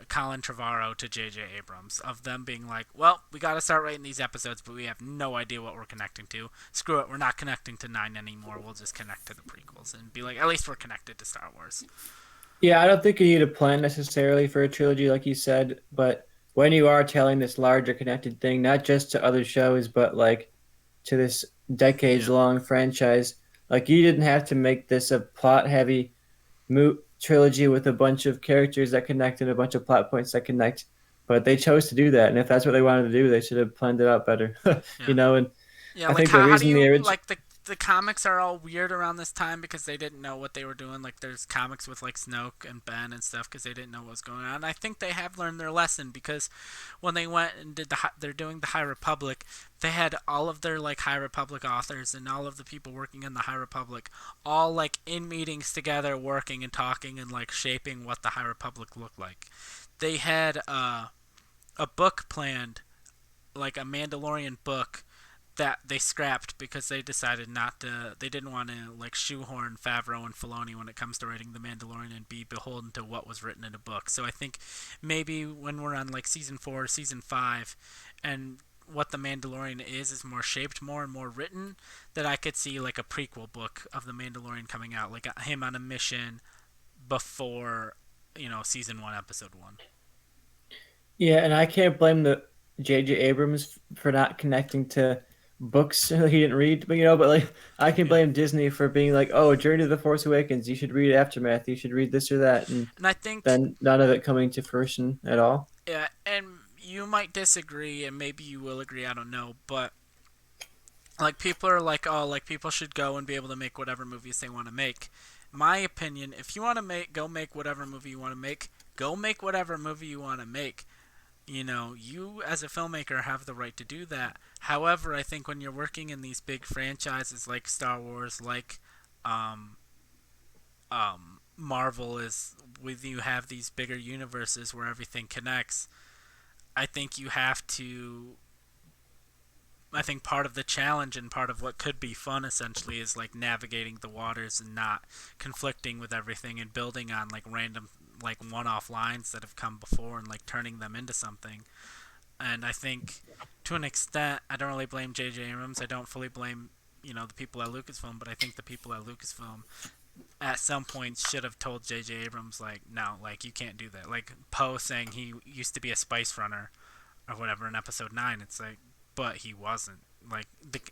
Colin Trevorrow to J.J. Abrams of them being like, well, we got to start writing these episodes, but we have no idea what we're connecting to. Screw it, we're not connecting to 9 anymore. We'll just connect to the prequels and be like, at least we're connected to Star Wars. Yeah, I don't think you need a plan necessarily for a trilogy, like you said, but when you are telling this larger connected thing, not just to other shows, but like to this decades Yeah, long franchise, like you didn't have to make this a plot heavy trilogy with a bunch of characters that connect and a bunch of plot points that connect, but they chose to do that. And if that's what they wanted to do, they should have planned it out better, yeah. And Yeah, I like think the how do reason the you original, like the comics are all weird around this time because they didn't know what they were doing. Like there's comics with like Snoke and Ben and stuff because they didn't know what was going on. And I think they have learned their lesson because when they went and they're doing the High Republic, they had all of their like High Republic authors and all of the people working in the High Republic all like in meetings together working and talking and like shaping what the High Republic looked like. They had a book planned, like a Mandalorian book that they scrapped because they decided not to. They didn't want to like shoehorn Favreau and Filoni when it comes to writing The Mandalorian and be beholden to what was written in a book. So I think maybe when we're on like season 4, season 5, and what the Mandalorian is more shaped, more and more written, that I could see like a prequel book of the Mandalorian coming out, like him on a mission before, season 1, episode 1. Yeah, and I can't blame the J.J. Abrams for not connecting to books he didn't read, but like I can Yeah, blame Disney for being like, "Oh, Journey to the Force Awakens, you should read Aftermath, you should read this or that," and and I think, then none of it coming to fruition at all. yeah, and you might disagree, and maybe you will agree. I don't know, but like people are like, oh, like people should go and be able to make whatever movies they want to make. My opinion, if you want to go make whatever movie you want to make, go make whatever movie you want to make. You as a filmmaker have the right to do that. However, I think when you're working in these big franchises like Star Wars, like um, Marvel is, with you have these bigger universes where everything connects. I think you have to. I think part of the challenge and part of what could be fun essentially is like navigating the waters and not conflicting with everything and building on like random like one-off lines that have come before and like turning them into something. And I think to an extent, I don't really blame J.J. Abrams. I don't fully blame the people at Lucasfilm, but I think the people at Lucasfilm at some point should have told J.J. Abrams like, no, like you can't do that. Like Poe saying he used to be a spice runner or whatever in Episode 9. It's like, but he wasn't. Like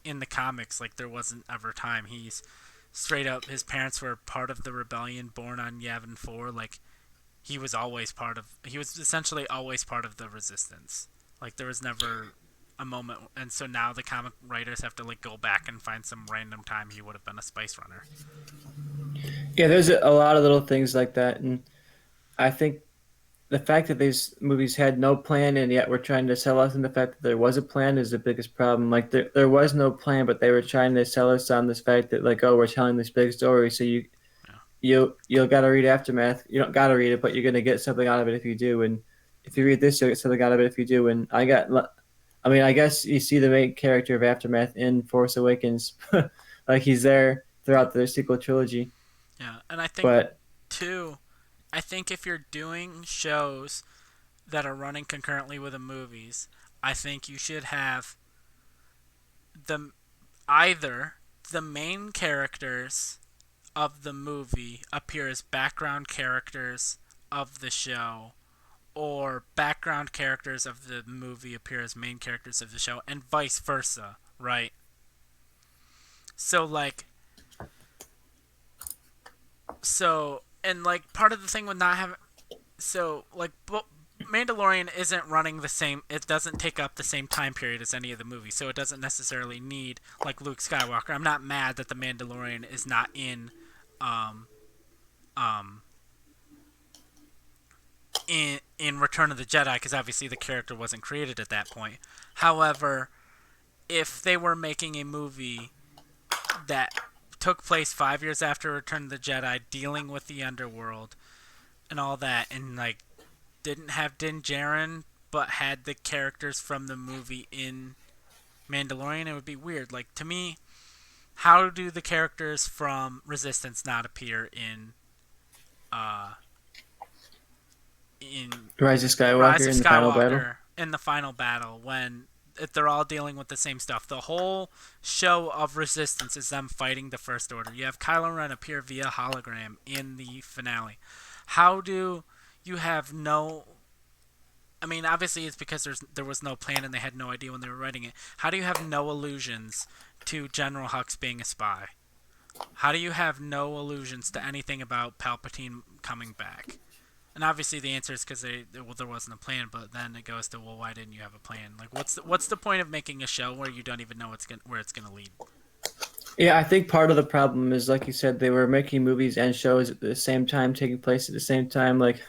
in the comics, like there wasn't ever time. He's straight up. His parents were part of the rebellion, born on Yavin 4. Like he was always part of. He was essentially always part of the resistance. Like there was never a moment, and so now the comic writers have to like go back and find some random time he would have been a spice runner. Yeah, there's a lot of little things like that, and I think the fact that these movies had no plan and yet we're trying to sell us on the fact that there was a plan is the biggest problem. Like there was no plan, but they were trying to sell us on this fact that like, oh, we're telling this big story, so Yeah, you'll gotta read Aftermath. You don't gotta read it, but you're gonna get something out of it if you do. And if you read this, you'll get something out of it if you do. And I mean, I guess you see the main character of Aftermath in Force Awakens, like he's there yeah, throughout the sequel trilogy. yeah. And I think But too. I think if you're doing shows that are running concurrently with the movies, I think you should have the either the main characters of the movie appear as background characters of the show, or background characters of the movie appear as main characters of the show, and vice versa, right? So like, and like part of the thing with not having, so like, Mandalorian isn't running the same. It doesn't take up the same time period as any of the movies, so it doesn't necessarily need like Luke Skywalker. I'm not mad that the Mandalorian is not um, um, in Return of the Jedi, because obviously the character wasn't created at that point. However, if they were making a movie that took place 5 years after Return of the Jedi, dealing with the underworld and all that, and like didn't have Din Djarin, but had the characters from the movie in Mandalorian, it would be weird. Like to me, how do the characters from Resistance not appear uh in Rise of Rise Skywalker of in the final battle. Skywalker in the final battle when they're all dealing with the same stuff? The whole show of Resistance is them fighting the First Order. You have Kylo Ren appear via hologram in the finale. How do you have no? I mean, obviously it's because there was no plan and they had no idea when they were writing it. How do you have no allusions to General Hux being a spy? How do you have no allusions to anything about Palpatine coming back? And obviously the answer is because there wasn't a plan. But then it goes to, well, why didn't you have a plan? Like, what's the point of making a show where you don't even know where it's gonna lead? Yeah, I think part of the problem is, like you said, they were making movies and shows at the same time, taking place at the same time. Like,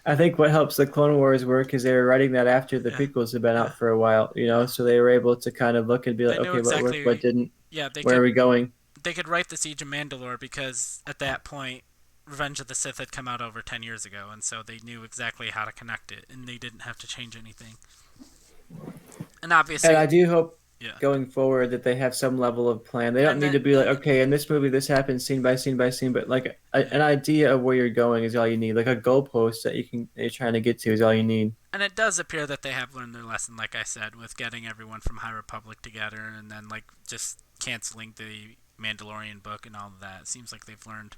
I think what helps the Clone Wars work is they were writing that after the Yeah, prequels had been yeah, out for a while, yeah. so they were able to kind of look and be like, They knew okay, what worked, what exactly. didn't, Yeah, where are we going? they could write the Siege of Mandalore because at that point, Revenge of the Sith had come out over 10 years ago, and so they knew exactly how to connect it, and they didn't have to change anything. And And obviously, I do hope. Yeah. going forward that they have some level of plan. They don't And need then to be like, okay, in this movie this happens scene by scene by scene, but like yeah. an idea of where you're going is all you need. Like a goalpost that you're trying to get to is all you need. And it does appear that they have learned their lesson, like I said, with getting everyone from High Republic together and then like just canceling the Mandalorian book and all of that. It seems like they've learned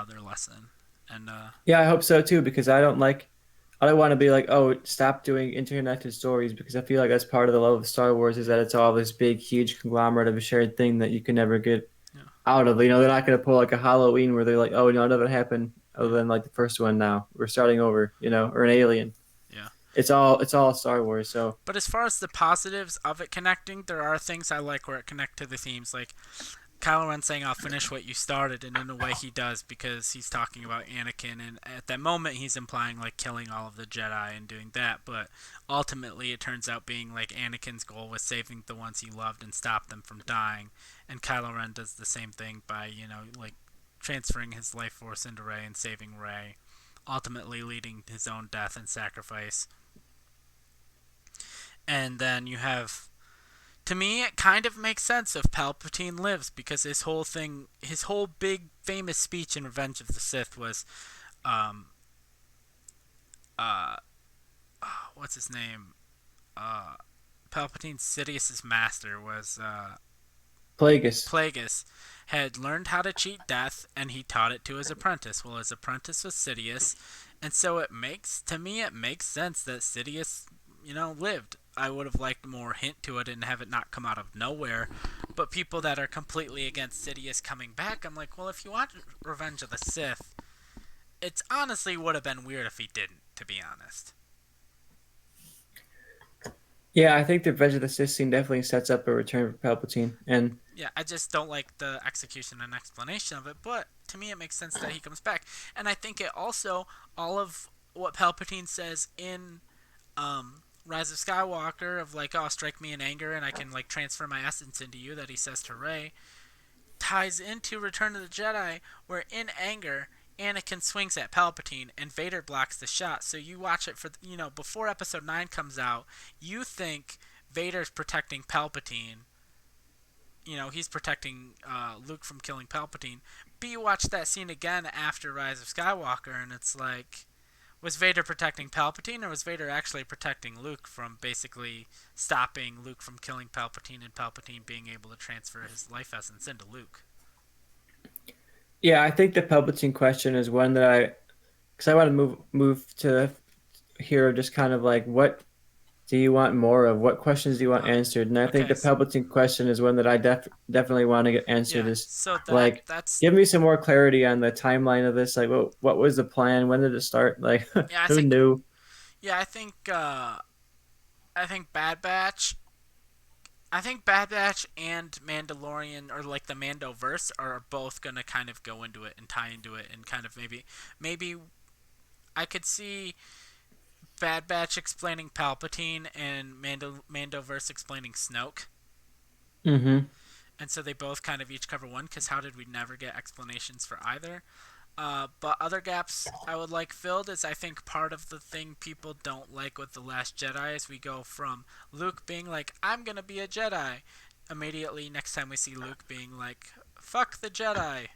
their lesson. And Yeah, I hope so too because I don't want to be like, oh, stop doing interconnected stories because I feel like that's part of the love of Star Wars is that it's all this big, huge conglomerate of a shared thing that you can never get yeah, out of. You know, they're not going to pull like a Halloween where they're like, oh, none of it happened other yeah, than like the first one now. We're starting over, you know, or an Alien. yeah. It's all Star Wars. So But as far as the positives of it connecting, there are things I like where it connect to the themes. Like Kylo Ren saying, "I'll finish what you started," and in a way he does because he's talking about Anakin, and at that moment he's implying like killing all of the Jedi and doing that. But ultimately, it turns out being like Anakin's goal was saving the ones he loved and stop them from dying, and Kylo Ren does the same thing by like transferring his life force into Rey and saving Rey, ultimately leading his own death and sacrifice. And then you have, to me, it kind of makes sense if Palpatine lives because his whole thing, his whole big famous speech in Revenge of the Sith was, um, uh, what's his name? Uh, Palpatine Sidious's master was Plagueis. Plagueis, had learned how to cheat death, and he taught it to his apprentice. Well, his apprentice was Sidious, and so it makes sense that Sidious, lived. I would have liked more hint to it and have it not come out of nowhere. But people that are completely against Sidious coming back, I'm like, well, if you want Revenge of the Sith, it's honestly would have been weird if he didn't, to be honest. Yeah, I think the Revenge of the Sith scene definitely sets up a return for Palpatine. And Yeah, I just don't like the execution and explanation of it, but to me it makes sense that he comes back. And I think it also, all of what Palpatine says in Rise of Skywalker, of like, oh, strike me in anger and I can like transfer my essence into you, that he says to Rey, ties into Return of the Jedi, where in anger, Anakin swings at Palpatine and Vader blocks the shot. So you watch it for, before episode 9 comes out, you think Vader's protecting Palpatine, he's protecting Luke from killing Palpatine. But you watch that scene again after Rise of Skywalker, and it's like, was Vader protecting Palpatine, or was Vader actually protecting Luke from basically stopping Luke from killing Palpatine and Palpatine being able to transfer his life essence into Luke? yeah, I think the Palpatine question is one that because I want to move to here just kind of like what do you want more of? What questions do you want Uh, answered? And I think okay, the Palpatine question is one that I definitely want to get answered. yeah. Is So like, that's give me some more clarity on the timeline of this. Like, what was the plan? When did it start? Like, yeah. who knew? I think Bad Batch. I think Bad Batch and Mandalorian, or like the Mando verse, are both gonna kind of go into it and tie into it, and kind of maybe I could see Bad Batch explaining Palpatine and Mandoverse explaining Snoke, Mm-hmm. and so they both kind of each cover one. Because how did we never get explanations for either? But other gaps I would like filled is, I think part of the thing people don't like with The Last Jedi is we go from Luke being like, I'm gonna be a Jedi, immediately next time we see Luke being like, fuck the Jedi.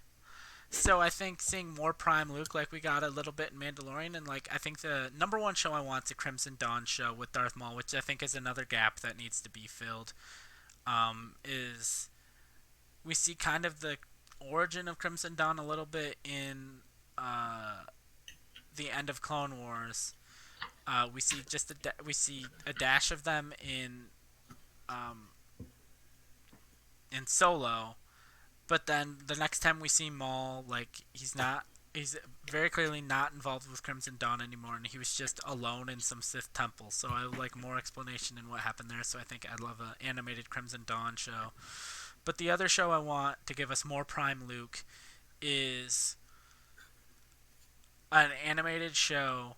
So I think seeing more Prime Luke, like we got a little bit in Mandalorian, and like I think the number one show I want is a Crimson Dawn show with Darth Maul, which I think is another gap that needs to be filled. Is we see kind of the origin of Crimson Dawn a little bit in uh, the end of Clone Wars. We see we see a dash of them um, in Solo, but then the next time we see Maul, like he's very clearly not involved with Crimson Dawn anymore, and he was just alone in some Sith temple. So I would like more explanation in what happened there. So I think I'd love an animated Crimson Dawn show. But the other show I want to give us more Prime Luke is an animated show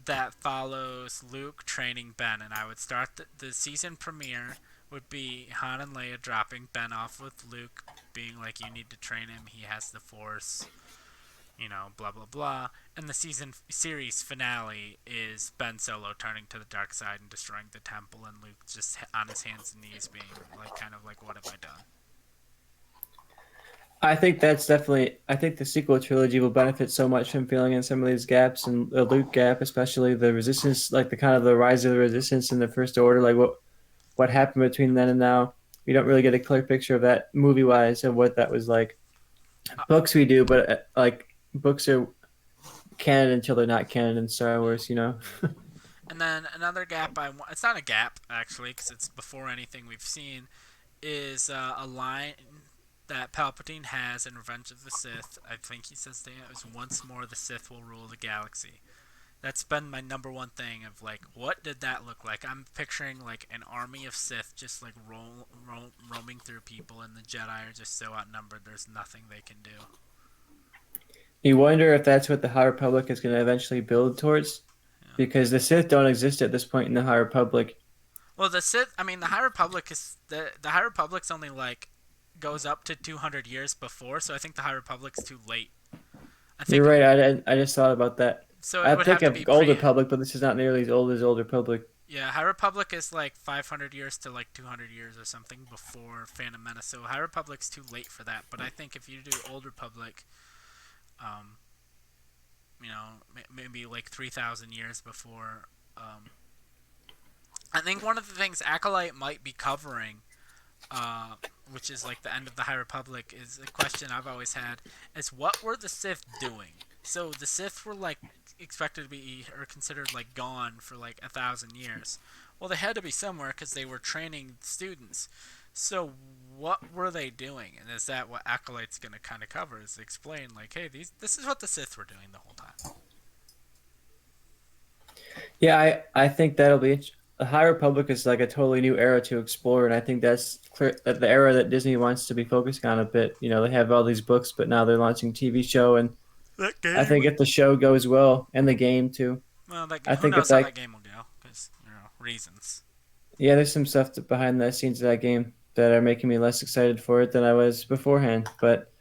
that follows Luke training Ben, and I would start the season premiere would be Han and Leia dropping Ben off with Luke, being like, "You need to train him. He has the Force." blah blah blah. And the series finale is Ben Solo turning to the dark side and destroying the temple, and Luke just on his hands and knees, being like, kind of like, "What have I done?" I think that's definitely. I think the sequel trilogy will benefit so much from filling in some of these gaps, and the Luke gap, especially the resistance, like the kind of the rise of the resistance in the First Order, like what happened between then and now. We don't really get a clear picture of that movie wise of what that was like. Uh, Books we do, but like books are canon until they're not canon in Star Wars. yeah. And then another gap it's not a gap actually, because it's before anything we've seen, is a line that Palpatine has in Revenge of the Sith. I think he says that it was, "Once more the Sith will rule the galaxy." That's been my number one thing of like, what did that look like? I'm picturing like an army of Sith just like roaming through people, and the Jedi are just so outnumbered. There's nothing they can do. You wonder if that's what the High Republic is going to eventually build towards, Yeah. because the Sith don't exist at this point in the High Republic. Well, the Sith. I mean, the High Republic is the High Republic's only like goes up to 200 years before, so I think the High Republic's too late. I You're think right. I just thought about that. so. It I would think have to of be Old pre. Republic, but this is not nearly as old as Old Republic. Yeah, High Republic is like 500 years to like 200 years or something before Phantom Menace. So High Republic's too late for that. But I think if you do Old Republic, um, maybe like 3,000 years before. I think one of the things Acolyte might be covering, uh, which is like the end of the High Republic, is a question I've always had: is what were the Sith doing? So the Sith were like expected to be or considered like gone for like 1,000 years. Well, they had to be somewhere because they were training students. So what were they doing? And is that what Acolyte's going to kind of cover? Is explain like, hey, this is what the Sith were doing the whole time. Yeah, I think that'll be the High Republic is like a totally new era to explore, and I think that's clear that the era that Disney wants to be focusing on a bit. They have all these books, but now they're launching TV show, and That I think game. if the show goes well and the game too, Well, I who think if knows how that that game will go? Because reasons. yeah, there's some stuff behind the scenes of that game that are making me less excited for it than I was beforehand. But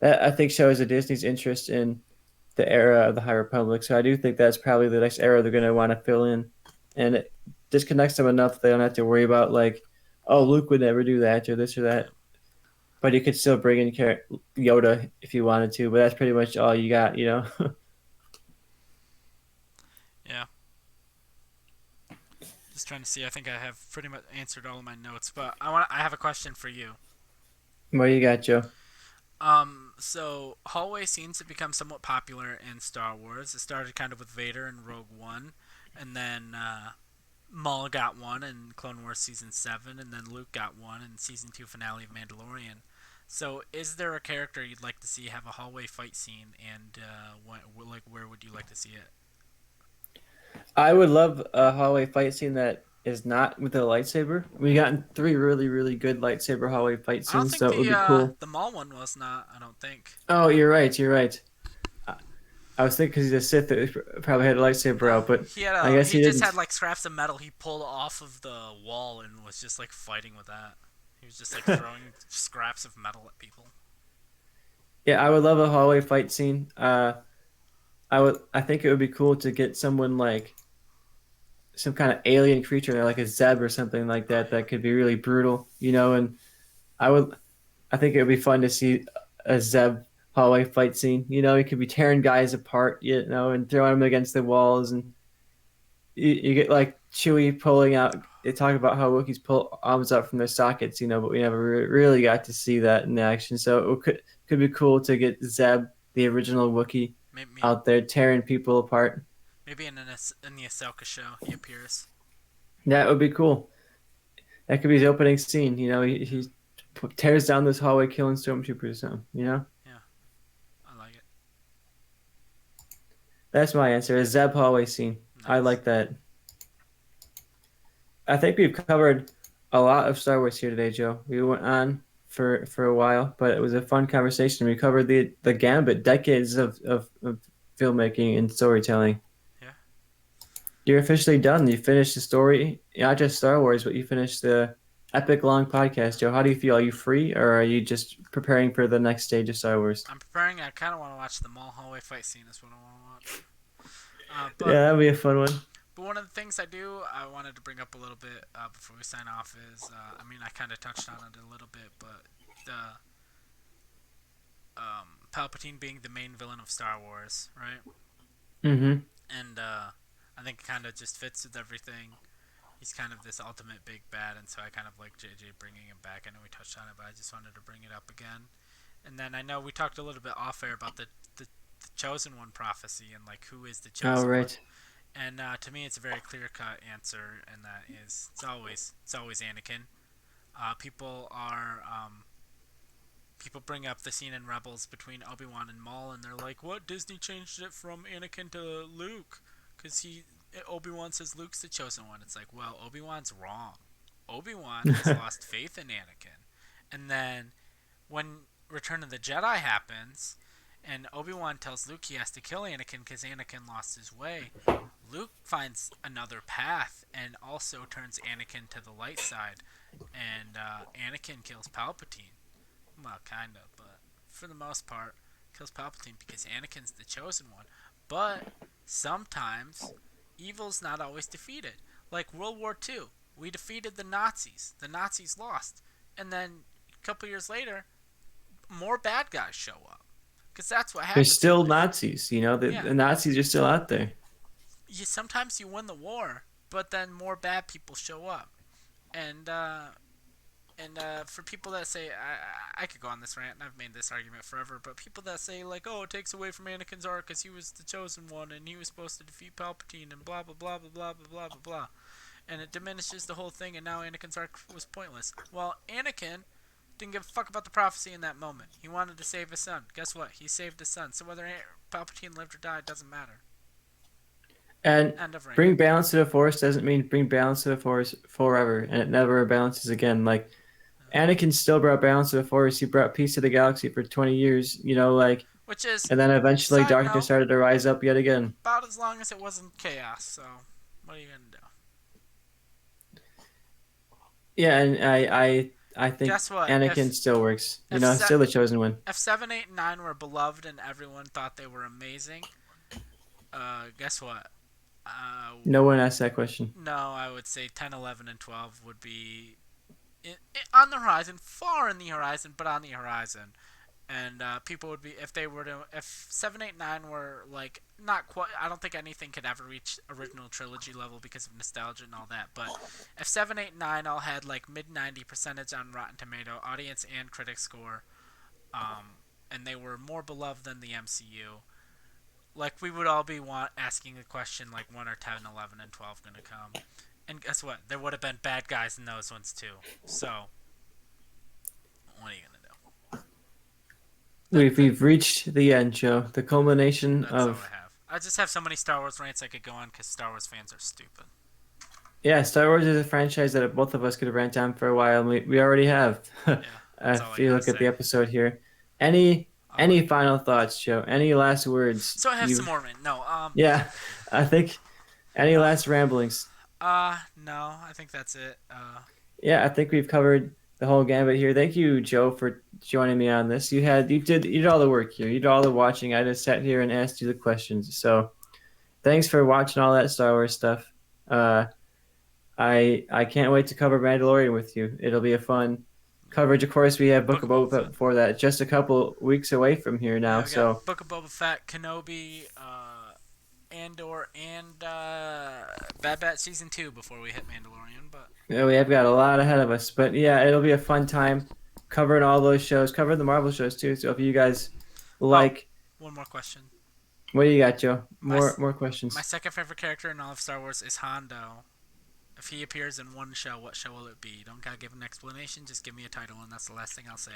that I think shows a Disney's interest in the era of the High Republic. So I do think that's probably the next era they're going to want to fill in, and it disconnects them enough that they don't have to worry about like, oh, Luke would never do that or this or Yeah. that. But you could still bring in Yoda if you wanted to, but that's pretty much all you got. Yeah. Just trying to see. I think I have pretty much answered all of my notes, but I have a question for you. What do you got, Joe? So hallway scenes have become somewhat popular in Star Wars. It started kind of with Vader in Rogue One, and then Maul got one in Clone Wars season 7, and then Luke got one in season 2 finale of Mandalorian. So, is there a character you'd like to see have a hallway fight scene, and where would you like to see it? I would love a hallway fight scene that is not with a lightsaber. We gotten three really, really good lightsaber hallway fight I don't scenes, think so it would be cool. the Maul one was not. I don't think. Oh, you're right. You're right. I I was thinking because he's a Sith that probably had a lightsaber No, out, but he had I a guess he he just had didn't. like scraps of metal he pulled off of the wall and was just like fighting with that. He was just like throwing scraps of metal at people. Yeah, I would love a hallway fight scene. I would. I think it would be cool to get someone like some kind of alien creature, like a Zeb or something like Oh that, yeah. that could be really brutal. And I would. I think it would be fun to see a Zeb hallway fight scene. He could be tearing guys apart, and throwing them against the walls, and you get like Chewie pulling out. They talk about how Wookiees pull arms out from their sockets, but we never really got to see that in action. So it could be cool to get Zeb, the original Wookiee, Maybe out there tearing people apart. maybe in the Ahsoka show he appears. That would be cool. That could be his opening scene. He tears down this hallway, killing stormtroopers or something. Yeah, I like it. That's my answer. A Zeb hallway scene. I Nice. like that. I think we've covered a lot of Star Wars here today, Joe. We went on for a while, but it was a fun conversation. We covered the gambit, decades of filmmaking and storytelling. Yeah. You're officially done. You finished the story, not just Star Wars, but you finished the epic long podcast, Joe. How do you feel? Are you free, or are you just preparing for the next stage of Star Wars? I'm preparing. I kind of want to watch the mall hallway fight scene. Is what I want to watch. Uh, but Yeah, that'd be a fun one. but one of the things I wanted to bring up a little bit before we sign off is I mean I kind of touched on it a little bit, but the Palpatine being the main villain of Star Wars, right? Mm-hmm. And I think it kind of just fits with everything. He's kind of this ultimate big bad, and so I kind of like JJ bringing him back. I know we touched on it, but I just wanted to bring it up again. And then I know we talked a little bit off air about the chosen one prophecy and like who is the Oh, chosen one. right. And to me, it's a very clear cut answer, and that is it's always Anakin. People bring up the scene in Rebels between Obi Wan and Maul, and they're like, "What? Disney changed it from Anakin to Luke because he Obi Wan says Luke's the chosen one." It's like, well, Obi Wan's wrong. Obi Wan has lost faith in Anakin, and then when Return of the Jedi happens, and Obi Wan tells Luke he has to kill Anakin because Anakin lost his way, Luke finds another path and also turns Anakin to the light side, and Anakin kills Palpatine. Well, kind of, but for the most part, kills Palpatine because Anakin's the chosen one. But sometimes evil's not always defeated. Like World War II, we defeated the Nazis. The Nazis lost, and then a couple years later, more bad guys show up. Because that's what There's happens in still life. Nazis. You know, Yeah, the Nazis are still out there. sometimes you win the war, but then more bad people show up. And for people that say I could go on this rant, and I've made this argument forever, but people that say like, oh, it takes away from Anakin's arc because he was the chosen one and he was supposed to defeat Palpatine and blah blah blah blah blah blah blah blah blah, and it diminishes the whole thing, and now Anakin's arc was pointless. Well, Anakin didn't give a fuck about the prophecy in that moment. He wanted to save his son. Guess what? He saved his son. So whether Palpatine lived or died doesn't matter. And End of rant. bring balance to the Force doesn't mean bring balance to the Force forever, and it never balances again. Like Anakin still brought balance to the Force. He brought peace to the galaxy for 20 years. You know, like, Which is, and then eventually side darkness note, started to rise up yet again. about as long as it was in chaos. So what are you gonna do? Yeah, and I think Guess what? Anakin still works. You If know, se- still the chosen one. if 7, 8, and 9 were beloved and everyone thought they were amazing, guess what? Uh, No one asked that question. no, I would say 10, 11, and 12 would be on the horizon, far in the horizon, but on the horizon. And people would be if 7, 8, 9 were like not quite. I don't think anything could ever reach original trilogy level because of nostalgia and all that. But if 7, 8, 9 all had like mid 90 percentage on Rotten Tomato audience and critic score, and they were more beloved than the MCU, like we would all be asking the question like when are 10, 11, and 12 gonna come? And guess what? There would have been bad guys in those ones too. So what are you gonna do? We've reached the end, Joe. The culmination That's all of I have. I just have so many Star Wars rants I could go on because Star Wars fans are stupid. yeah, Star Wars is a franchise that both of us could rant on for a while, and we already have. Yeah, that's all If I you gotta look at the say. episode here, any All any right. final thoughts, Joe? Any last words? So I have some You more rant. No, yeah, I think any no, last ramblings? no. I think that's it. Yeah, I think we've covered the whole gambit here. Thank you, Joe, for joining me on this. You did all the work here. You did all the watching. I just sat here and asked you the questions. So thanks for watching all that Star Wars stuff. Uh, I can't wait to cover Mandalorian with you. It'll be a fun coverage. Of course, we have Book Book of of Boba Boba Fett Fett. before that, just a couple weeks away from here now. Yeah, we got So Book of Boba Fett, Kenobi, Andor, and Bad Batch season 2 before we hit Mandalorian. But yeah, we have got a lot ahead of us. But yeah, it'll be a fun time covering all those shows, covering the Marvel shows too. So if you guys oh, like, one more question. what do you got, Joe? My More my questions. second favorite character in all of Star Wars is Hondo. If he appears in one show, what show will it be? You don't gotta give an explanation. Just give me a title, and that's the last thing I'll say.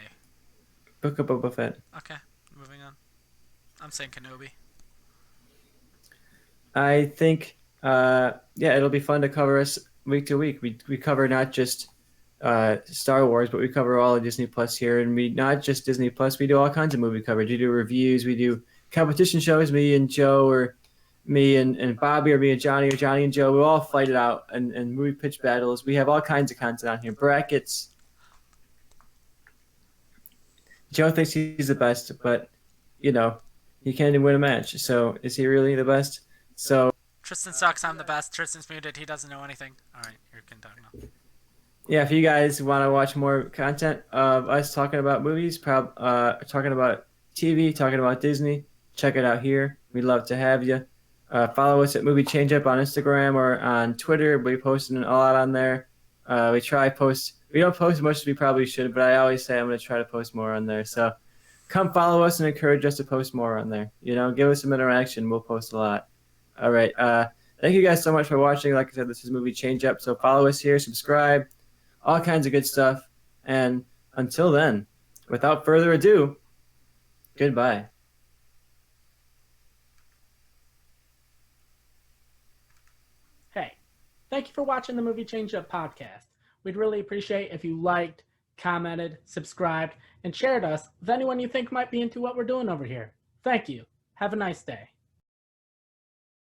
Book of Boba Fett. Okay, moving on. I'm saying Kenobi. I think, yeah, it'll be fun to cover us week to week. We cover not just Star Wars, but we cover all of Disney Plus here, and we not just Disney Plus. We do all kinds of movie coverage. We do reviews. We do competition shows. Me and Joe or me and Bobby, or me and Johnny, or Johnny and Joe. We all fight it out and movie pitch battles. We have all kinds of content on here. Brackets. Joe thinks he's the best, but you know, he can't even win a match. So is he really the best? So Tristan sucks. I'm the best. Tristan's muted. He doesn't know anything. All right, you can talk now. yeah, if you guys want to watch more content of us talking about movies, talking about TV, talking about Disney, check it out here. We'd love to have you. Follow us at Movie Changeup on Instagram or on Twitter. We posting a lot on there. We try post. We don't post as much as we probably should, but I always say I'm going to try to post more on there. So come follow us and encourage us to post more on there. Give us some interaction. We'll post a lot. All right. Thank you guys so much for watching. Like I said, this is Movie Changeup. So follow us here, subscribe, all kinds of good stuff. And until then, without further ado, goodbye. Hey, thank you for watching the Movie Change Up podcast. We'd really appreciate if you liked, commented, subscribed, and shared us with anyone you think might be into what we're doing over here. Thank you. Have a nice day.